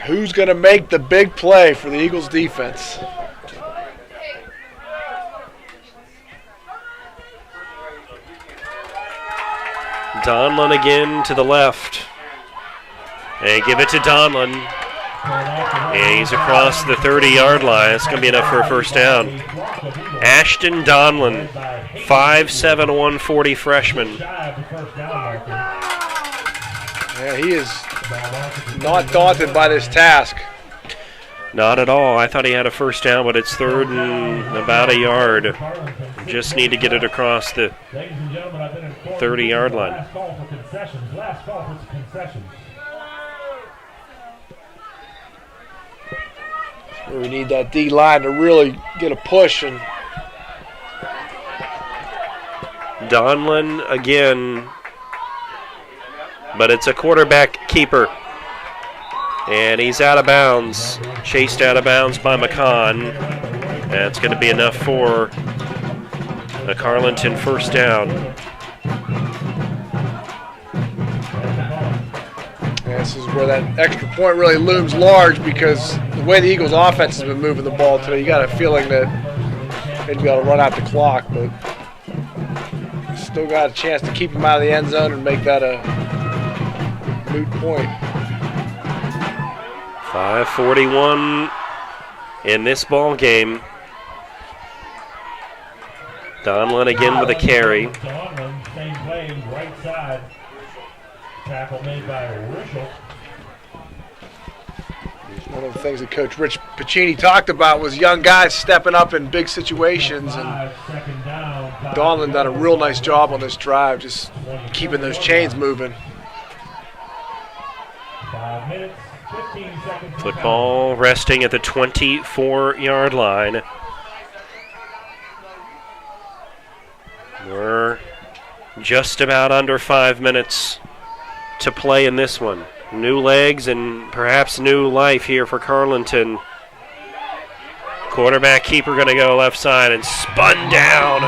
who's going to make the big play for the Eagles defense? Donlin again to the left. They give it to Donlin. And he's across the 30-yard line. It's going to be enough for a first down. Ashton Donlin, 5'7", 140 freshman. Yeah, he is not daunted by this task. Not at all. I thought he had a first down, but it's 3rd and about a yard. Just need to get it across the 30-yard line. Last call for concessions. Last call for concessions. We need that D line to really get a push. And Donlin again, but it's a quarterback keeper. And he's out of bounds, chased out of bounds by McCon. That's going to be enough for a Carlynton first down. this is where that extra point really looms large, because the way the Eagles' offense has been moving the ball today, you got a feeling that they'd be able to run out the clock, but still got a chance to keep him out of the end zone and make that a moot point. 5:41 in this ball game. Donlin again with a carry. Donlin, same play, right side. Tackle made by Rischel. One of the things that Coach Rich Pacini talked about was young guys stepping up in big situations, and Donlin done a real nice job on this drive, just keeping those chains moving. 5 minutes, 15 seconds. Football resting at the 24-yard line. We're just about under 5 minutes to play in this one. New legs and perhaps new life here for Carlynton. Quarterback keeper going to go left side and spun down.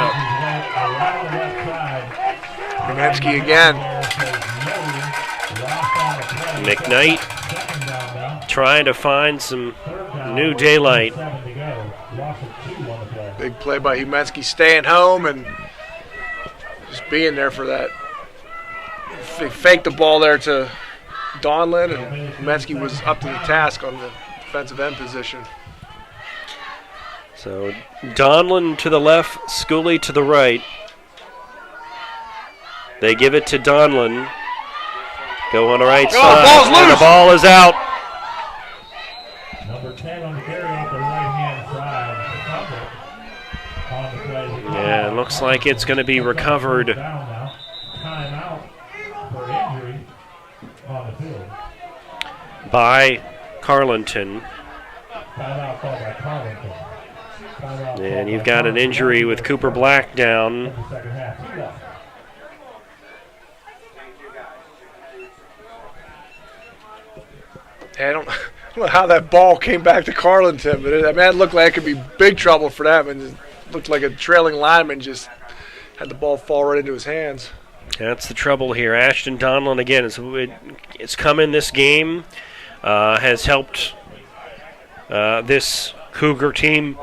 Nemetsky again. McKnight trying to find some new daylight. Big play by Humensky, staying home and just being there for that. They faked the ball there to Donlin, and Humensky was up to the task on the defensive end position. So Donlin to the left, Schooley to the right. They give it to Donlin. Go on the right side, and the ball is out. Number 10 on the carry off the right-hand side. On the play. Yeah, it looks like it's going to be recovered. Timeout for injury on the field. By Carlynton. Timeout called by Carlynton. And you've got an injury with Cooper Black down. Second half. I don't know how that ball came back to Carlynton, but it looked like it could be big trouble for them, and it looked like a trailing lineman just had the ball fall right into his hands. That's the trouble here. Ashton Donlin again. It's come in this game, has helped this Cougar team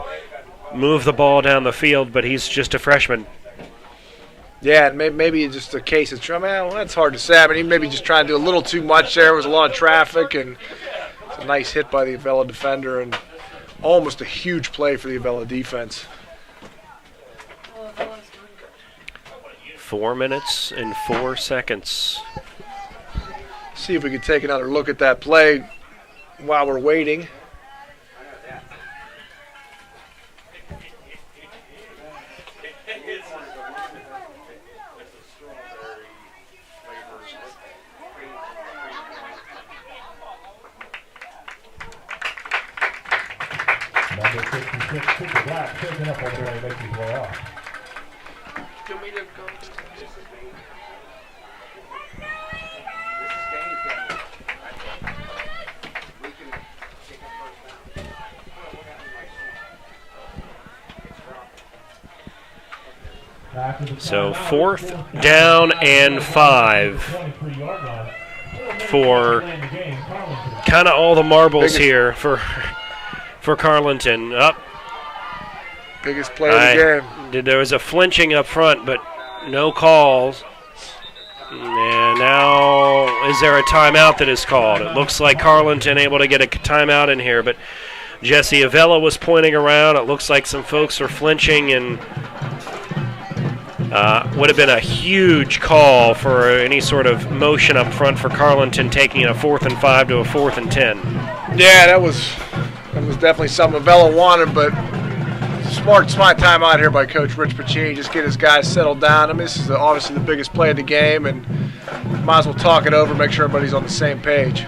move the ball down the field, but he's just a freshman. Yeah, and maybe just a case of well, that's hard to say. I mean, he maybe just trying to do a little too much there. There was a lot of traffic, and it's a nice hit by the Avella defender, and almost a huge play for the Avella defense. 4 minutes and 4 seconds. See if we can take another look at that play while we're waiting. Number 56, Cooper Black, taking up on the way, making his way off. So 4th down and 5 for kind of all the marbles here for Carlynton. Up. Biggest play of the game. There was a flinching up front, but no calls. And now, is there a timeout that is called? It looks like Carlynton able to get a timeout in here, but Jesse Avella was pointing around. It looks like some folks are flinching, and would have been a huge call for any sort of motion up front for Carlynton, taking a 4th and 5 to a 4th and 10. Yeah, that was definitely something Avella wanted, but smart timeout here by Coach Rich Pacini. Just get his guys settled down. I mean, this is obviously the biggest play of the game, and might as well talk it over, make sure everybody's on the same page.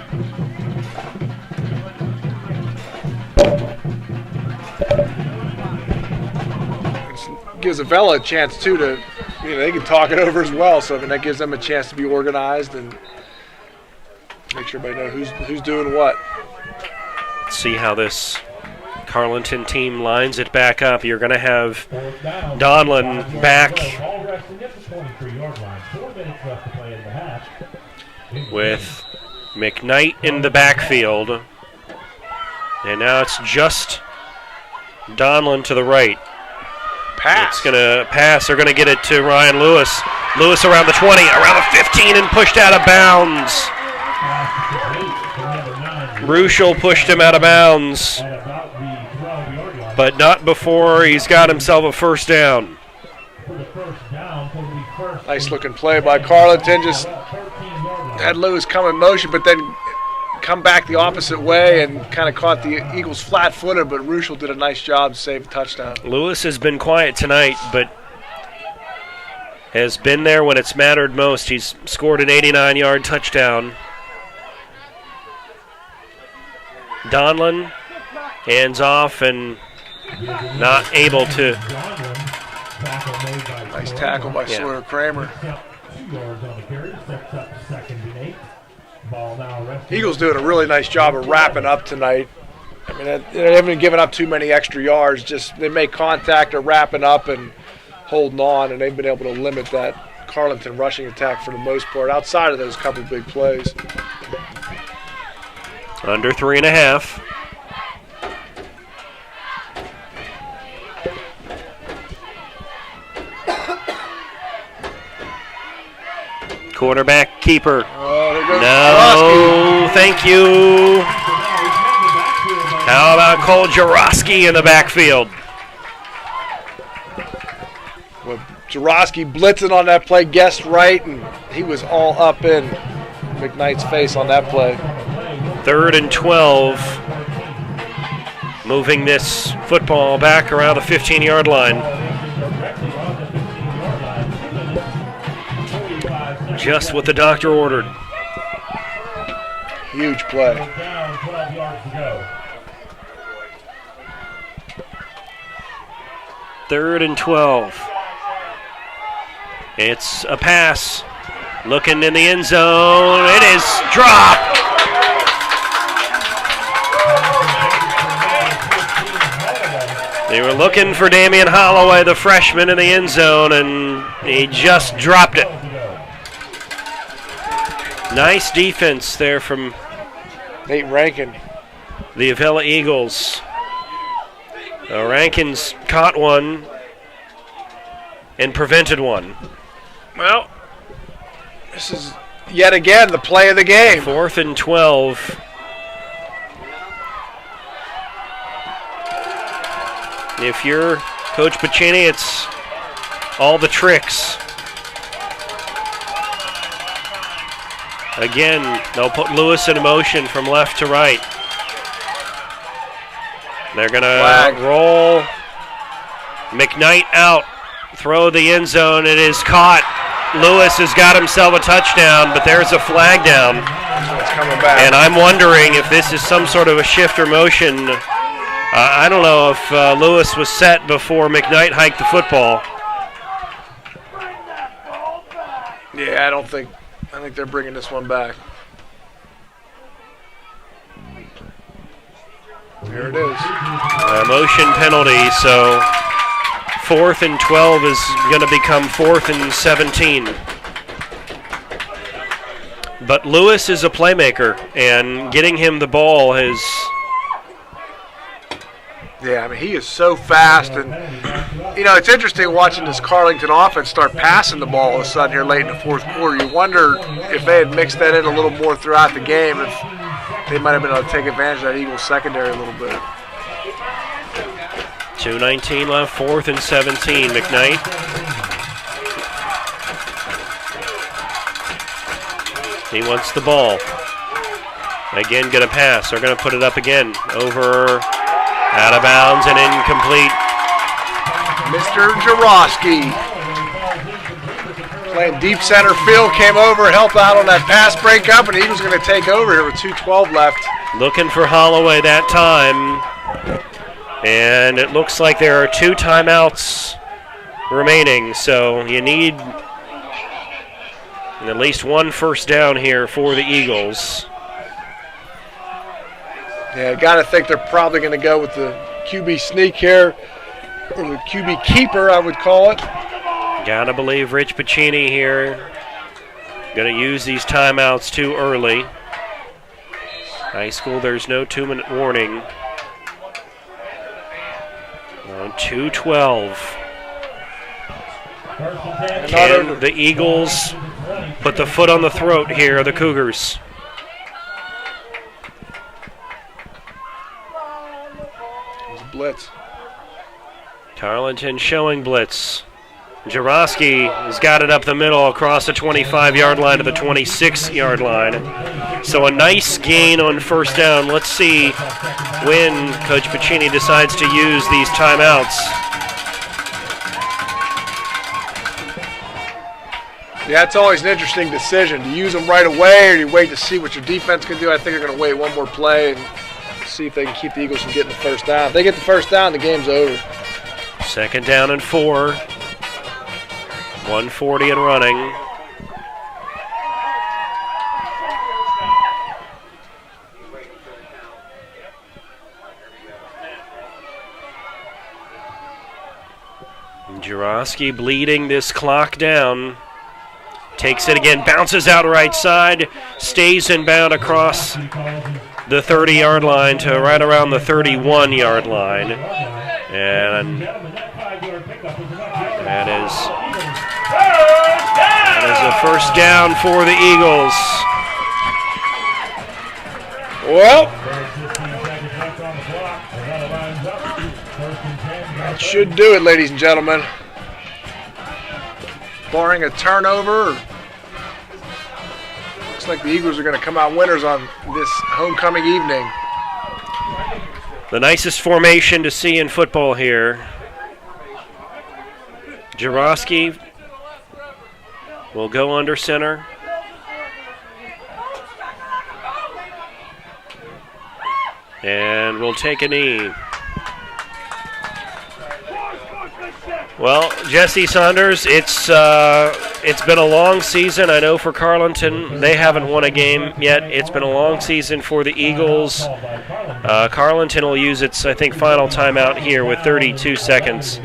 Gives Avella a chance too to, they can talk it over as well. So I mean, that gives them a chance to be organized and make sure everybody knows who's doing what. See how this Carlynton team lines it back up. You're going to have Donlin back with McKnight in the backfield, and now it's just Donlin to the right. Pass. It's going to pass. They're going to get it to Ryan Lewis. Lewis around the 20, around the 15, and pushed out of bounds. Ruschel pushed him out of bounds, but not before he's got himself a first down. Nice looking play by Carlynton. Just had Lewis come in motion, but then come back the opposite way and kind of caught the Eagles flat-footed, but Ruschel did a nice job to save a touchdown. Lewis has been quiet tonight, but has been there when it's mattered most. He's scored an 89-yard touchdown. Donlin hands off and not able to. Nice tackle by Sawyer Kramer. Eagles doing a really nice job of wrapping up tonight. I mean, they haven't given up too many extra yards. Just they make contact, are wrapping up and holding on, and they've been able to limit that Carlynton rushing attack for the most part, outside of those couple big plays. Under 3.5. Quarterback keeper. No, thank you. How about Cole Jarosky in the backfield? Well, Jarosky blitzing on that play, guessed right, and he was all up in McKnight's face on that play. 3rd and 12. Moving this football back around the 15-yard line. Just what the doctor ordered. Huge play. 3rd and 12. It's a pass. Looking in the end zone. It is dropped. They were looking for Damian Holloway, the freshman, in the end zone, and he just dropped it. Nice defense there from Nate Rankin. The Avella Eagles. Rankins caught one and prevented one. Well, this is yet again the play of the game. 4th and 12. If you're Coach Pacini, it's all the tricks. Again, they'll put Lewis in motion from left to right. They're going to roll McKnight out, throw the end zone. It is caught. Lewis has got himself a touchdown, but there's a flag down. It's coming back. And I'm wondering if this is some sort of a shift or motion. I don't know if Lewis was set before McKnight hiked the football. Yeah, I think they're bringing this one back. There it is. Motion penalty, so 4th and 12 is going to become 4th and 17. But Lewis is a playmaker, and getting him the ball has... Yeah, I mean, he is so fast, and, it's interesting watching this Carlynton offense start passing the ball all of a sudden here late in the fourth quarter. You wonder if they had mixed that in a little more throughout the game, if they might have been able to take advantage of that Eagles secondary a little bit. 2:19 left, 4th and 17, McKnight. He wants the ball. Again, going to pass. They're going to put it up again. Over... Out of bounds and incomplete. Mr. Jarosky playing deep center field, came over, helped out on that pass breakup, and he was going to take over here with 2:12 left. Looking for Holloway that time. And it looks like there are 2 timeouts remaining, so you need at least 1 first down here for the Eagles. Yeah, got to think they're probably going to go with the QB sneak here, or the QB keeper, I would call it. Got to believe Rich Pacini here. Going to use these timeouts too early. High school, there's no 2-minute warning. On 2:12. Can the Eagles put the foot on the throat here of the Cougars? Blitz. Carlynton showing blitz. Jarosky has got it up the middle across the 25-yard line to the 26-yard line. So a nice gain on first down. Let's see when Coach Pacini decides to use these timeouts. Yeah, it's always an interesting decision. Do you use them right away, or do you wait to see what your defense can do? I think they're going to wait one more play and see if they can keep the Eagles from getting the first down. If they get the first down, the game's over. 2nd down and 4. 140 and running. Jarosky bleeding this clock down. Takes it again, bounces out right side, stays inbound across the 30-yard line to right around the 31-yard line. And that is a first down for the Eagles. Well, that should do it, ladies and gentlemen. Barring a turnover, looks like the Eagles are going to come out winners on this homecoming evening. The nicest formation to see in football here. Jarosky will go under center. And will take a knee. Well, Jesse Saunders, it's been a long season. I know for Carlynton, they haven't won a game yet. It's been a long season for the Eagles. Carlynton will use its, I think, final timeout here with 32 seconds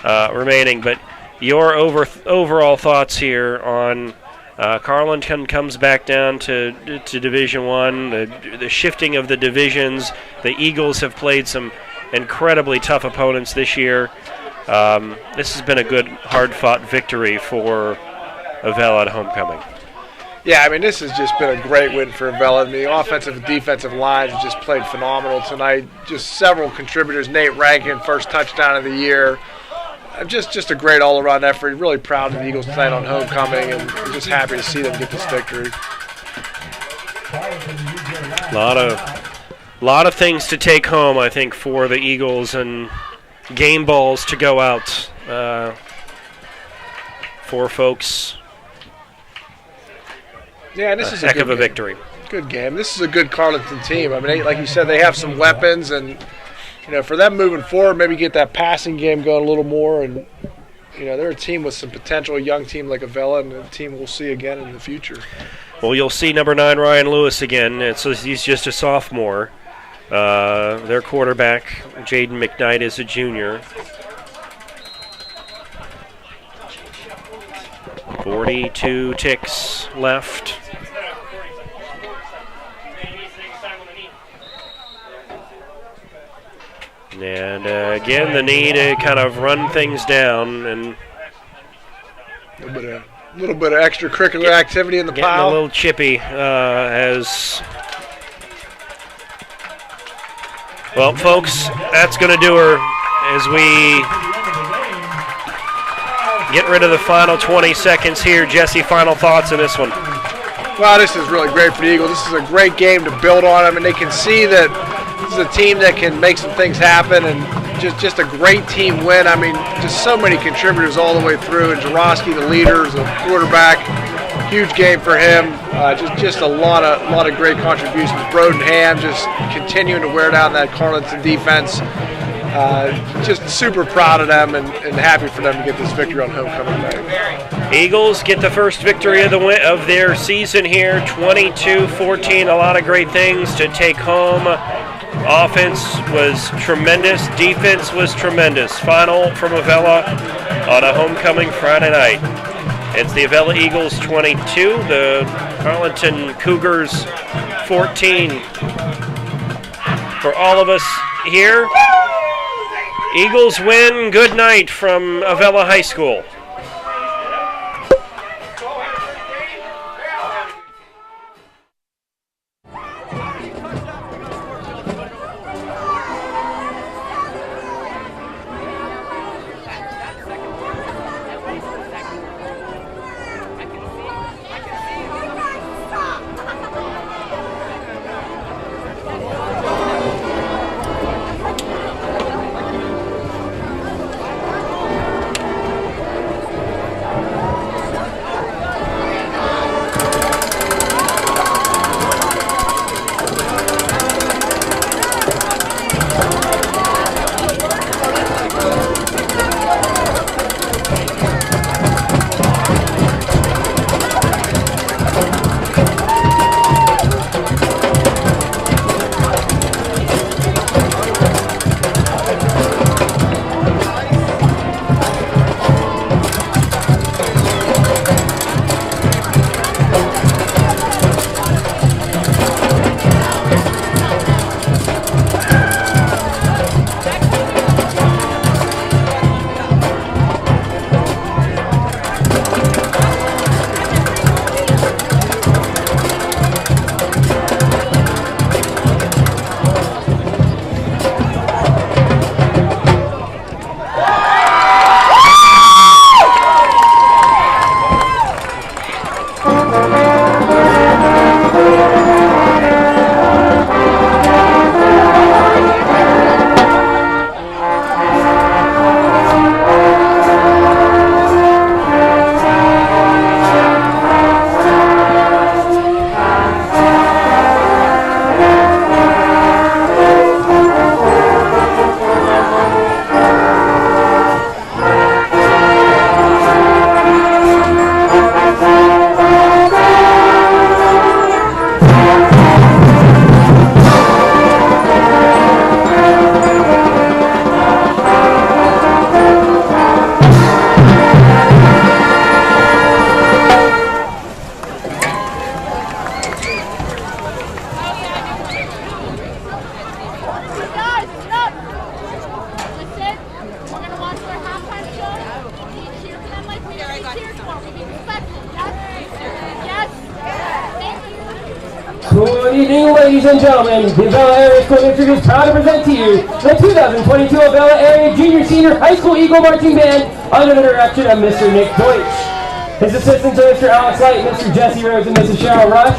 remaining. But your overall thoughts here on Carlynton comes back down to Division I, the shifting of the divisions. The Eagles have played some incredibly tough opponents this year. This has been a good, hard-fought victory for Avella at homecoming. Yeah, I mean, this has just been a great win for Avella. I mean, the offensive and defensive lines have just played phenomenal tonight. Just several contributors. Nate Rankin, first touchdown of the year. Just a great all-around effort. Really proud of the Eagles tonight on homecoming, and just happy to see them get this victory. A lot of things to take home, I think, for the Eagles, and game balls to go out for folks. Yeah, this is a heck of a victory. Good game. This is a good Carlynton team. I mean, like you said, they have some weapons, and for them moving forward, maybe get that passing game going a little more. And they're a team with some potential, a young team like Avella, and a team we'll see again in the future. Well, you'll see number 9 Ryan Lewis again. He's just a sophomore. Their quarterback, Jaden McKnight, is a junior. 42 ticks left. And again, the need to kind of run things down and a little bit of extracurricular activity in the getting pile. A little chippy as well, folks. That's going to do her as we get rid of the final 20 seconds here. Jesse, final thoughts on this one? Wow, this is really great for the Eagles. This is a great game to build on. I mean, they can see that this is a team that can make some things happen, and just a great team win. I mean, just so many contributors all the way through, and Jarosky, the leader, the quarterback, huge game for him. Just a lot of great contributions. Broden Ham just continuing to wear down that Carlynton defense. Just super proud of them and happy for them to get this victory on homecoming night. Eagles get the first victory of their season here, 22-14. A lot of great things to take home. Offense was tremendous. Defense was tremendous. Final from Avella on a homecoming Friday night. It's the Avella Eagles 22, the Carlynton Cougars 14. For all of us here, Eagles win. Good night from Avella High School. ladies and gentlemen, the Avella Area School District is proud to present to you the 2022 Avella Area Junior Senior High School Eagle Marching Band under the direction of Mr. Nick Deutsch. His assistants are Mr. Alex Light, Mr. Jesse Rhodes, and Mrs. Cheryl Rush.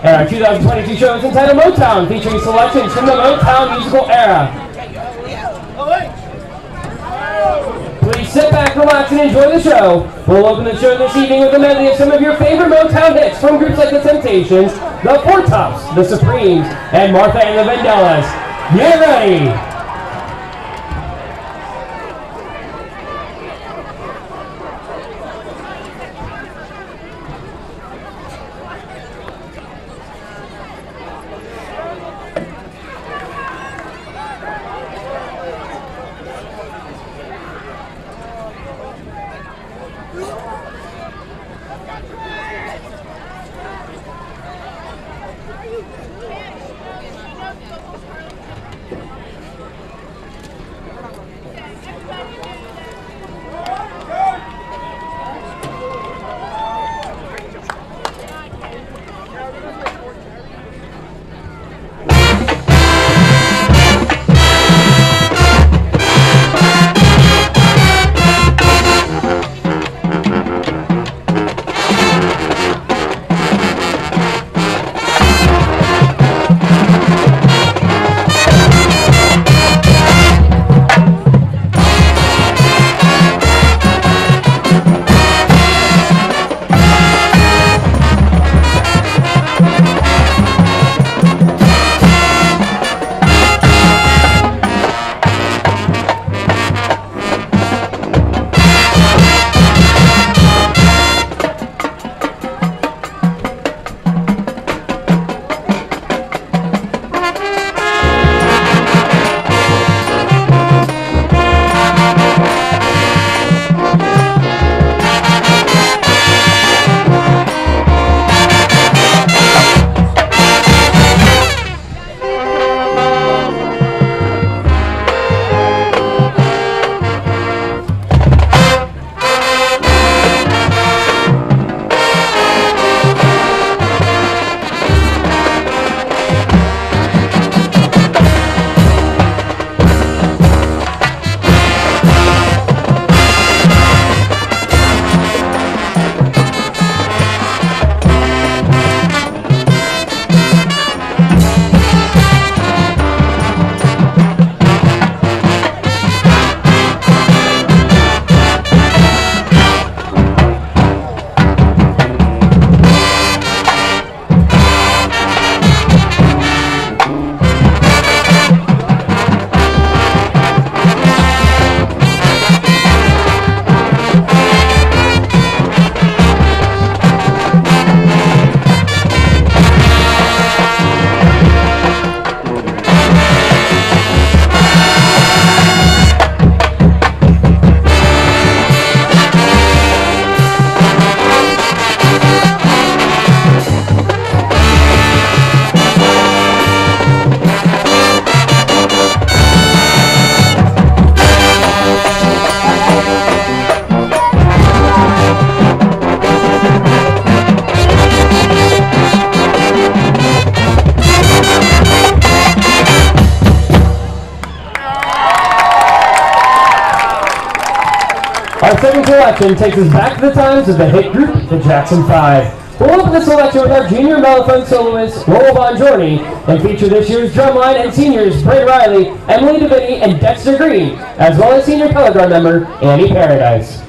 And our 2022 show is entitled Motown, featuring selections from the Motown musical era. Please sit back, relax, and enjoy the show. We'll open the show this evening with a medley of some of your favorite Motown hits from groups like The Temptations, The Four Tops, The Supremes, and Martha and the Vandellas. Get ready! Our second selection takes us back to the times of the hit group, the Jackson 5. We'll open the selection with our junior mellophone soloist, Lowell Bongiorni, and feature this year's drumline and seniors, Brad Riley, Emily DeVinny, and Dexter Green, as well as senior color guard member, Annie Paradise.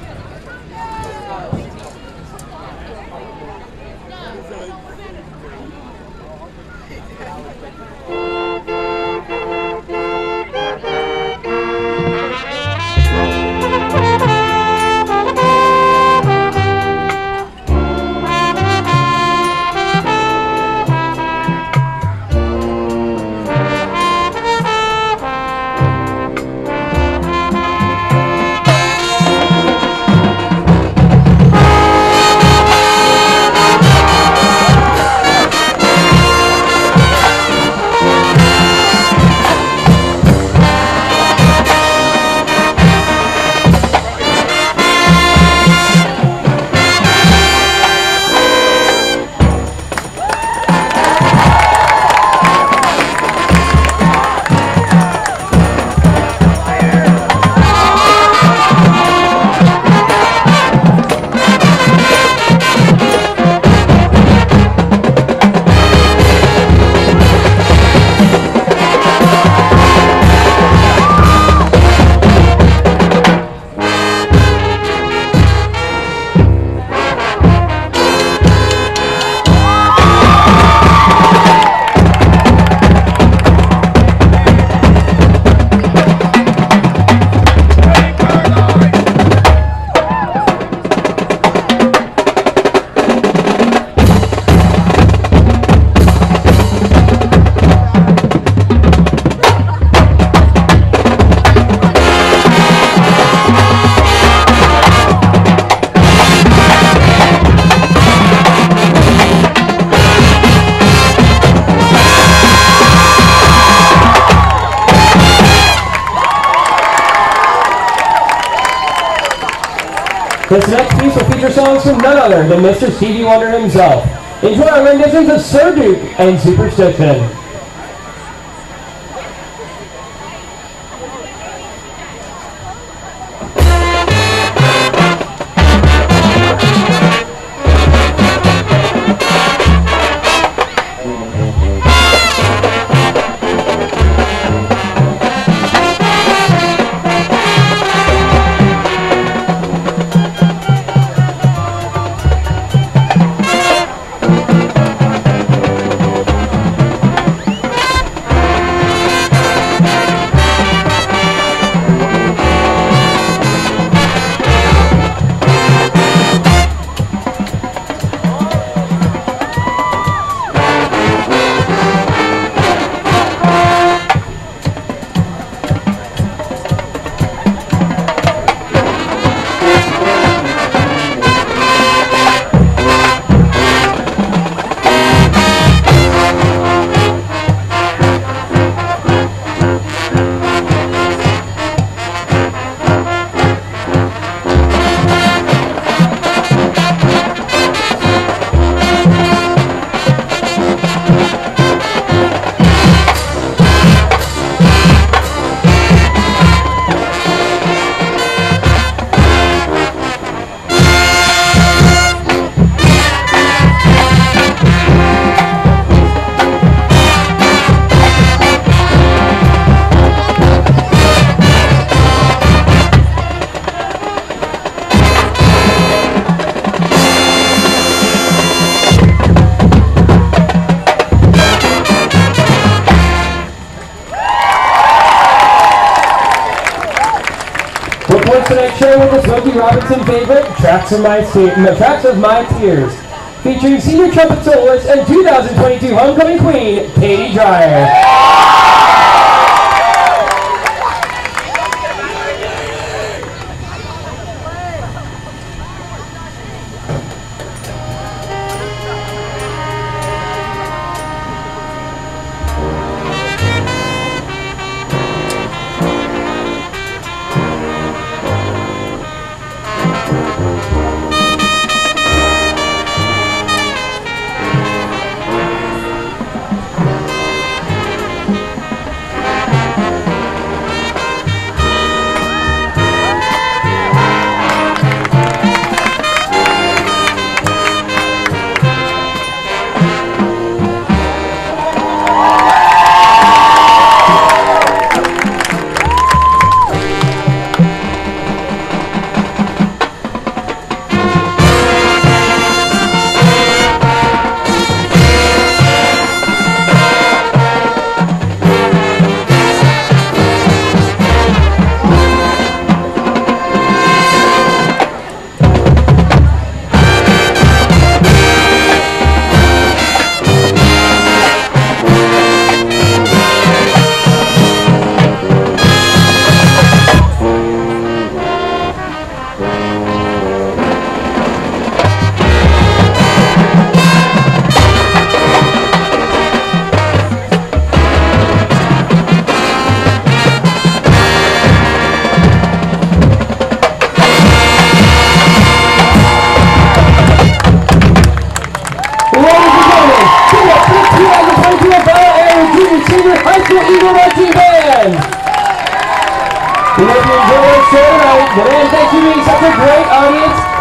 This next piece will feature songs from none other than Mr. Stevie Wonder himself. Enjoy our renditions of Sir Duke and Superstition. Share with us Smokey Robinson favorite, Tracks of My Tears, featuring senior trumpet soloist and 2022 homecoming queen, Katie Dreyer.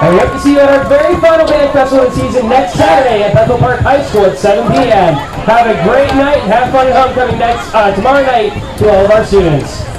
And we hope to see you at our very final band festival of the season next Saturday at Bethel Park High School at 7 p.m. Have a great night and have fun at homecoming tomorrow night to all of our students.